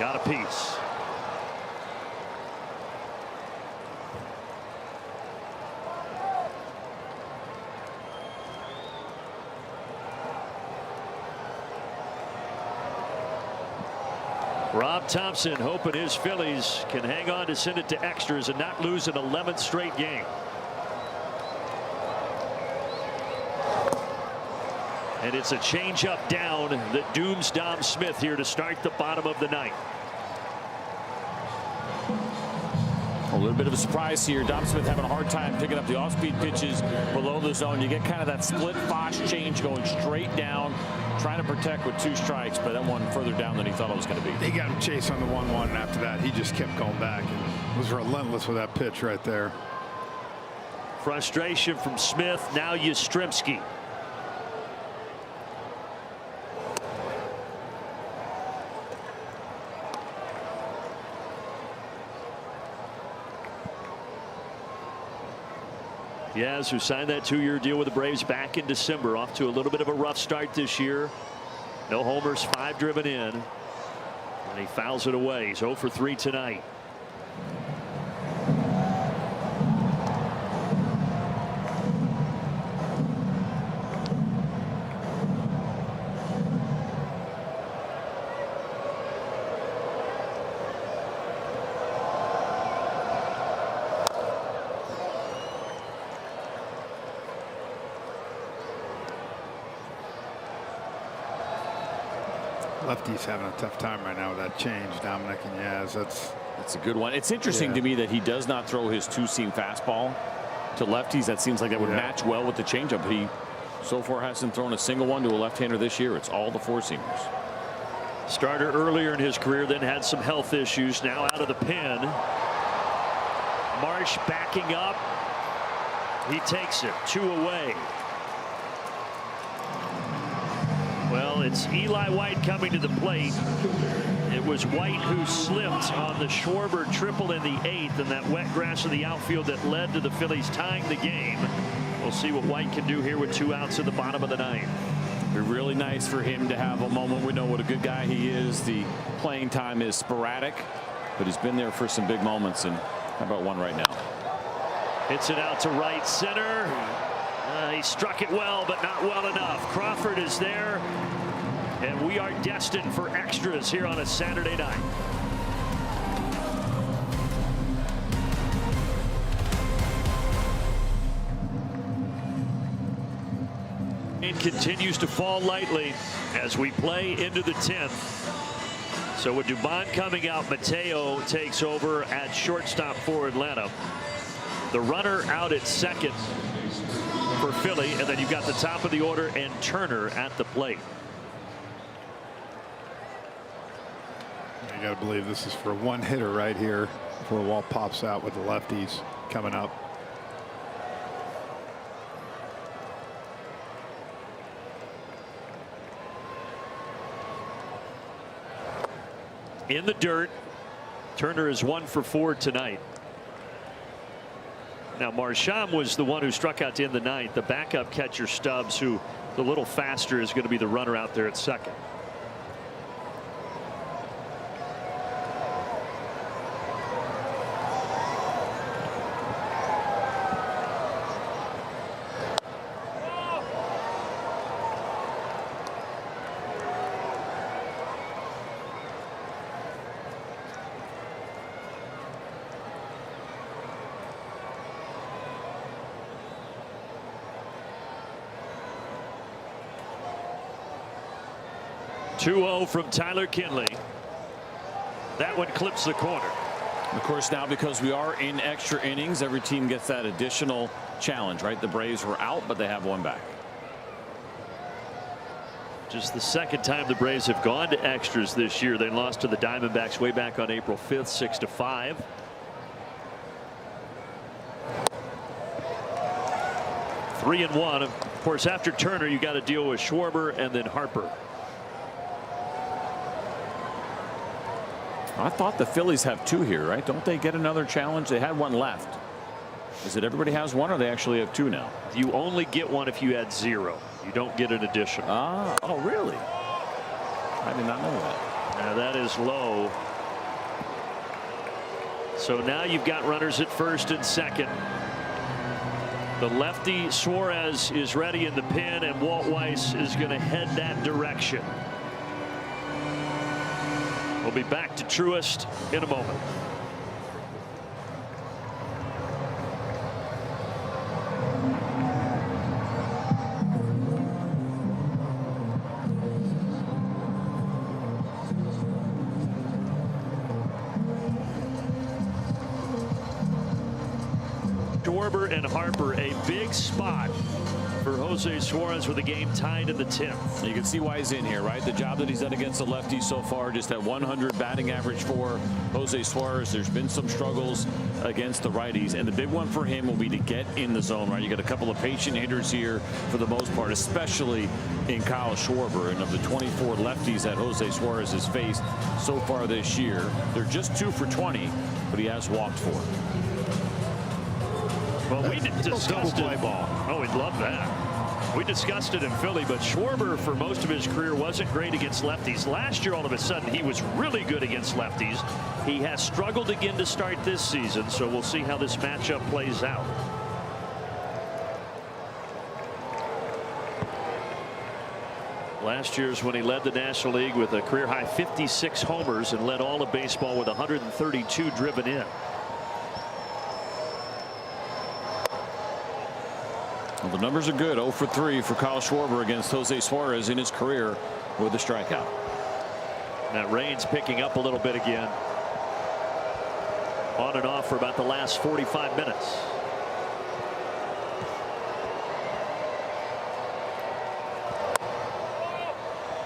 Got a piece. Rob Thompson hoping his Phillies can hang on to send it to extras and not lose an 11th straight game. And it's a changeup down that dooms Dom Smith here to start the bottom of the ninth. A little bit of a surprise here. Dom Smith having a hard time picking up the off-speed pitches below the zone. You get kind of that split Fox change going straight down, trying to protect with 2 strikes, but that one further down than he thought it was going to be. They got him chased on the 1-1, and after that, he just kept going back and was relentless with that pitch right there. Frustration from Smith. Now Yastrzemski. Yaz, who signed that 2-year deal with the Braves back in December, off to a little bit of a rough start this year. No homers, 5 driven in, and he fouls it away. He's 0 for 3 tonight. Lefty's having a tough time right now with that change, Dominic and Yaz. That's a good one. It's interesting to me that he does not throw his two-seam fastball to lefties. That seems like that would match well with the changeup. He so far hasn't thrown a single one to a left-hander this year. It's all the four-seamers. Starter earlier in his career, then had some health issues. Now out of the pen. Marsh backing up. He takes it 2 away. Well, it's Eli White coming to the plate. It was White who slipped on the Schwarber triple in the 8th, and that wet grass of the outfield that led to the Phillies tying the game. We'll see what White can do here with 2 outs at the bottom of the 9th. It'd be really nice for him to have a moment. We know what a good guy he is. The playing time is sporadic, but he's been there for some big moments, and how about one right now? Hits it out to right center. He struck it well, but not well enough. Crawford is there, and we are destined for extras here on a Saturday night. It continues to fall lightly as we play into the 10th. So with Dubon coming out, Mateo takes over at shortstop for Atlanta. The runner out at second for Philly, and then you've got the top of the order and Turner at the plate. You got to believe this is for one hitter right here before the wall pops out with the lefties coming up. In the dirt, Turner is 1 for 4 tonight. Now Marchand was the one who struck out to end the 9th. The backup catcher Stubbs, who a little faster, is going to be the runner out there at second. .2-0 from Tyler Kinley. That one clips the corner. Of course, now because we are in extra innings, every team gets that additional challenge, right? The Braves were out, but they have one back. Just the second time the Braves have gone to extras this year. They lost to the Diamondbacks way back on April 5th, 6-5. Three and one. Of course, after Turner, you got to deal with Schwarber and then Harper. I thought the Phillies have 2 here, right? Don't they get another challenge? They had one left. Is it everybody has 1, or they actually have 2 now? You only get 1 if you add 0. You don't get an additional. Oh, really? I did not know that. Now that is low. So now you've got runners at first and second. The lefty Suarez is ready in the pen, and Walt Weiss is going to head that direction. We'll be back to Truist in a moment. Schwarber and Harper, a big spot for Jose Suarez with the game tied in the 10th. You can see why he's in here, right? The job that he's done against the lefties so far, just at 100 batting average for Jose Suarez. There's been some struggles against the righties, and the big one for him will be to get in the zone, right? You got a couple of patient hitters here for the most part, especially in Kyle Schwarber. And of the 24 lefties that Jose Suarez has faced so far this year, they're just 2 for 20, but he has walked 4. Well, we discussed it. Oh, we'd love that. We discussed it in Philly, but Schwarber for most of his career wasn't great against lefties. Last year, all of a sudden, he was really good against lefties. He has struggled again to start this season, so we'll see how this matchup plays out. Last year's when he led the National League with a career-high 56 homers and led all of baseball with 132 driven in. Well, the numbers are good. 0 for 3 for Kyle Schwarber against Jose Suarez in his career with a strikeout. That rain's picking up a little bit again. On and off for about the last 45 minutes.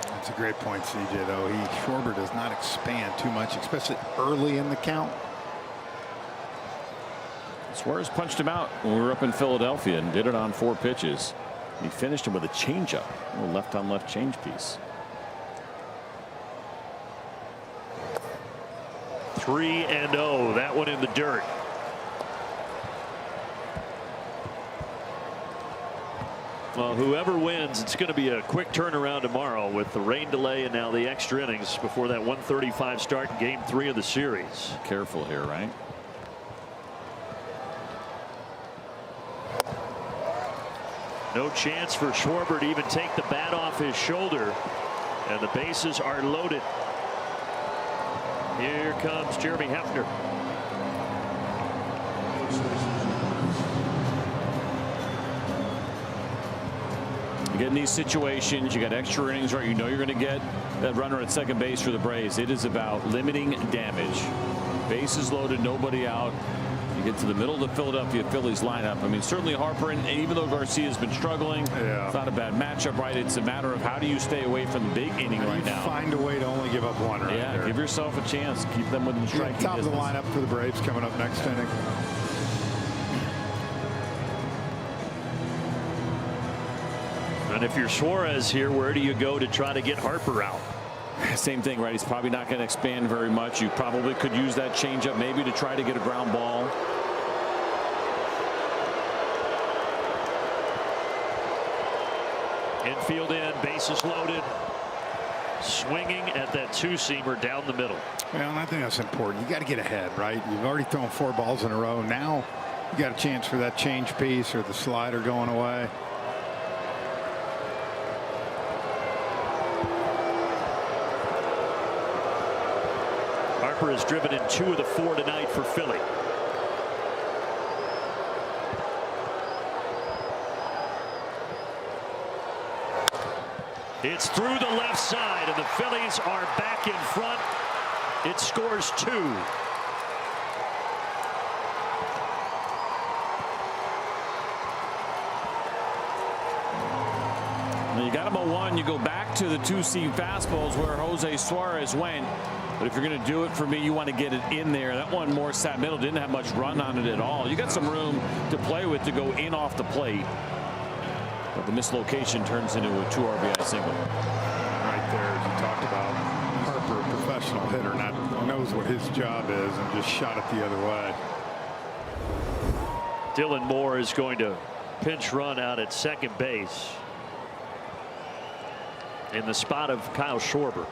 That's a great point, CJ, though. Schwarber does not expand too much, especially early in the count. Suarez punched him out when we were up in Philadelphia and did it on 4 pitches. He finished him with a changeup, a little left-on-left change piece. 3-0. That one in the dirt. Well, whoever wins, it's going to be a quick turnaround tomorrow with the rain delay and now the extra innings before that 1:35 start in Game 3 of the series. Careful here, right? No chance for Schwarber to even take the bat off his shoulder, and the bases are loaded. Here comes Jeremy Hefner. You get in these situations, you got extra innings, right? You know you're going to get that runner at second base for the Braves. It is about limiting damage. Bases loaded, nobody out. You get to the middle of the Philadelphia Phillies lineup. I mean, certainly Harper, and even though Garcia's been struggling, it's not a bad matchup, right? It's a matter of how do you stay away from the big inning right now. Find a way to only give up one right there. Give yourself a chance. Keep them within striking distance. Top of the lineup for the Braves coming up next inning. And if you're Suarez here, where do you go to try to get Harper out? Same thing, right? He's probably not going to expand very much. You probably could use that changeup maybe to try to get a ground ball. Infield in, bases loaded. Swinging at that 2-seamer down the middle. Well, I think that's important. You got to get ahead, right? You've already thrown 4 balls in a row. Now you got a chance for that change piece or the slider going away. Harper has driven in 2 of the 4 tonight for Philly. It's through the left side, and the Phillies are back in front. It scores 2. You got him a 1. You go back to the 2-seam fastballs where Jose Suarez went. But if you're going to do it for me, you want to get it in there. That one more sat middle, didn't have much run on it at all. You got some room to play with to go in off the plate. But the mislocation turns into a 2 RBI single. Right there, as you talked about, Harper, a professional hitter, knows what his job is and just shot it the other way. Dylan Moore is going to pinch run out at second base in the spot of Kyle Schwarber.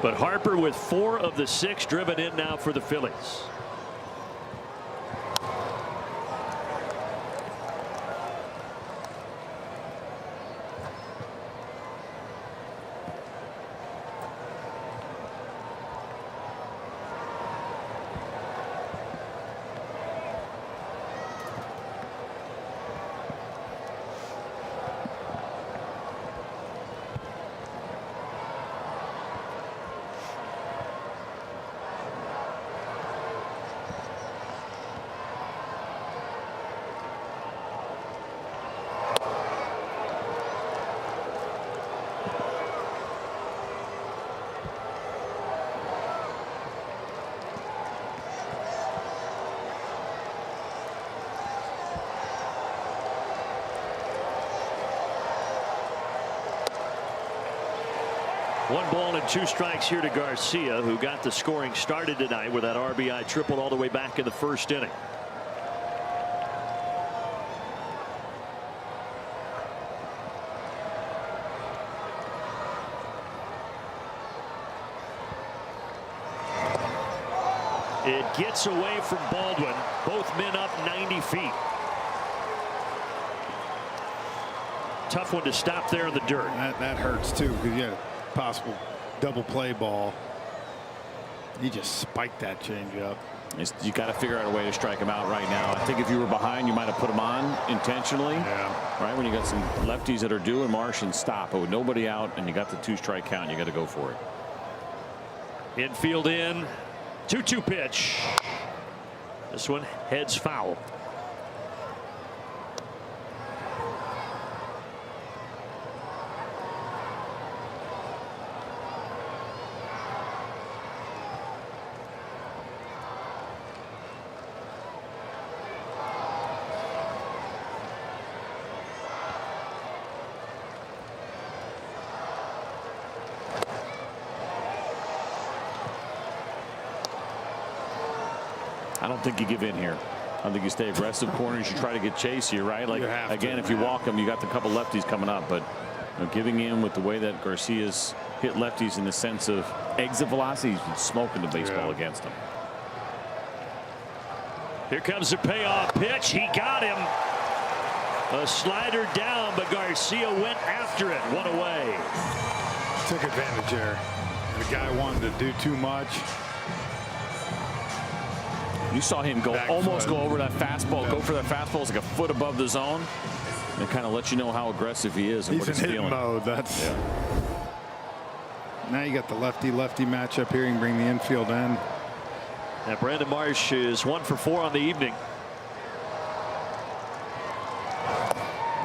But Harper with 4 of the 6 driven in now for the Phillies. One ball and 2 strikes here to Garcia, who got the scoring started tonight with that RBI triple all the way back in the 1st inning. It gets away from Baldwin. Both men up 90 feet. Tough one to stop there in the dirt. That hurts too, because you had a possible double play ball. He just spiked that changeup. You got to figure out a way to strike him out right now. I think if you were behind, you might have put him on intentionally. Yeah. Right when you got some lefties that are due and Marsh and stop. But with nobody out and you got the 2-strike count, you got to go for it. Infield in. 2-2 pitch. This one heads foul. I don't think you give in here. I think you stay aggressive corners. You try to get Chase here, right? Like, again, if you walk him, you got the couple lefties coming up. But giving in with the way that Garcia's hit lefties in the sense of exit velocity, he's been smoking the baseball against them. Here comes the payoff pitch. He got him. A slider down, but Garcia went after it. One away. Took advantage there. The guy wanted to do too much. You saw him go almost go over that fastball, go for that fastball. It's like a foot above the zone. And it kind of lets you know how aggressive he is and He's what he's in feeling. hitting mode. That's now you got the lefty-lefty matchup here. You can bring the infield in. Now Brandon Marsh is 1 for 4 on the evening.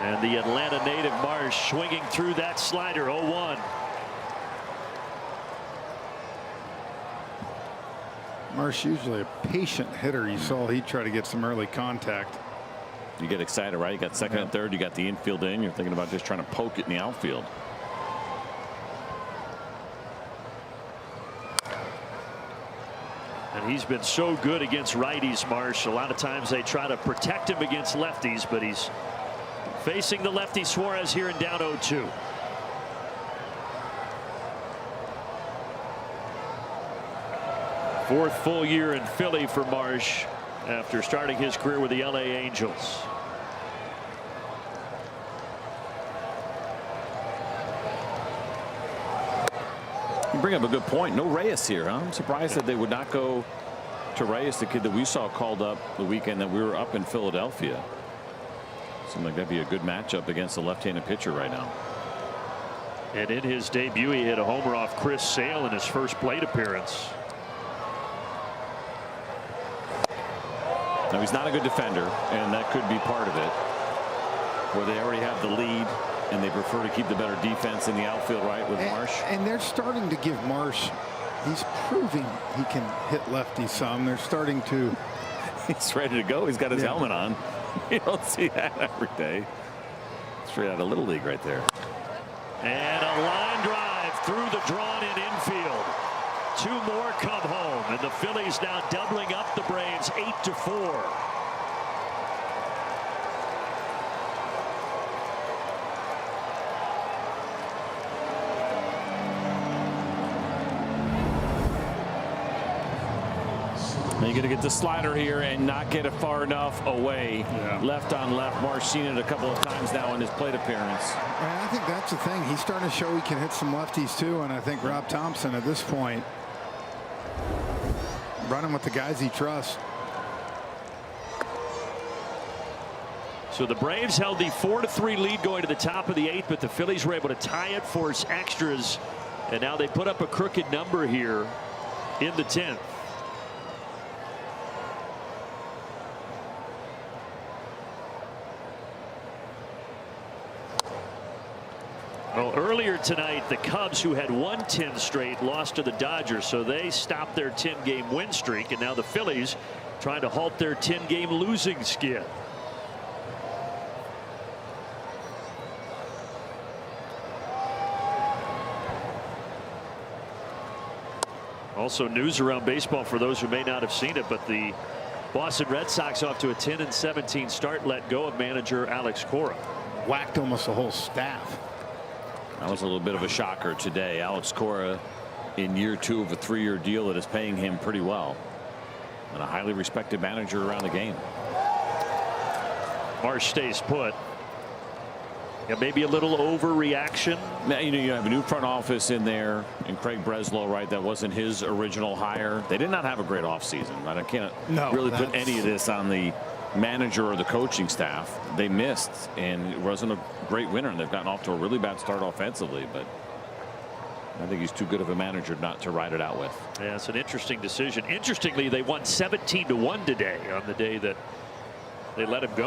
And the Atlanta native Marsh swinging through that slider. 0-1. Marsh usually a patient hitter. You saw he tried to get some early contact. You get excited, right? You got second and third. You got the infield in. You're thinking about just trying to poke it in the outfield. And he's been so good against righties, Marsh. A lot of times they try to protect him against lefties, but he's facing the lefty Suarez here in down 0-2. Fourth full year in Philly for Marsh after starting his career with the LA Angels. You bring up a good point. No Reyes here, huh? I'm surprised that they would not go to Reyes, the kid that we saw called up the weekend that we were up in Philadelphia. Seemed like that'd be a good matchup against a left-handed pitcher right now. And in his debut, he hit a homer off Chris Sale in his first plate appearance. Now, he's not a good defender, and that could be part of it, where they already have the lead and they prefer to keep the better defense in the outfield, right, with Marsh. And they're starting to give Marsh, he's proving he can hit lefty some. They're starting to. He's ready to go. He's got his helmet on. You don't see that every day. Straight out of Little League right there. And a line drive through the drawn-in infield. 2 more come home, and the Phillies now doubling up the Braves 8-4. Now you got to get the slider here and not get it far enough away. Left on left. Marsh seen it a couple of times now in his plate appearance. And I think that's the thing. He's starting to show he can hit some lefties too. And I think Rob Thompson at this point running with the guys he trusts. So the Braves held the 4-3 lead going to the top of the 8th, but the Phillies were able to tie it, force extras, and now they put up a crooked number here in the 10th. Well, earlier tonight, the Cubs, who had won 10 straight, lost to the Dodgers, so they stopped their 10-game win streak, and now the Phillies trying to halt their 10-game losing skid. Also news around baseball for those who may not have seen it, but the Boston Red Sox off to a 10-17 start, let go of manager Alex Cora. Whacked almost the whole staff. That was a little bit of a shocker today. Alex Cora in year 2 of a 3-year deal that is paying him pretty well. And a highly respected manager around the game. Marsh stays put. Yeah, maybe a little overreaction. You have a new front office in there, and Craig Breslow, right? That wasn't his original hire. They did not have a great offseason, right? I can't really put any of this on the manager or the coaching staff. They missed, and it wasn't a great winner, and they've gotten off to a really bad start offensively, but I think he's too good of a manager not to ride it out with. Yeah, it's an interesting decision. Interestingly, they won 17-1 today on the day that they let him go.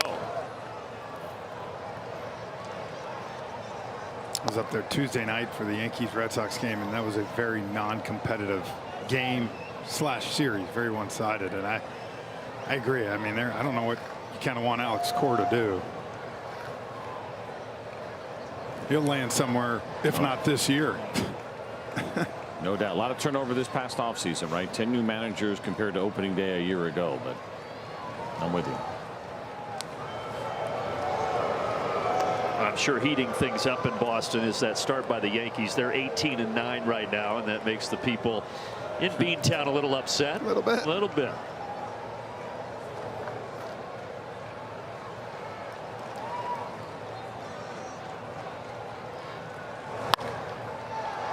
I was up there Tuesday night for the Yankees-Red Sox game, and that was a very non-competitive game / series, very one-sided. And I agree. I mean, I don't know what you kind of want Alex Cora to do. He'll land somewhere, if not this year. No doubt. A lot of turnover this past offseason, right? 10 new managers compared to opening day a year ago, but I'm with you. I'm sure heating things up in Boston is that start by the Yankees. They're 18-9 right now, and that makes the people in Beantown a little upset. A little bit. A little bit.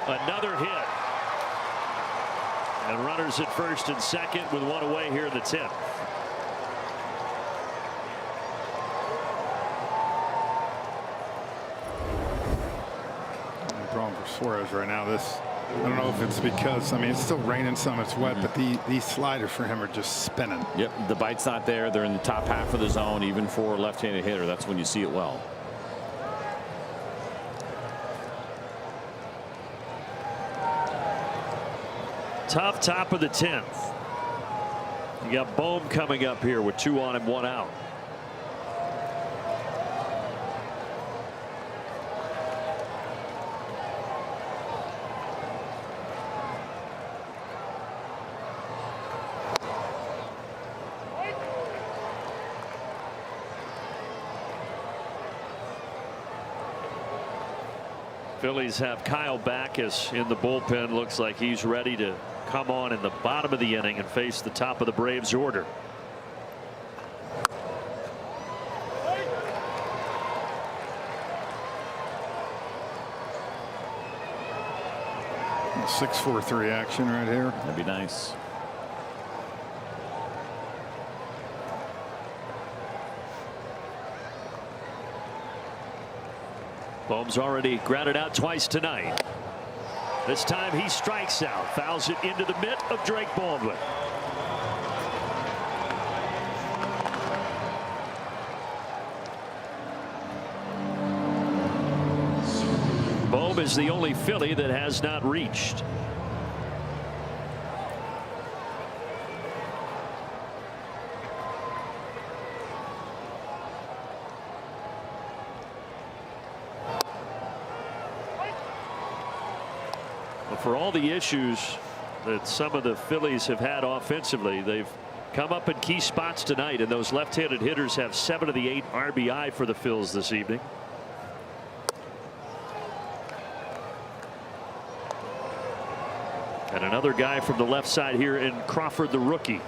Another hit. And runners at first and second with one away here in the 10th. Problem for Suarez right now. I don't know if it's because, I mean, it's still raining some, it's wet, but these sliders for him are just spinning. Yep, the bite's not there. They're in the top half of the zone, even for a left-handed hitter. That's when you see it well. Tough top of the 10th. You got Bohm coming up here with 2 on and 1 out. Phillies have Kyle Backus in the bullpen. Looks like he's ready to come on in the bottom of the inning and face the top of the Braves order. A 6-4-3 action right here. That'd be nice. Bohm's already grounded out twice tonight. This time he strikes out, fouls it into the mitt of Drake Baldwin. Bohm is the only Philly that has not reached. For all the issues that some of the Phillies have had offensively, they've come up in key spots tonight, and those left-handed hitters have 7 of the 8 RBI for the Phils this evening. And another guy from the left side here in Crawford, the rookie.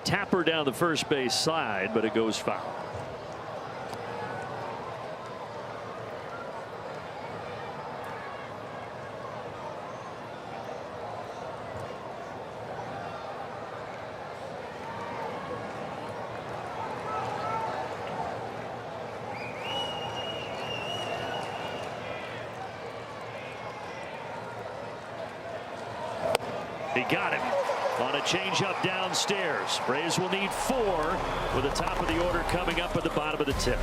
Tapper down the first base side, but it goes foul. He got him on a changeup downstairs. Braves will need 4 with the top of the order coming up at the bottom of the 10th.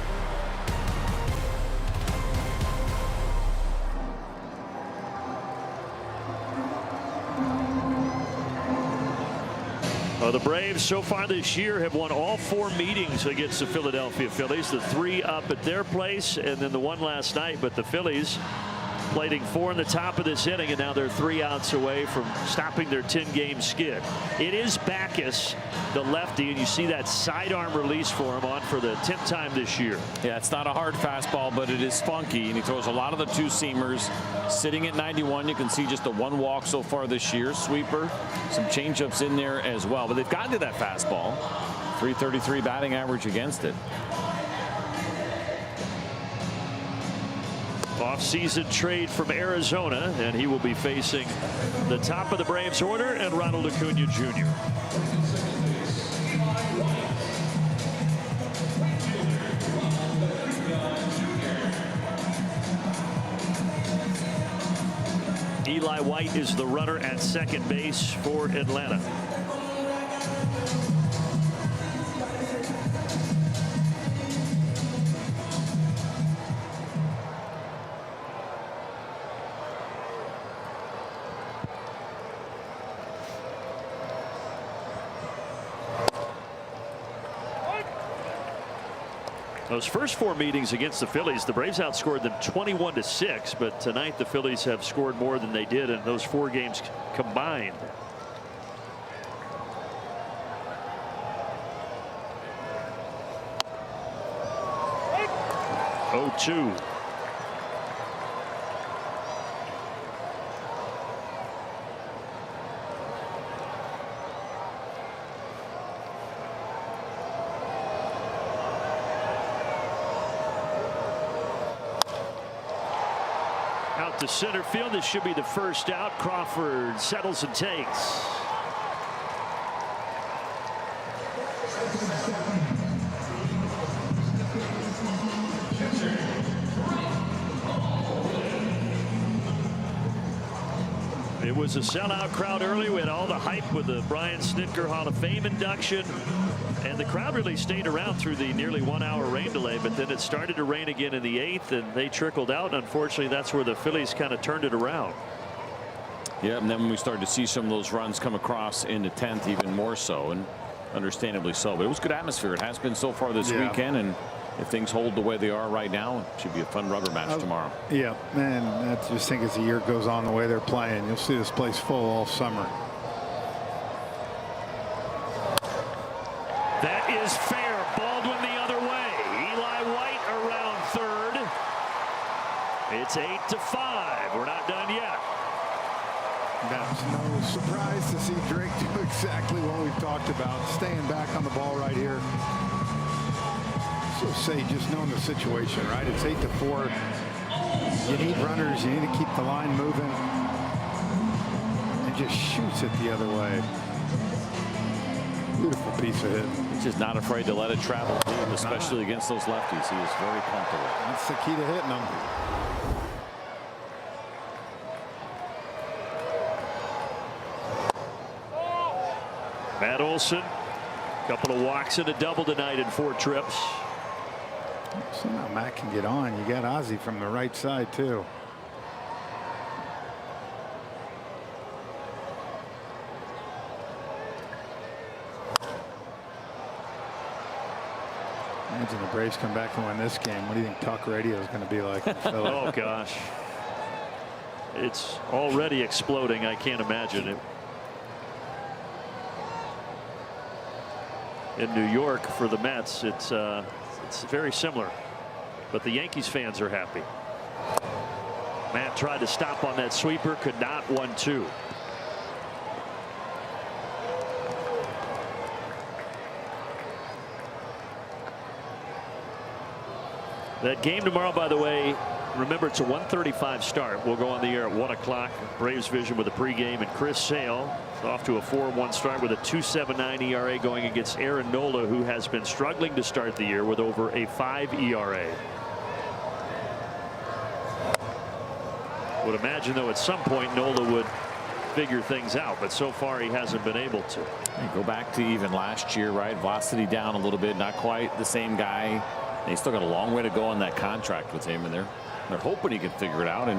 Well, the Braves so far this year have won all 4 meetings against the Philadelphia Phillies. The 3 up at their place and then the 1 last night. But the Phillies plating 4 in the top of this inning, and now they're 3 outs away from stopping their 10-game skid. It is Backus, the lefty, and you see that sidearm release for him on for the 10th time this year. Yeah, it's not a hard fastball, but it is funky, and he throws a lot of the two-seamers. Sitting at 91, you can see just the 1 walk so far this year. Sweeper, some changeups in there as well, but they've gotten to that fastball. 333 batting average against it. Off-season trade from Arizona, and he will be facing the top of the Braves order and Ronald Acuna Jr. Eli White is the runner at second base for Atlanta. Those first 4 meetings against the Phillies, the Braves outscored them 21-6, but tonight the Phillies have scored more than they did in those 4 games combined. Oh, 2. Out to center field. This should be the first out. Crawford settles and takes. It was a sellout crowd early. We had all the hype with the Brian Snitker Hall of Fame induction. And the crowd really stayed around through the nearly 1-hour rain delay, but then it started to rain again in the 8th, and they trickled out. Unfortunately, that's where the Phillies kind of turned it around. Yeah, and then when we started to see some of those runs come across in the 10th, even more so, and understandably so. But it was good atmosphere. It has been so far this weekend, and if things hold the way they are right now, it should be a fun rubber match tomorrow. Yeah, man, I just think as the year goes on, the way they're playing, you'll see this place full all summer. That is fair. Baldwin the other way. Eli White around third. It's 8-5. We're not done yet. That's no surprise to see Drake do exactly what we've talked about, staying back on the ball right here. So say, just knowing the situation, right? It's 8-4. You need runners. You need to keep the line moving. And just shoots it the other way. Beautiful piece of hit. He's just not afraid to let it travel, especially against those lefties. He is very comfortable. That's the key to hitting them. Matt Olson, a couple of walks and a double tonight in 4 trips. Somehow Matt can get on. You got Ozzie from the right side too. Imagine the Braves come back and win this game. What do you think talk radio is going to be like? Oh gosh, it's already exploding. I can't imagine it. In New York for the Mets, it's very similar, but the Yankees fans are happy. Matt tried to stop on that sweeper, could not. 1-2. That game tomorrow, by the way, remember it's a 1:35 start. We'll go on the air at 1 o'clock. Braves Vision with a pregame, and Chris Sale is off to a 4-1 start with a 2.79 ERA going against Aaron Nola, who has been struggling to start the year with over a 5 ERA. Would imagine, though, at some point Nola would figure things out, but so far he hasn't been able to. Go back to even last year, right? Velocity down a little bit, not quite the same guy. And he's still got a long way to go on that contract with him, and they're hoping he can figure it out, and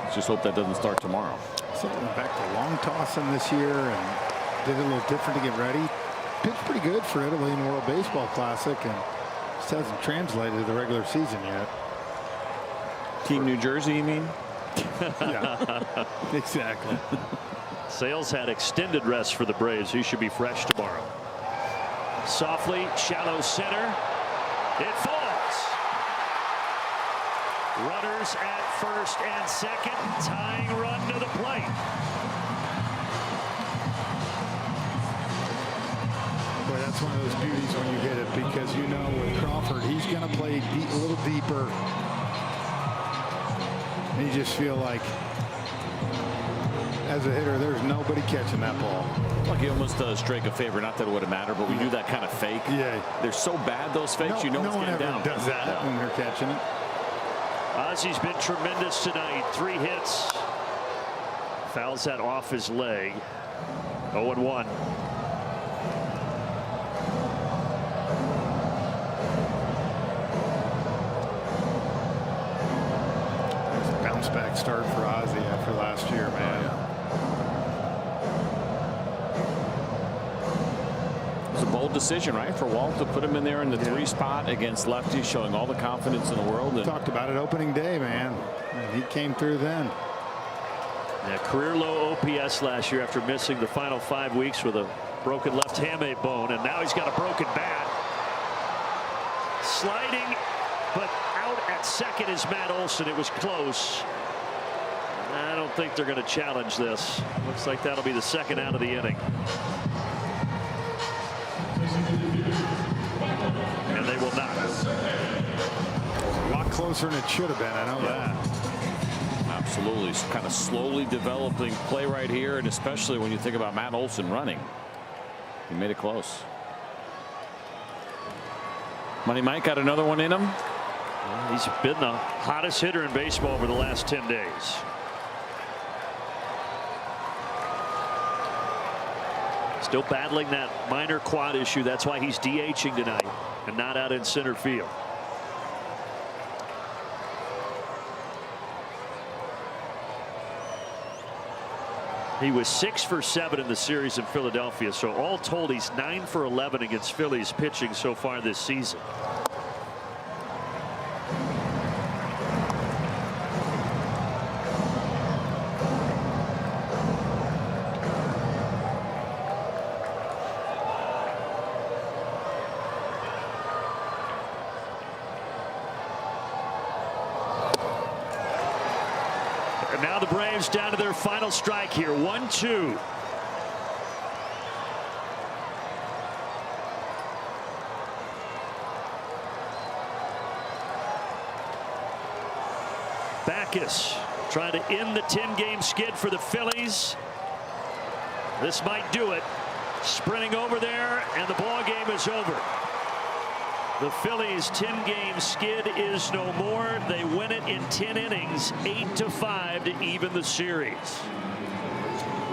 let's just hope that doesn't start tomorrow. So went back to long tossing this year and did it a little different to get ready. Pitched pretty good for Italy in the World Baseball Classic, and just hasn't translated to the regular season yet. Team New Jersey, you mean? Yeah, exactly. Sales had extended rest for the Braves. He should be fresh tomorrow. Softly, shallow center. It falls. Runners at first and second. Tying run to the plate. Boy, that's one of those beauties when you hit it, because you know with Crawford, he's going to play a little deeper. And you just feel like, as a hitter, there's nobody catching that ball. Like he almost does Drake a favor. Not that it would have mattered, but we do that kind of fake. Yeah. They're so bad, those fakes. No it's one getting ever down. does that when they're catching it. Ozzy's been tremendous tonight. 3 hits. Fouls that off his leg. 0-1. Bounce back start for Ozzy after last year, man. It was a bold decision, right, for Walt to put him in there in the 3 spot against lefties, showing all the confidence in the world. We talked about it opening day, man. And he came through then. Yeah, career low OPS last year after missing the final 5 weeks with a broken left hamate bone, and now he's got a broken bat. Sliding, but out at second is Matt Olson. It was close. I don't think they're going to challenge this. Looks like that'll be the second out of the inning. And they will not. A lot closer than it should have been. I know that. Absolutely. It's kind of slowly developing play right here, and especially when you think about Matt Olson running. He made it close. Money Mike got another one in him. Well, he's been the hottest hitter in baseball over the last 10 days. Still battling that minor quad issue. That's why he's DHing tonight and not out in center field. He was 6 for 7 in the series in Philadelphia. So all told, he's 9 for 11 against Phillies pitching so far this season. And now the Braves down to their final strike here. 1-2. Backus trying to end the 10-game skid for the Phillies. This might do it. Sprinting over there, and the ball game is over. The Phillies' 10-game skid is no more. They win it in 10 innings, 8-5 to even the series.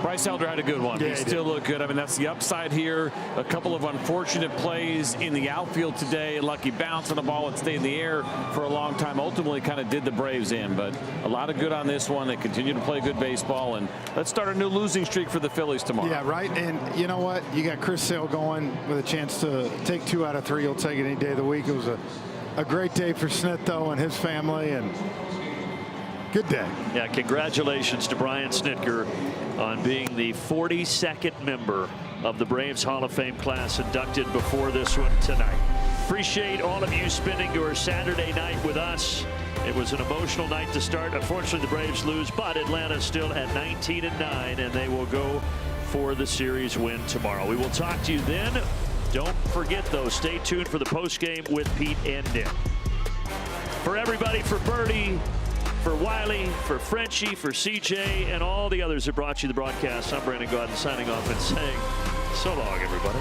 Bryce Elder had a good one. Yeah, he still looked good. I mean, that's the upside here. A couple of unfortunate plays in the outfield today. Lucky bounce on the ball and stayed in the air for a long time. Ultimately kind of did the Braves in, but a lot of good on this one. They continue to play good baseball, and let's start a new losing streak for the Phillies tomorrow. Yeah, right. And you know what? You got Chris Sale going with a chance to take 2 out of 3. He'll take it any day of the week. It was a great day for Snitto and his family, and good day. Yeah, congratulations to Brian Snitker on being the 42nd member of the Braves Hall of Fame class inducted before this one tonight. Appreciate all of you spending your Saturday night with us. It was an emotional night to start. Unfortunately, the Braves lose, but Atlanta's still at 19-9, and they will go for the series win tomorrow. We will talk to you then. Don't forget, though, stay tuned for the postgame with Pete and Nick. For everybody, for Birdie, for Wiley, for Frenchie, for CJ, and all the others that brought you the broadcast, I'm Brandon Gaudin signing off and saying so long, everybody.